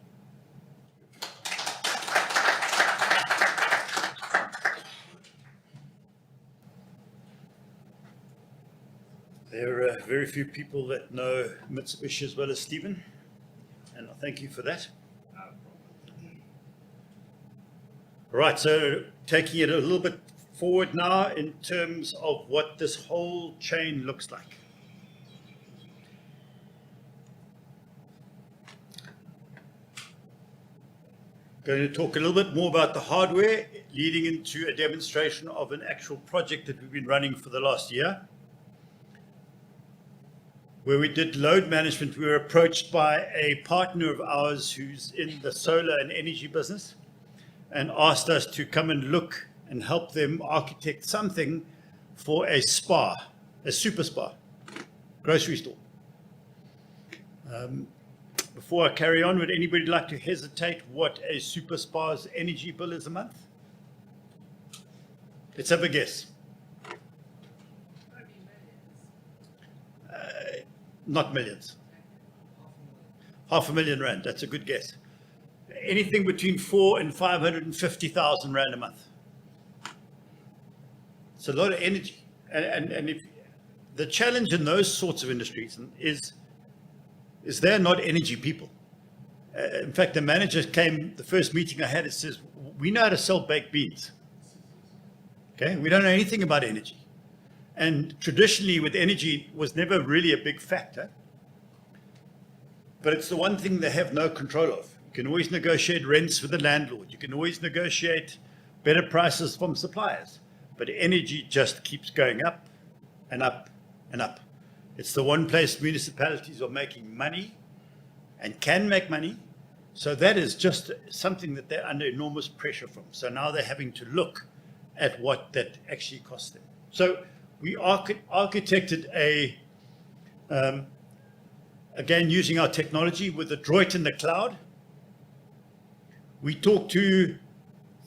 There are very few people that know Mitsubishi as well as Stephen, and I thank you for that. Right, so taking it a little bit forward now in terms of what this whole chain looks like. Going to talk a little bit more about the hardware, leading into a demonstration of an actual project that we've been running for the last year. where we did load management, we were approached by a partner of ours who's in the solar and energy business and asked us to come and look and help them architect something for a spa, a super spa, grocery store. Before I carry on, would anybody like to hesitate what a super spa's energy bill is a month? Let's have a guess. Not millions. R500,000, that's a good guess. Anything between 4 and 550,000 rand a month. It's a lot of energy. And if the challenge in those sorts of industries is they're not energy people. In fact, the manager came, the first meeting I had, it says, we know how to sell baked beans. Okay, we don't know anything about energy. And traditionally with energy was never really a big factor. But it's the one thing they have no control of. You can always negotiate rents with the landlord. You can always negotiate better prices from suppliers. But energy just keeps going up and up and up. It's the one place municipalities are making money and can make money. So that is just something that they're under enormous pressure from. So now they're having to look at what that actually costs them. So we architected again, using our technology with Adroit in the cloud. We talked to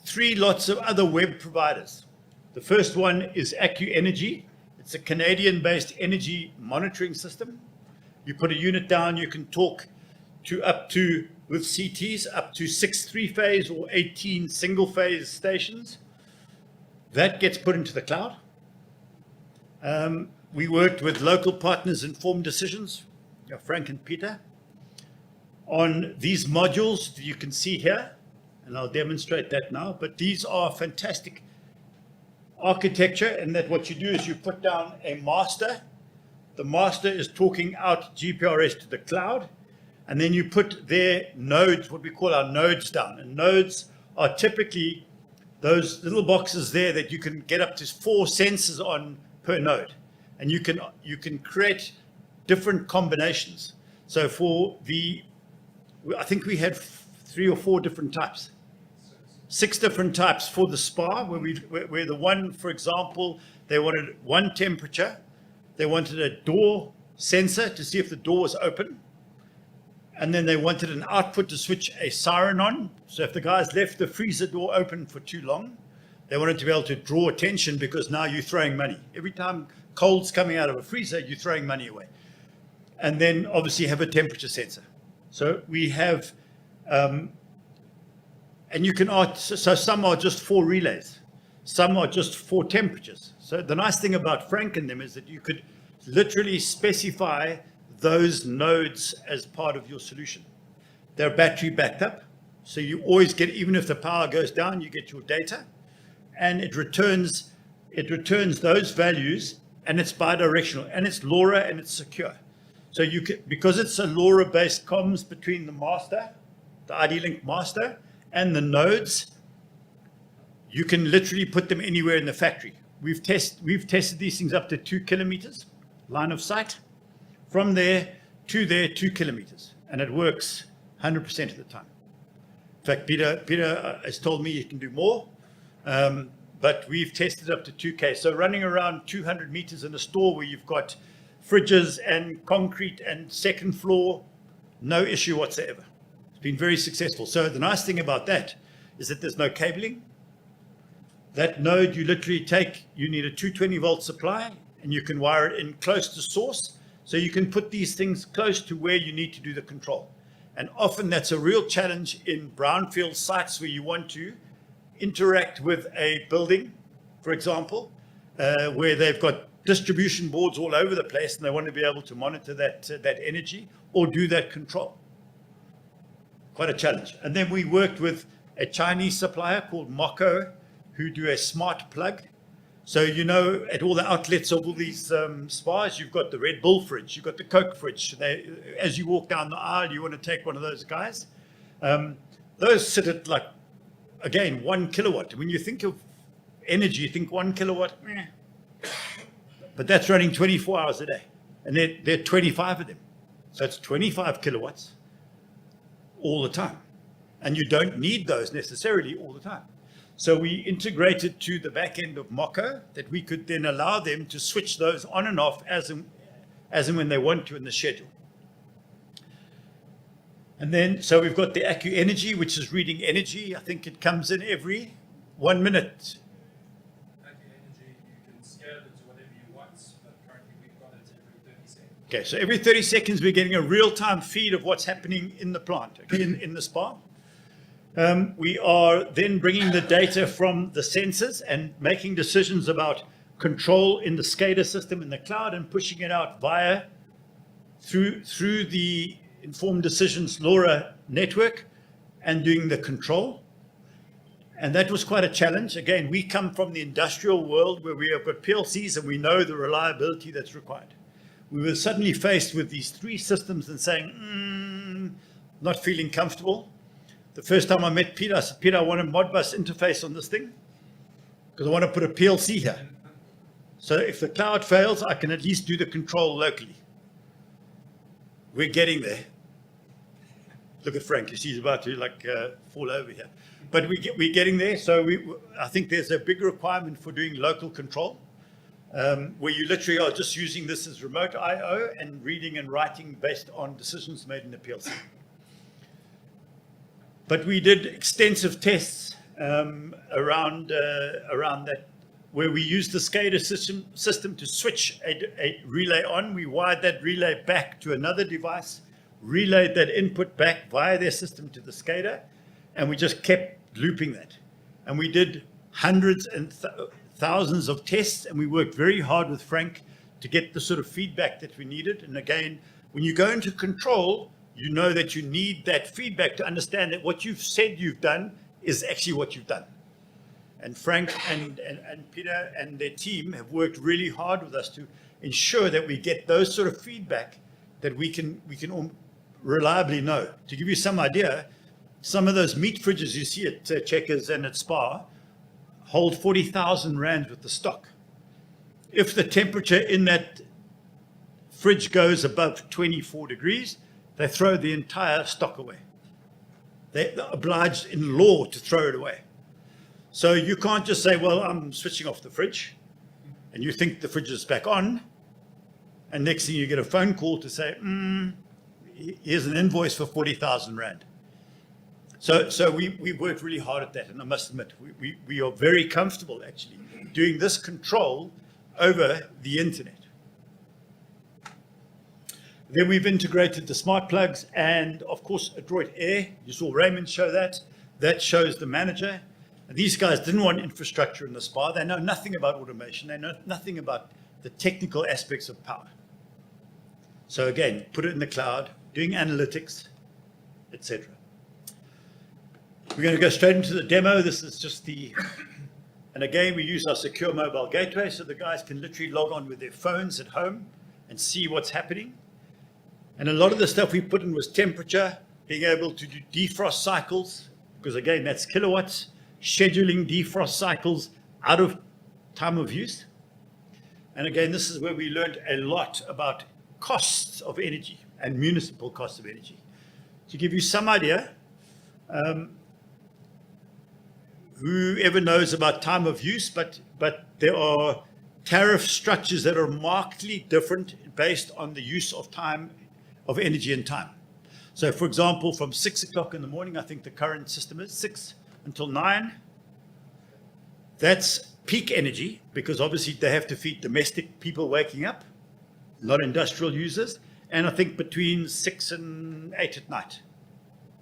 3 lots of other web providers. The first one is AccuEnergy. It's a Canadian-based energy monitoring system. You put a unit down, you can talk to up to, with CTs, up to 6 3-phase or 18 single-phase stations. That gets put into the cloud. We worked with local partners, Informed Decisions, Frank and Peter, on these modules that you can see here, and I'll demonstrate that now, but these are fantastic architecture, and that what you do is you put down a master. The master is talking out GPRS to the cloud, and then you put their nodes, what we call our nodes, down. And nodes are typically those little boxes there that you can get up to 4 sensors on per node. And you can create different combinations. So for I think we had 3 or 4 different types. 6 different types for the spa, where the one, for example, they wanted one temperature, they wanted a door sensor to see if the door was open, and then they wanted an output to switch a siren on. So if the guys left the freezer door open for too long, they wanted to be able to draw attention because now you're throwing money. Every time cold's coming out of a freezer, you're throwing money away. And then obviously have a temperature sensor. So we have, and you can so some are just 4 relays, some are just 4 temperatures. So the nice thing about Frank and them is that you could literally specify those nodes as part of your solution. They're battery backed up, so you always get, even if the power goes down, you get your data, and it returns those values, and it's bidirectional, and it's LoRa, and it's secure. So you can, because it's a LoRa-based comms between the master, the ID-Link master, and the nodes, you can literally put them anywhere in the factory. We've tested these things up to 2 kilometers line of sight. From there, 2 kilometers, and it works 100% of the time. In fact, Peter has told me you can do more, but we've tested up to 2K. So running around 200 meters in a store where you've got fridges and concrete and second floor, no issue whatsoever. It's been very successful. So the nice thing about that is that there's no cabling. That node you literally take, you need a 220 volt supply, and you can wire it in close to source. So you can put these things close to where you need to do the control. And often that's a real challenge in brownfield sites where you want to interact with a building, for example, where they've got distribution boards all over the place and they want to be able to monitor that energy or do that control. Quite a challenge. And then we worked with a Chinese supplier called Moko, who do a smart plug. So, you know, at all the outlets of all these spas, you've got the Red Bull fridge, you've got the Coke fridge. As you walk down the aisle, you want to take one of those guys. Those sit at like, again, 1 kilowatt. When you think of energy, you think 1 kilowatt, but that's running 24 hours a day. And there are 25 of them. So it's 25 kilowatts all the time. And you don't need those necessarily all the time. So we integrated to the back end of Moco that we could then allow them to switch those on and off as and when they want to in the schedule. And then, so we've got the Accu Energy, which is reading energy. I think it comes in every 1 minute. Energy, you can scale it to whatever you want, but currently we've got it every 30 seconds. Okay, so every 30 seconds, we're getting a real-time feed of what's happening in the plant, okay, in the spa. We are then bringing the data from the sensors and making decisions about control in the SCADA system in the cloud and pushing it out via through the Informed Decisions LoRa network and doing the control. And that was quite a challenge. Again, we come from the industrial world where we have got PLCs and we know the reliability that's required. We were suddenly faced with these three systems and saying, not feeling comfortable. The first time I met Peter, I said, Peter, I want a Modbus interface on this thing because I want to put a PLC here. So if the cloud fails, I can at least do the control locally. We're getting there. Look at Frank, he's about to fall over here. But we're getting there. So I think there's a big requirement for doing local control, where you literally are just using this as remote I/O and reading and writing based on decisions made in the PLC. But we did extensive tests around that, where we used the SCADA system to switch a relay on. We wired that relay back to another device, relayed that input back via their system to the SCADA, and we just kept looping that. And we did hundreds and thousands of tests, and we worked very hard with Frank to get the sort of feedback that we needed. And again, when you go into control, you know that you need that feedback to understand that what you've said you've done is actually what you've done. And Frank and Peter and their team have worked really hard with us to ensure that we get those sort of feedback that we can reliably know. To give you some idea, some of those meat fridges you see at Checkers and at Spa hold 40,000 rands worth of stock. If the temperature in that fridge goes above 24 degrees, they throw the entire stock away. They're obliged in law to throw it away. So you can't just say, well, I'm switching off the fridge, and you think the fridge is back on, and next thing you get a phone call to say, here's an invoice for 40,000 rand. So we worked really hard at that, and I must admit, we are very comfortable actually doing this control over the internet. Then we've integrated the smart plugs and, of course, Adroit Air. You saw Raymond show that. That shows the manager. And these guys didn't want infrastructure in the spa. They know nothing about automation. They know nothing about the technical aspects of power. So again, put it in the cloud, doing analytics, etc. We're going to go straight into the demo. This is just and again, we use our secure mobile gateway so the guys can literally log on with their phones at home and see what's happening. And a lot of the stuff we put in was temperature, being able to do defrost cycles, because again, that's kilowatts, scheduling defrost cycles out of time of use. And again, this is where we learned a lot about costs of energy and municipal costs of energy. To give you some idea, whoever knows about time of use, but there are tariff structures that are markedly different based on the use of time, of energy and time. So for example, from 6 o'clock in the morning, I think the current system is 6 until 9. That's peak energy, because obviously they have to feed domestic people waking up, not industrial users. And I think between 6 and 8 at night,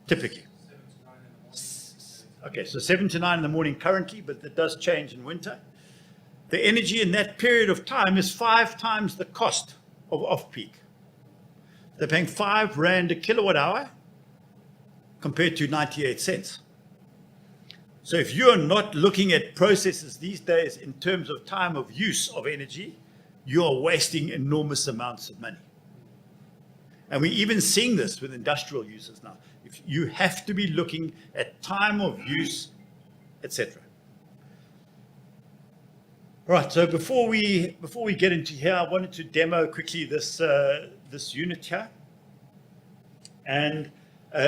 typically. 7 to 9 in the morning. Okay, so 7 to 9 in the morning currently, but that does change in winter. The energy in that period of time is 5 times the cost of off-peak. They're paying 5 rand a kilowatt hour compared to 98 cents. So if you're not looking at processes these days in terms of time of use of energy, you are wasting enormous amounts of money. And we're even seeing this with industrial users now. If you have to be looking at time of use, etc. Right, so before we get into here, I wanted to demo quickly this unit here. And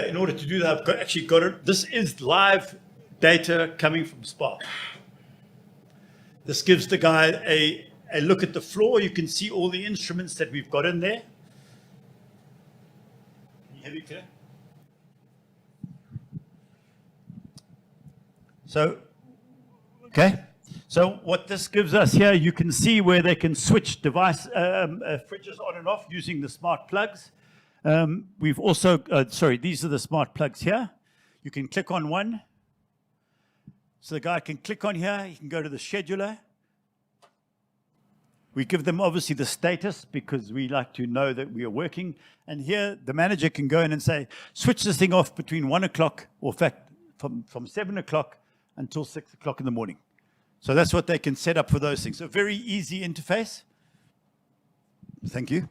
in order to do that, I've actually got it. This is live data coming from Spark. This gives the guy a look at the floor. You can see all the instruments that we've got in there. Can you hear me clear? So, okay. So what this gives us here, you can see where they can switch fridges on and off using the smart plugs. We've also, these are the smart plugs here. You can click on one. So the guy can click on here, he can go to the scheduler. We give them obviously the status because we like to know that we are working. And here the manager can go in and say, switch this thing off between 1 o'clock, or in fact, from 7 o'clock until 6 o'clock in the morning. So that's what they can set up for those things. A very easy interface. Thank you.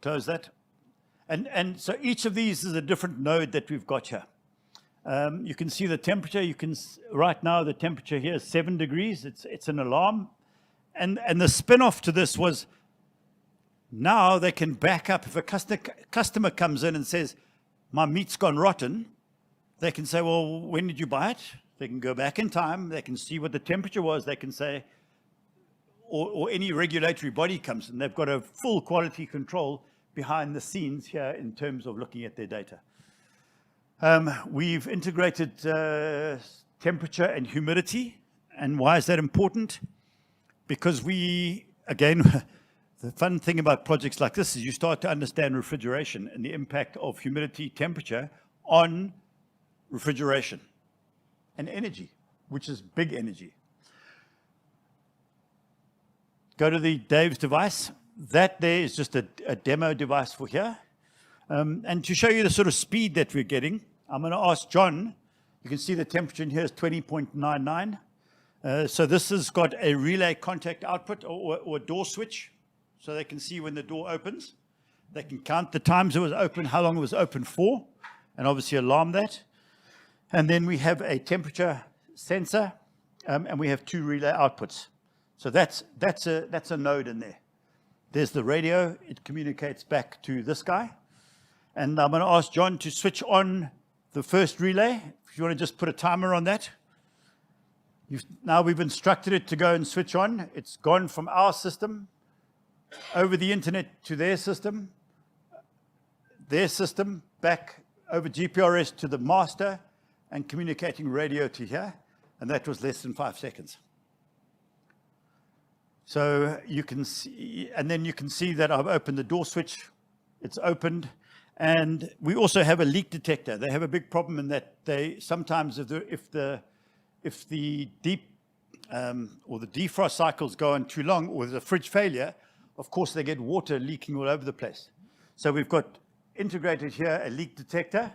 Close that. And so each of these is a different node that we've got here. You can see the temperature. Right now the temperature here is 7 degrees. It's an alarm. And the spin-off to this was now they can back up. If a customer comes in and says, my meat's gone rotten, they can say, well, when did you buy it? They can go back in time. They can see what the temperature was. They can say, or any regulatory body comes in. They've got a full quality control behind the scenes here in terms of looking at their data. We've integrated temperature and humidity. And why is that important? Because again, the fun thing about projects like this is you start to understand refrigeration and the impact of humidity, temperature on refrigeration and energy, which is big energy. Go to Dave's device. That there is just a demo device for here. And to show you the sort of speed that we're getting, I'm going to ask John. You can see the temperature in here is 20.99. So this has got a relay contact output or a door switch, so they can see when the door opens. They can count the times it was open, how long it was open for, and obviously alarm that. And then we have a temperature sensor, and we have 2 relay outputs. So that's a node in there. There's the radio. It communicates back to this guy. And I'm going to ask John to switch on the first relay. If you want to just put a timer on that. Now we've instructed it to go and switch on. It's gone from our system over the internet to their system back over GPRS to the master, and communicating radio to here. And that was less than 5 seconds. So you can see, and then you can see that I've opened the door switch. It's opened. And we also have a leak detector. They have a big problem in that they sometimes, if the deep or the defrost cycles go on too long, or there's a fridge failure, of course they get water leaking all over the place. So we've got integrated here a leak detector.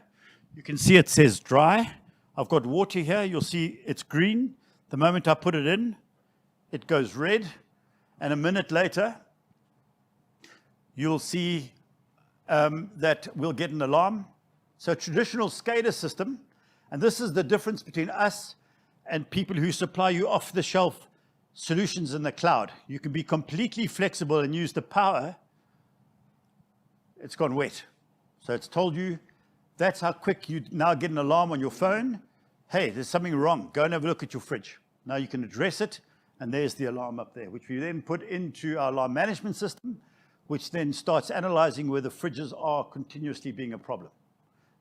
You can see it says dry. I've got water here. You'll see it's green. The moment I put it in, it goes red. And a minute later, you'll see that we'll get an alarm. So traditional SCADA system, and this is the difference between us and people who supply you off-the-shelf solutions in the cloud. You can be completely flexible and use the power. It's gone wet. So it's told you that's how quick you now get an alarm on your phone. Hey, there's something wrong. Go and have a look at your fridge. Now you can address it, and there's the alarm up there, which we then put into our alarm management system, which then starts analyzing where the fridges are continuously being a problem.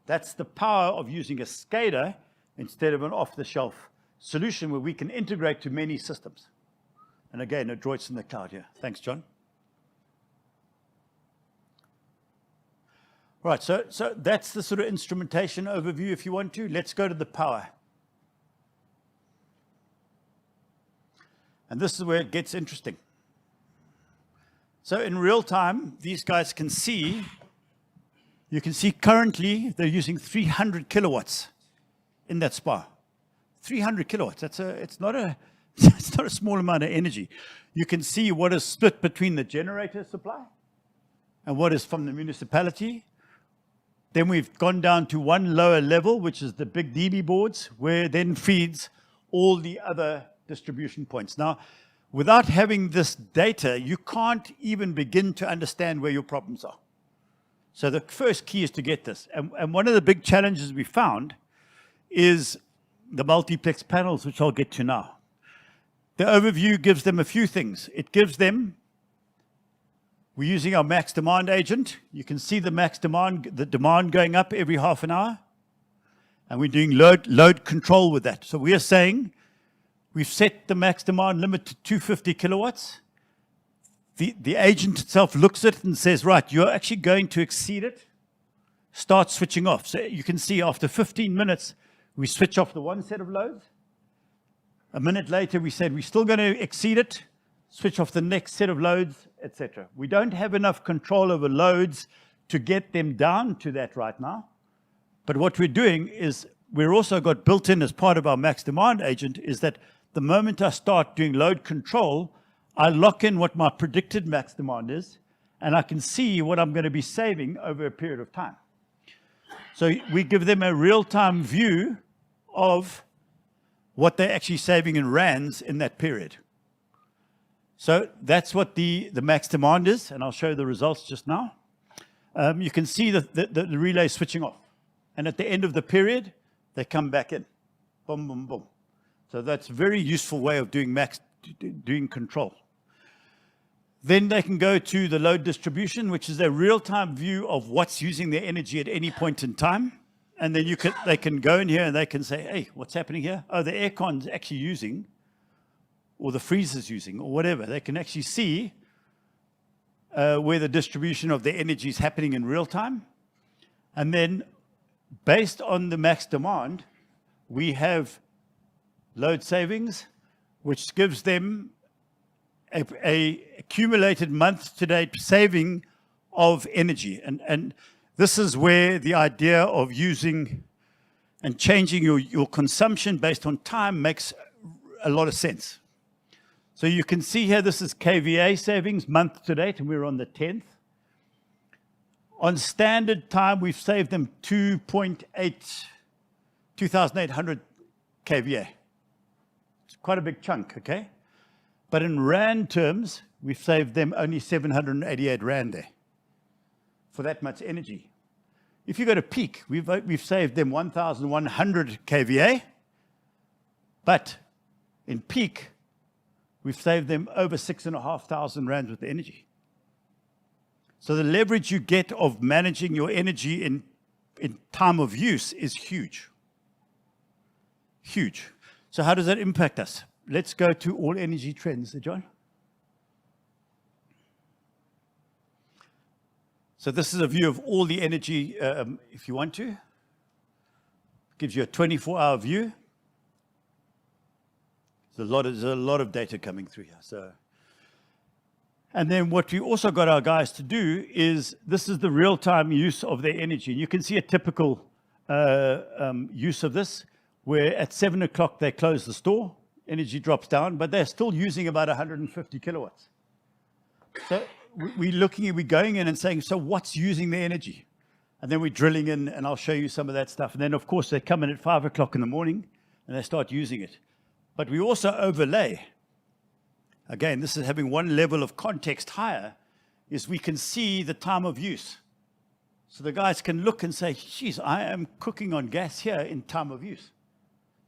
That's the power of using a SCADA instead of an off-the-shelf solution where we can integrate to many systems. And again, Adroit's in the cloud here. Thanks, John. Right, so that's the sort of instrumentation overview if you want to. Let's go to the power. And this is where it gets interesting. So in real time, these guys can see, you can see currently they're using 300 kilowatts in that spa. 300 kilowatts, it's not a small amount of energy. You can see what is split between the generator supply and what is from the municipality. Then we've gone down to one lower level, which is the big DB boards, where then feeds all the other distribution points. Now, without having this data, you can't even begin to understand where your problems are. So the first key is to get this. And one of the big challenges we found is the multiplex panels, which I'll get to now. The overview gives them a few things. It gives them, we're using our max demand agent. You can see the max demand, the demand going up every half an hour. And we're doing load control with that. So we are saying we've set the max demand limit to 250 kilowatts. The agent itself looks at it and says, right, you're actually going to exceed it. Start switching off. So you can see after 15 minutes, we switch off the one set of loads. A minute later, we said we're still going to exceed it, switch off the next set of loads, etc. We don't have enough control over loads to get them down to that right now. But what we're doing is we're also got built in as part of our max demand agent is that the moment I start doing load control, I lock in what my predicted max demand is, and I can see what I'm going to be saving over a period of time. So we give them a real-time view of what they're actually saving in rands in that period. So that's what the max demand is, and I'll show you the results just now. You can see the relay switching off. And at the end of the period, they come back in. Boom, boom, boom. So that's a very useful way of doing control. Then they can go to the load distribution, which is a real-time view of what's using their energy at any point in time. And then they can go in here and they can say, hey, what's happening here? Oh, the aircon's actually using, or the freezer's using, or whatever. They can actually see where the distribution of their energy is happening in real time. And then based on the max demand, we have load savings, which gives them a accumulated month-to-date saving of energy. And this is where the idea of using and changing your consumption based on time makes a lot of sense. So you can see here, this is KVA savings month-to-date, and we're on the 10th. On standard time, we've saved them 2,800 kVA. It's quite a big chunk, okay? But in rand terms, we've saved them only 788 rand there for that much energy. If you go to peak, we've saved them 1,100 kVA, but in peak, we've saved them over 6,500 rands with the energy. So the leverage you get of managing your energy in time of use is huge. Huge. So how does that impact us? Let's go to all energy trends, John. So this is a view of all the energy, if you want to. Gives you a 24-hour view. There's a lot of data coming through here. So. And then what we also got our guys to do is, this is the real-time use of their energy. You can see a typical use of this, where at 7 o'clock they close the store, energy drops down, but they're still using about 150 kilowatts. So we're going in and saying, so what's using the energy? And then we're drilling in, and I'll show you some of that stuff. And then, of course, they come in at 5 o'clock in the morning, and they start using it. But we also overlay. Again, this is having one level of context higher, is we can see the time of use. So the guys can look and say, geez, I am cooking on gas here in time of use.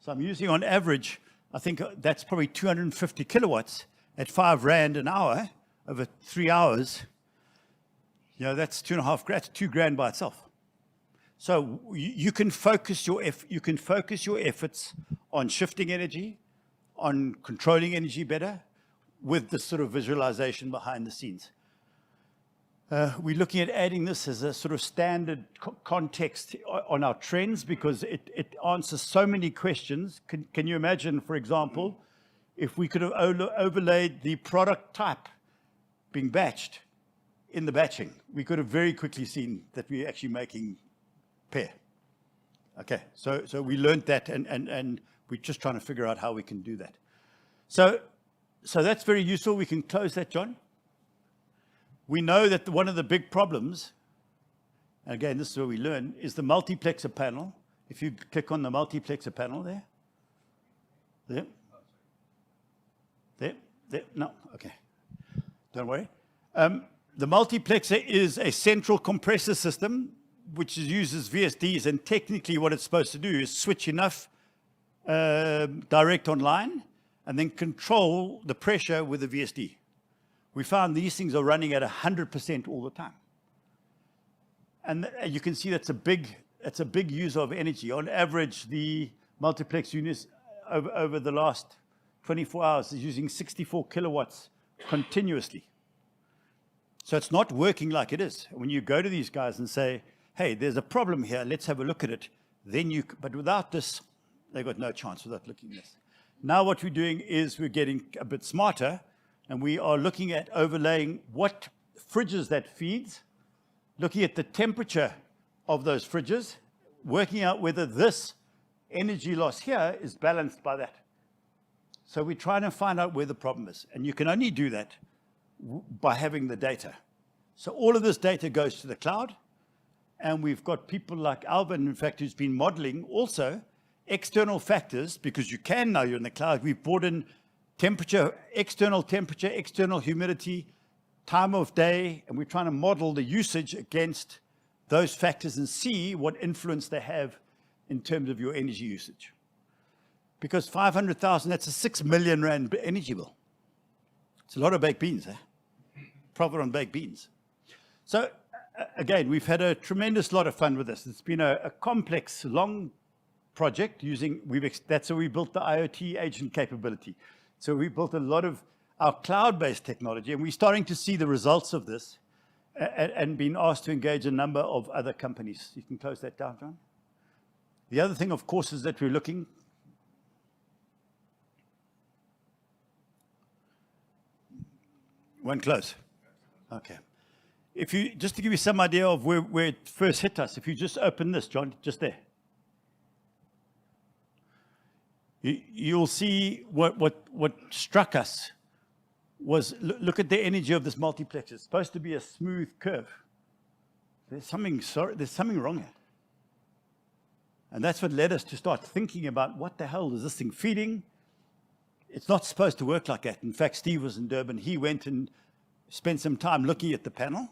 So I'm using on average, I think that's probably 250 kilowatts at 5 rand an hour over 3 hours. You know, that's 2.5 grand, that's 2 grand by itself. So you can focus your efforts on shifting energy, on controlling energy better, with this sort of visualization behind the scenes. We're looking at adding this as a sort of standard context on our trends, because it answers so many questions. Can you imagine, for example, if we could have overlaid the product type being batched in the batching? We could have very quickly seen that we're actually making pair. Okay, so we learned that, and we're just trying to figure out how we can do that. So that's very useful. We can close that, John. We know that one of the big problems, and again, this is where we learn, is the multiplexer panel. If you click on the multiplexer panel there, There? There? There? No? Okay. Don't worry. The multiplexer is a central compressor system which uses VSDs, and technically what it's supposed to do is switch enough direct online and then control the pressure with the VSD. We found these things are running at 100% all the time. And you can see that's a big user of energy. On average, the multiplex units over the last 24 hours is using 64 kilowatts continuously. So it's not working like it is. When you go to these guys and say, hey, there's a problem here, let's have a look at it, but without this, they've got no chance without looking at this. Now what we're doing is we're getting a bit smarter, and we are looking at overlaying what fridges that feeds, looking at the temperature of those fridges, working out whether this energy loss here is balanced by that. So we're trying to find out where the problem is. And you can only do that by having the data. So all of this data goes to the cloud, and we've got people like Alvin, in fact, who's been modeling also external factors, because you can now, you're in the cloud. We've brought in temperature, external humidity, time of day, and we're trying to model the usage against those factors and see what influence they have in terms of your energy usage. Because 500,000, that's a 6 million rand energy bill. It's a lot of baked beans, profit on baked beans. So again, we've had a tremendous lot of fun with this. It's been a complex, long project that's how we built the IoT agent capability. So we built a lot of our cloud-based technology, and we're starting to see the results of this and been asked to engage a number of other companies. You can close that down, John. The other thing, of course, is that we're looking. One close. Okay. Just to give you some idea of where it first hit us, if you just open this, John, just there. You'll see what struck us was, look at the energy of this multiplex. It's supposed to be a smooth curve. There's something wrong here. And that's what led us to start thinking about what the hell is this thing feeding? It's not supposed to work like that. In fact, Steve was in Durban. He went and spent some time looking at the panel.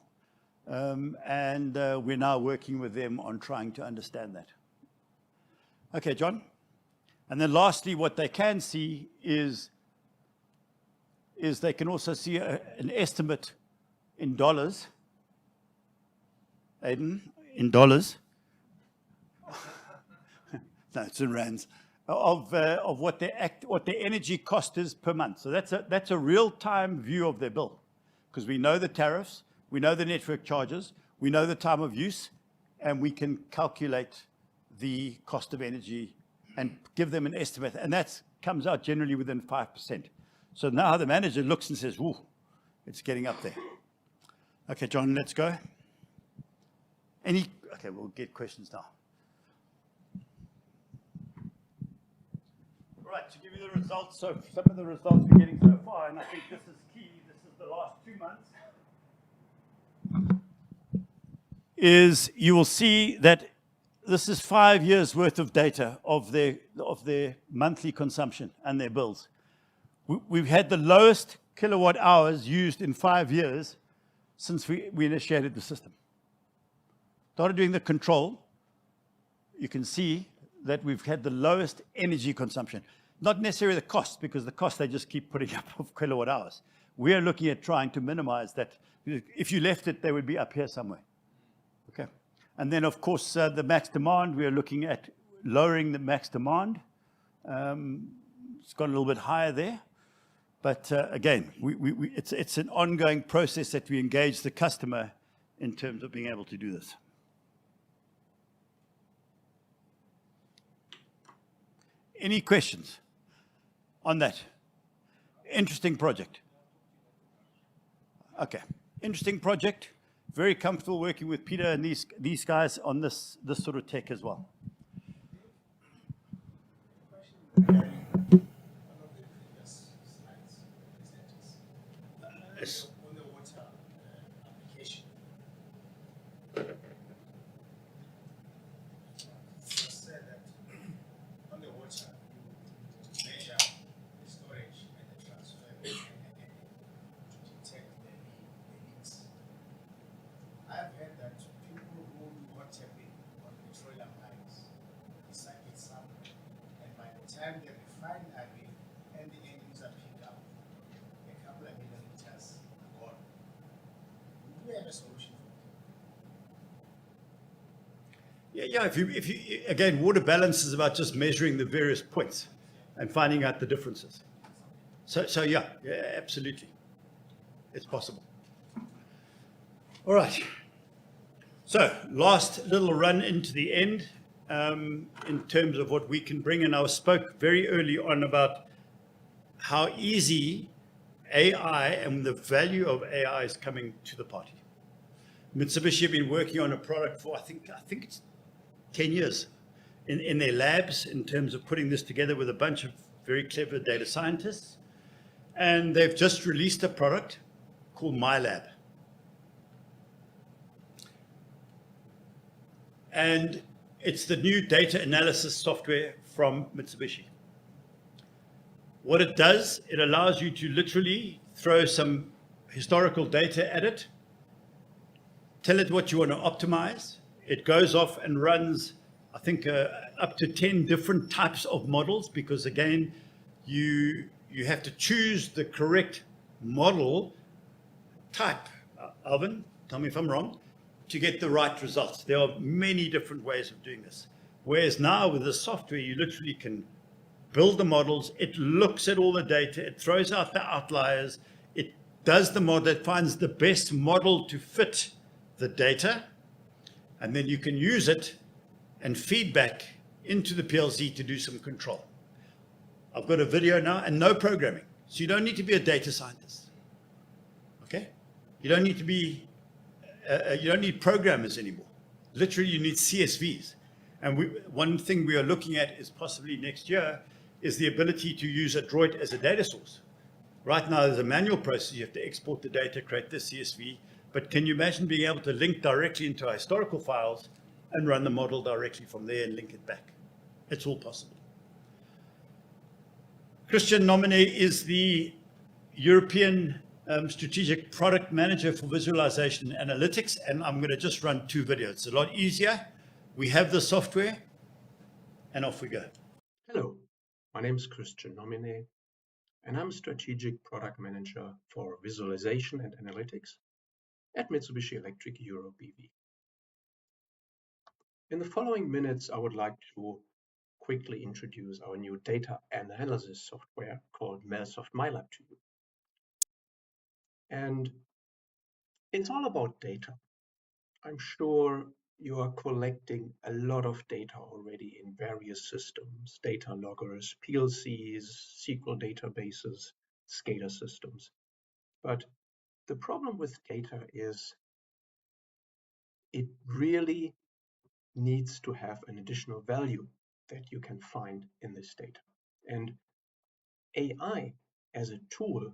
And we're now working with them on trying to understand that. Okay, John. And then lastly, what they can see is they can also see an estimate in dollars. Aiden, in dollars. No, it's in rands. Of what their energy cost is per month. So that's a real-time view of their bill, because we know the tariffs, we know the network charges, we know the time of use, and we can calculate the cost of energy and give them an estimate, and that comes out generally within 5%. So now the manager looks and says, "Whoa, it's getting up there." Okay, John, let's go. Okay, we'll get questions now. Right, to give you the results, so some of the results we're getting so far, and I think this is key, this is the last 2 months, is you will see that this is 5 years worth of data of their monthly consumption and their bills. We've had the lowest kilowatt hours used in 5 years since we initiated the system. Started doing the control, you can see that we've had the lowest energy consumption. Not necessarily the cost, because the cost they just keep putting up of kilowatt hours. We are looking at trying to minimize that. If you left it, they would be up here somewhere. Okay. And then, of course, the max demand, we are looking at lowering the max demand. It's gone a little bit higher there. But again, it's an ongoing process that we engage the customer in terms of being able to do this. Any questions on that? Interesting project. Okay, interesting project. Very comfortable working with Peter and these guys on this sort of tech as well. Yes. On the water application, you said that on the water you measure Yeah. If you again, water balance is about just measuring the various points and finding out the differences. So yeah, absolutely, it's possible. All right. So last little run into the end in terms of what we can bring, and I spoke very early on about how easy AI and the value of AI is coming to the party. Mitsubishi have been working on a product for I think it's 10 years in their labs in terms of putting this together with a bunch of very clever data scientists. And they've just released a product called MyLab. And it's the new data analysis software from Mitsubishi. What it does, it allows you to literally throw some historical data at it, tell it what you want to optimize. It goes off and runs, I think, up to 10 different types of models, because again, you have to choose the correct model type. Alvin, tell me if I'm wrong, to get the right results. There are many different ways of doing this. Whereas now with the software, you literally can build the models, it looks at all the data, it throws out the outliers, it does the model, it finds the best model to fit the data, and then you can use it and feedback into the PLC to do some control. I've got a video now and no programming. So you don't need to be a data scientist. Okay? You don't need to be, you don't need programmers anymore. Literally, you need CSVs. And one thing we are looking at is possibly next year is the ability to use Adroit as a data source. Right now, there's a manual process. You have to export the data, create the CSV. But can you imagine being able to link directly into our historical files and run the model directly from there and link it back? It's all possible. Christian Nomine is the European Strategic Product Manager for Visualization and Analytics, and I'm going to just run 2 videos. It's a lot easier. We have the software, and off we go. Hello, my name is Christian Nomine, and I'm Strategic Product Manager for Visualization and Analytics at Mitsubishi Electric Europe BV. In the following minutes, I would like to quickly introduce our new data analysis software called MelSoft MyLab to you. And it's all about data. I'm sure you are collecting a lot of data already in various systems, data loggers, PLCs, SQL databases, SCADA systems. But the problem with data is it really needs to have an additional value that you can find in this data. And AI as a tool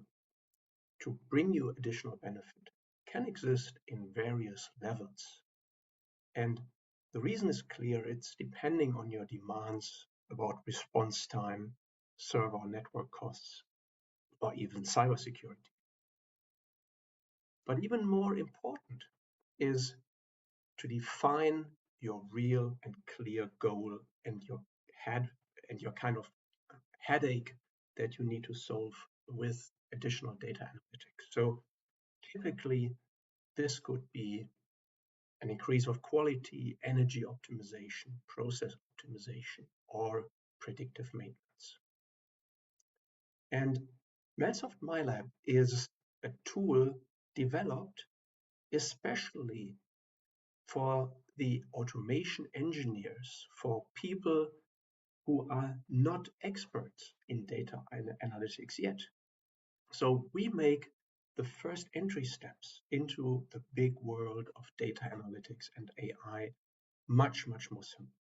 to bring you additional benefit can exist in various levels. And the reason is clear, it's depending on your demands about response time, server or network costs, or even cybersecurity. But even more important is to define your real and clear goal and your kind of headache that you need to solve with additional data analytics. So typically, this could be an increase of quality, energy optimization, process optimization, or predictive maintenance. And MelSoft MyLab is a tool developed especially for the automation engineers, for people who are not experts in data analytics yet. So we make the first entry steps into the big world of data analytics and AI much, much more simple.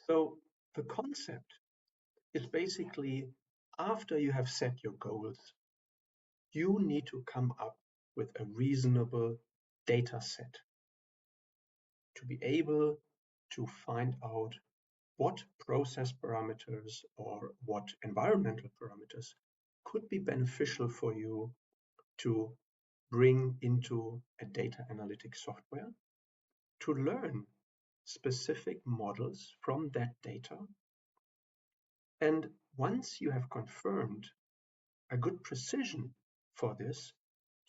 So the concept is basically, after you have set your goals, you need to come up with a reasonable data set to be able to find out what process parameters or what environmental parameters could be beneficial for you to bring into a data analytics software, to learn specific models from that data. And once you have confirmed a good precision for this,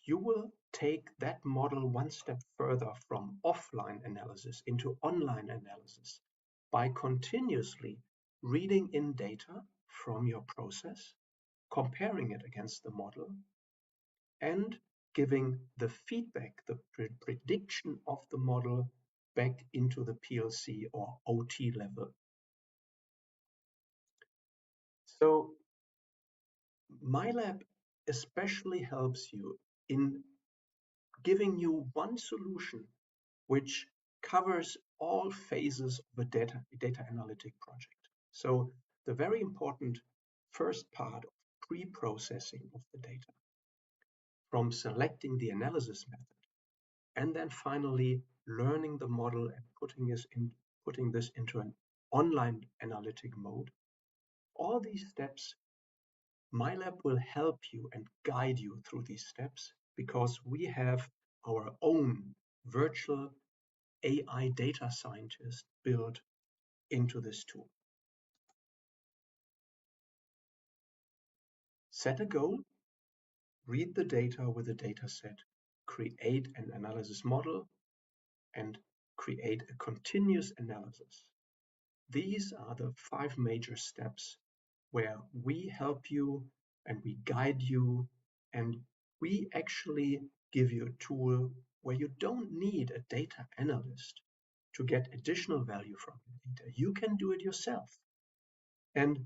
you will take that model one step further from offline analysis into online analysis by continuously reading in data from your process, comparing it against the model, and giving the feedback, the prediction of the model back into the PLC or OT level. So MyLab especially helps you in giving you one solution which covers all phases of a data analytic project. So the very important first part of pre-processing of the data, from selecting the analysis method, and then finally learning the model and putting this into an online analytic mode. All these steps, MyLab will help you and guide you through these steps because we have our own virtual AI data scientist built into this tool. Set a goal, read the data with a data set, create an analysis model, and create a continuous analysis. These are the 5 major steps where we help you and we guide you, and we actually give you a tool where you don't need a data analyst to get additional value from the data. You can do it yourself. And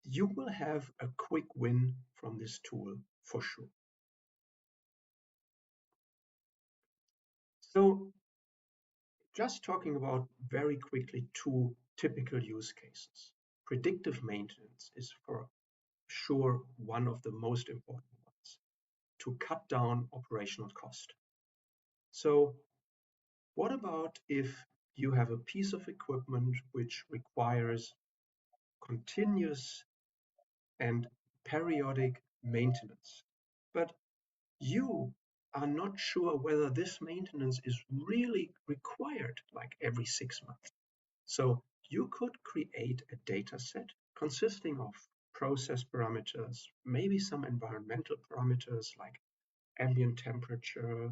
you will have a quick win from this tool for sure. So just talking about very quickly 2 typical use cases. Predictive maintenance is for sure one of the most important ones to cut down operational cost. So what about if you have a piece of equipment which requires continuous and periodic maintenance, but you are not sure whether this maintenance is really required like every 6 months. So you could create a data set consisting of process parameters, maybe some environmental parameters like ambient temperature,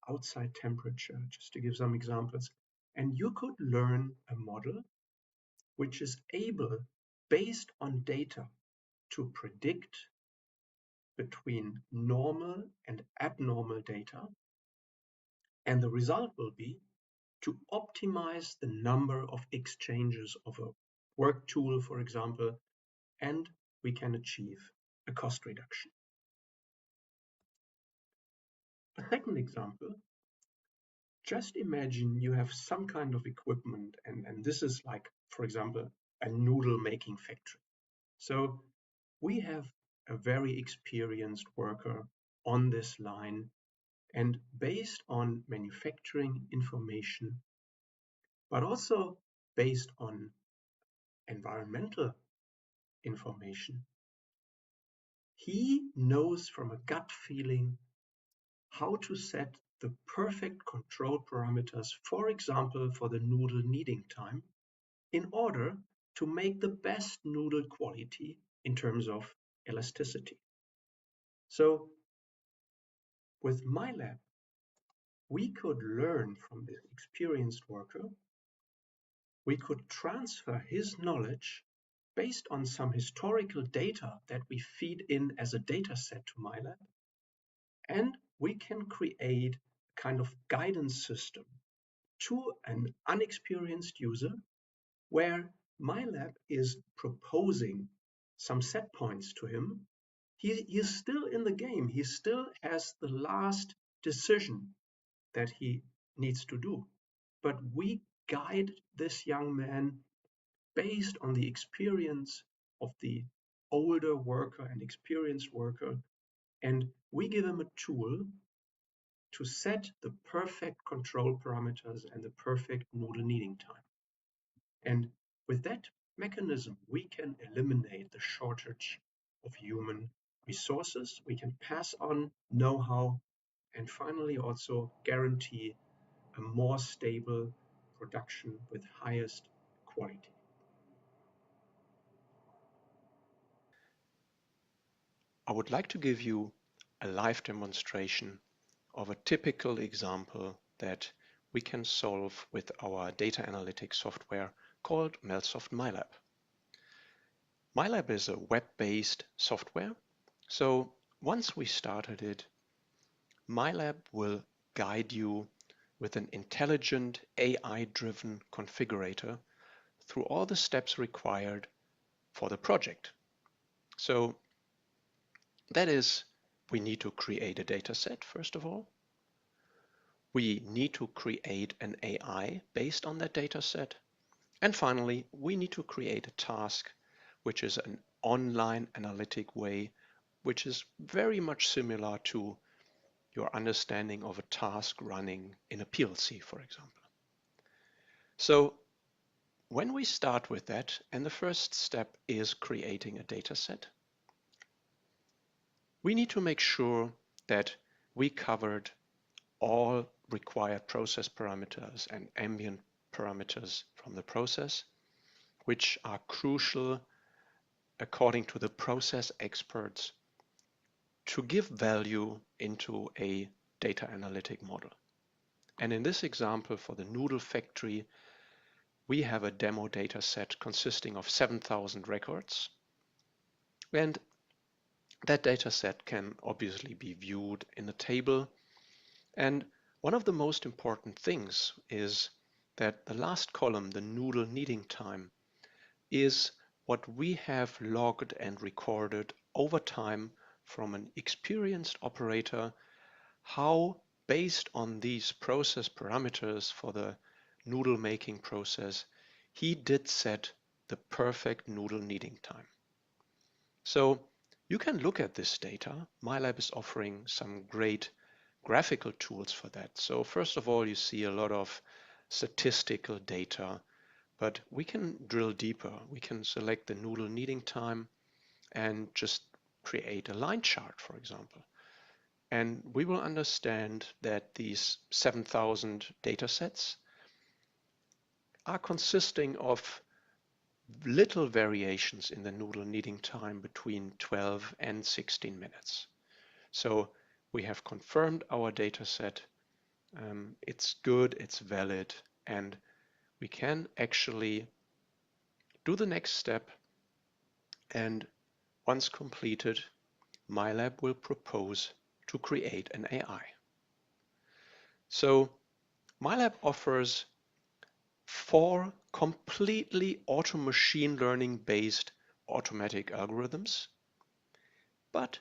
outside temperature, just to give some examples. And you could learn a model which is able, based on data, to predict between normal and abnormal data. And the result will be to optimize the number of exchanges of a work tool, for example, and we can achieve a cost reduction. A second example, just imagine you have some kind of equipment, and this is like, for example, a noodle making factory. So we have a very experienced worker on this line, and based on manufacturing information, but also based on environmental information, he knows from a gut feeling how to set the perfect control parameters, for example, for the noodle kneading time, in order to make the best noodle quality in terms of elasticity. So with MyLab, we could learn from this experienced worker. We could transfer his knowledge based on some historical data that we feed in as a data set to MyLab. And we can create a kind of guidance system to an unexperienced user where MyLab is proposing some set points to him. He is still in the game. He still has the last decision that he needs to do. But we guide this young man based on the experience of the older worker and experienced worker, and we give him a tool to set the perfect control parameters and the perfect noodle kneading time. And with that mechanism, we can eliminate the shortage of human resources, we can pass on know-how, and finally also guarantee a more stable production with highest quality. I would like to give you a live demonstration of a typical example that we can solve with our data analytics software called MelSoft MyLab. MyLab is a web-based software, so once we started it, MyLab will guide you with an intelligent AI-driven configurator through all the steps required for the project. So that is, we need to create a data set, first of all. We need to create an AI based on that data set. And finally, we need to create a task, which is an online analytic way, which is very much similar to your understanding of a task running in a PLC, for example. So when we start with that, and the first step is creating a data set, we need to make sure that we covered all required process parameters and ambient parameters from the process, which are crucial according to the process experts to give value into a data analytic model. And in this example for the noodle factory, we have a demo data set consisting of 7,000 records. And that data set can obviously be viewed in a table. And one of the most important things is that the last column, the noodle kneading time, is what we have logged and recorded over time from an experienced operator, how based on these process parameters for the noodle making process, he did set the perfect noodle kneading time. So you can look at this data. MyLab is offering some great graphical tools for that. So first of all, you see a lot of statistical data, but we can drill deeper. We can select the noodle kneading time and just create a line chart, for example. And we will understand that these 7,000 data sets are consisting of little variations in the noodle kneading time between 12 and 16 minutes. So we have confirmed our data set. It's good, it's valid, and we can actually do the next step. And once completed, MyLab will propose to create an AI. So MyLab offers 4 completely machine learning based automatic algorithms. But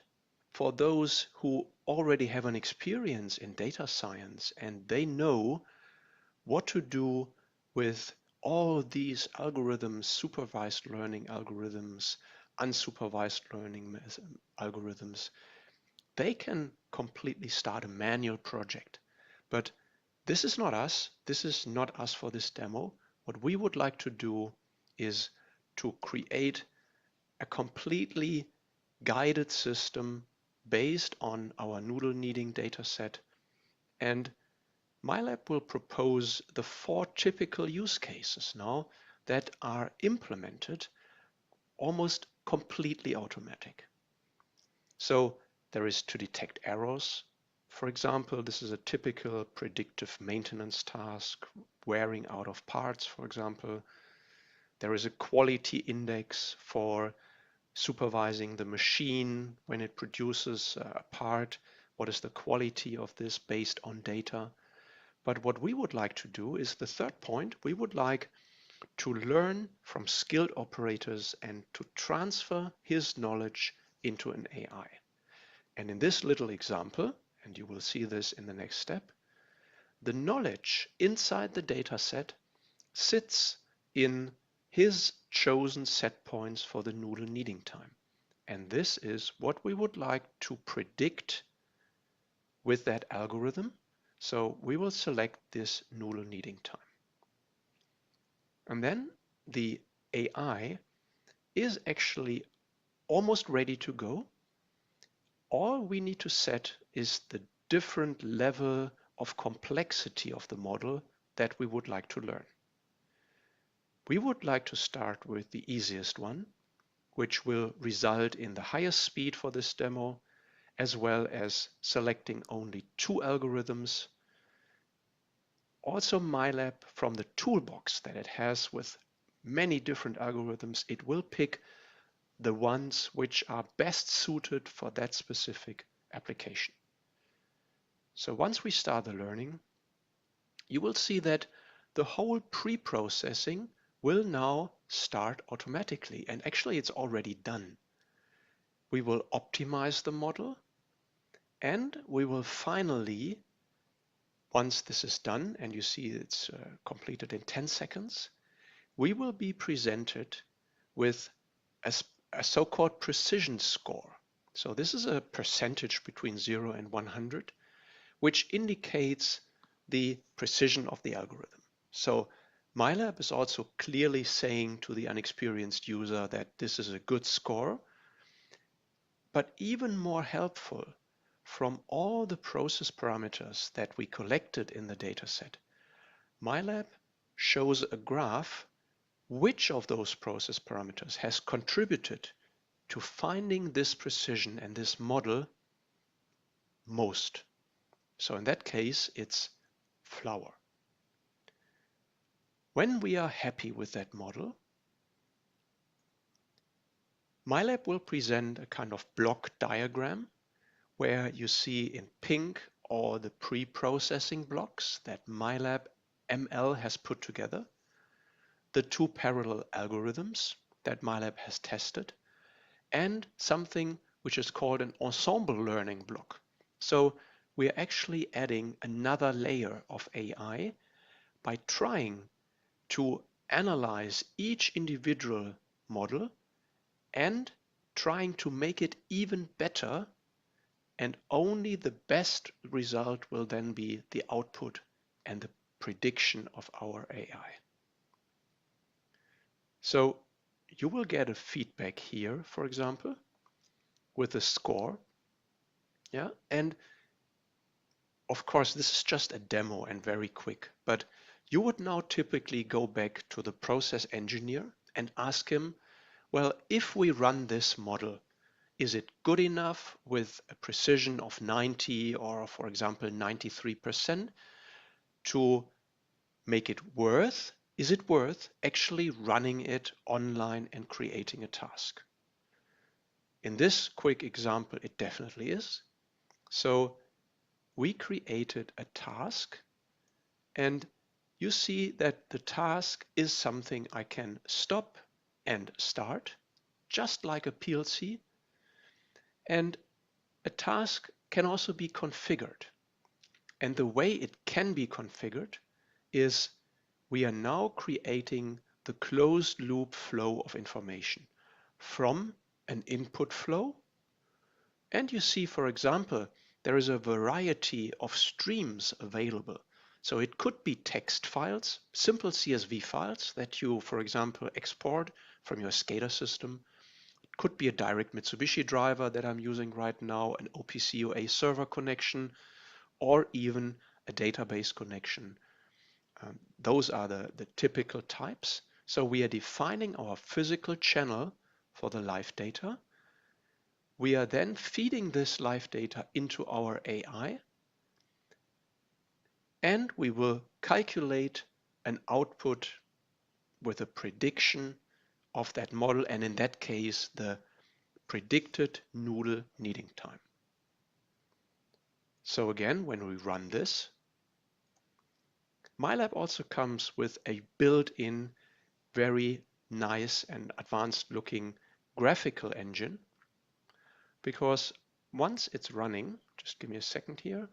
for those who already have an experience in data science and they know what to do with all these algorithms, supervised learning algorithms, unsupervised learning algorithms, they can completely start a manual project. But this is not us. This is not us for this demo. What we would like to do is to create a completely guided system based on our noodle kneading data set. And MyLab will propose the 4 typical use cases now that are implemented almost completely automatic. So there is to detect errors. For example, this is a typical predictive maintenance task, wearing out of parts, for example. There is a quality index for supervising the machine when it produces a part. What is the quality of this based on data? But what we would like to do is the third point. We would like to learn from skilled operators and to transfer his knowledge into an AI. And in this little example, and you will see this in the next step, the knowledge inside the data set sits in his chosen set points for the noodle kneading time. And this is what we would like to predict with that algorithm. So we will select this noodle kneading time. And then the AI is actually almost ready to go. All we need to set is the different level of complexity of the model that we would like to learn. We would like to start with the easiest one, which will result in the highest speed for this demo as well as selecting only 2 algorithms. Also MyLab, from the toolbox that it has with many different algorithms, it will pick the ones which are best suited for that specific application. So once we start the learning, you will see that the whole pre-processing will now start automatically, and actually it's already done. We will optimize the model, and we will finally, once this is done, and you see it's completed in 10 seconds, we will be presented with a so-called precision score. So this is a percentage between 0 and 100, which indicates the precision of the algorithm. So MyLab is also clearly saying to the unexperienced user that this is a good score, but even more helpful, from all the process parameters that we collected in the dataset, MyLab shows a graph which of those process parameters has contributed to finding this precision and this model most. So in that case, it's flour. When we are happy with that model, MyLab will present a kind of block diagram where you see in pink all the pre-processing blocks that MyLab ML has put together, the 2 parallel algorithms that MyLab has tested, and something which is called an ensemble learning block. So we are actually adding another layer of AI by trying to analyze each individual model and trying to make it even better, and only the best result will then be the output and the prediction of our AI. So you will get a feedback here, for example, with a score. Yeah, and of course this is just a demo and very quick, but you would now typically go back to the process engineer and ask him, well, if we run this model, is it good enough with a precision of 90 or, for example, 93% to make it worth? Is it worth actually running it online and creating a task? In this quick example, it definitely is. So we created a task, and you see that the task is something I can stop and start, just like a PLC. And a task can also be configured. And the way it can be configured is we are now creating the closed loop flow of information from an input flow. And you see, for example, there is a variety of streams available. So it could be text files, simple CSV files that you, for example, export from your SCADA system. It could be a direct Mitsubishi driver that I'm using right now, an OPC-UA server connection, or even a database connection. Those are the typical types. So we are defining our physical channel for the live data. We are then feeding this live data into our AI, and we will calculate an output with a prediction of that model, and in that case, the predicted noodle kneading time. So again, when we run this, MyLab also comes with a built-in, very nice and advanced looking graphical engine, because once it's running, just give me a second here,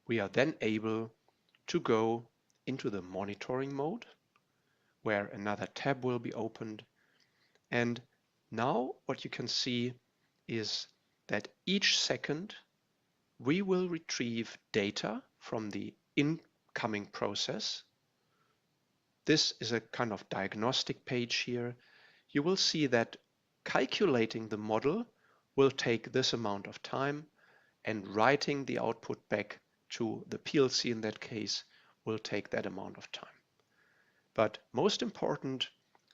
we are then able to go into the monitoring mode, where another tab will be opened. And now what you can see is that each second we will retrieve data from the incoming process. This is a kind of diagnostic page here. You will see that calculating the model will take this amount of time, and writing the output back to the PLC in that case will take that amount of time. But most important,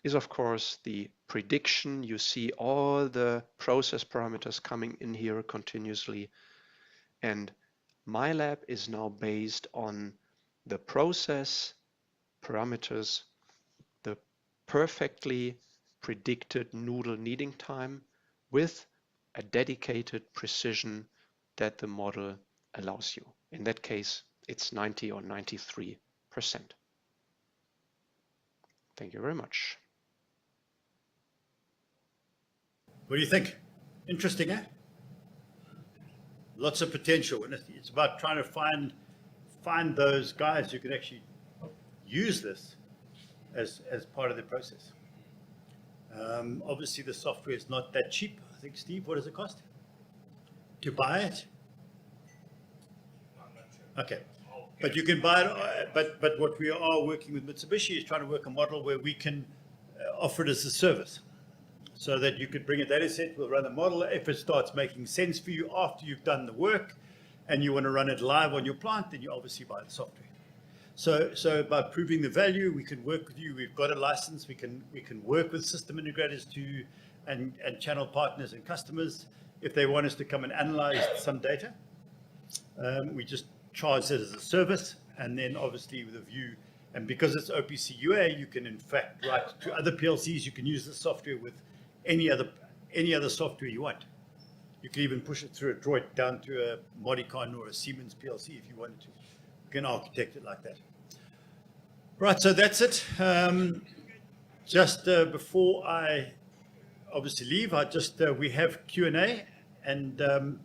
is of course the prediction. You see all the process parameters coming in here continuously. And MyLab is now based on the process parameters, the perfectly predicted noodle kneading time with a dedicated precision that the model allows you. In that case, it's 90 or 93%. Thank you very much. What do you think? Interesting, eh? Lots of potential, and it's about trying to find those guys who can actually use this as part of the process. Obviously, the software is not that cheap. I think, Steve, what does it cost to buy it? Okay, but you can buy it. But what we are working with Mitsubishi is trying to work a model where we can offer it as a service, so that you could bring a data set, we'll run the model. If it starts making sense for you after you've done the work and you want to run it live on your plant, then you obviously buy the software. So by proving the value, we can work with you. We've got a license. We can work with system integrators and channel partners and customers if they want us to come and analyze some data. We just charge it as a service, and then obviously with a view, and because it's OPC UA, you can in fact write to other PLCs. You can use the software with any other software you want. You can even push it through Adroit down to a Modicon or a Siemens PLC if you wanted to. You can architect it like that. Right, so that's it. Just before I obviously leave, we have Q&A, and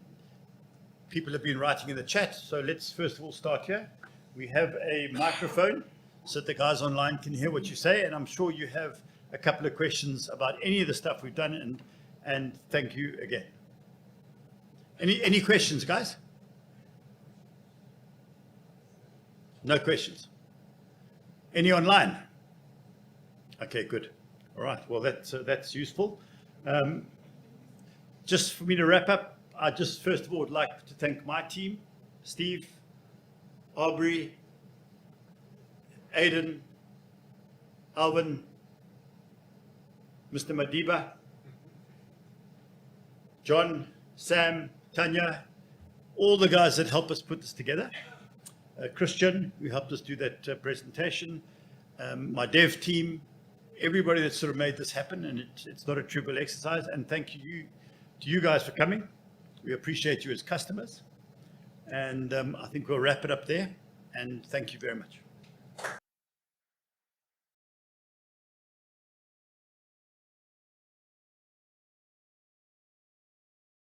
people have been writing in the chat. So let's first of all start here. We have a microphone so that the guys online can hear what you say, and I'm sure you have a couple of questions about any of the stuff we've done, and thank you again. Any questions, guys? No questions. Any online? Okay, good. All right. Well, that's useful. Just for me to wrap up, I just first of all would like to thank my team: Steve, Aubrey, Aidan, Alvin, Mr. Madiba, John, Sam, Tanya, all the guys that help us put this together. Christian, who helped us do that presentation, my dev team, everybody that sort of made this happen, and it's not a trivial exercise. And thank you to you guys for coming. We appreciate you as customers, and I think we'll wrap it up there. And thank you very much.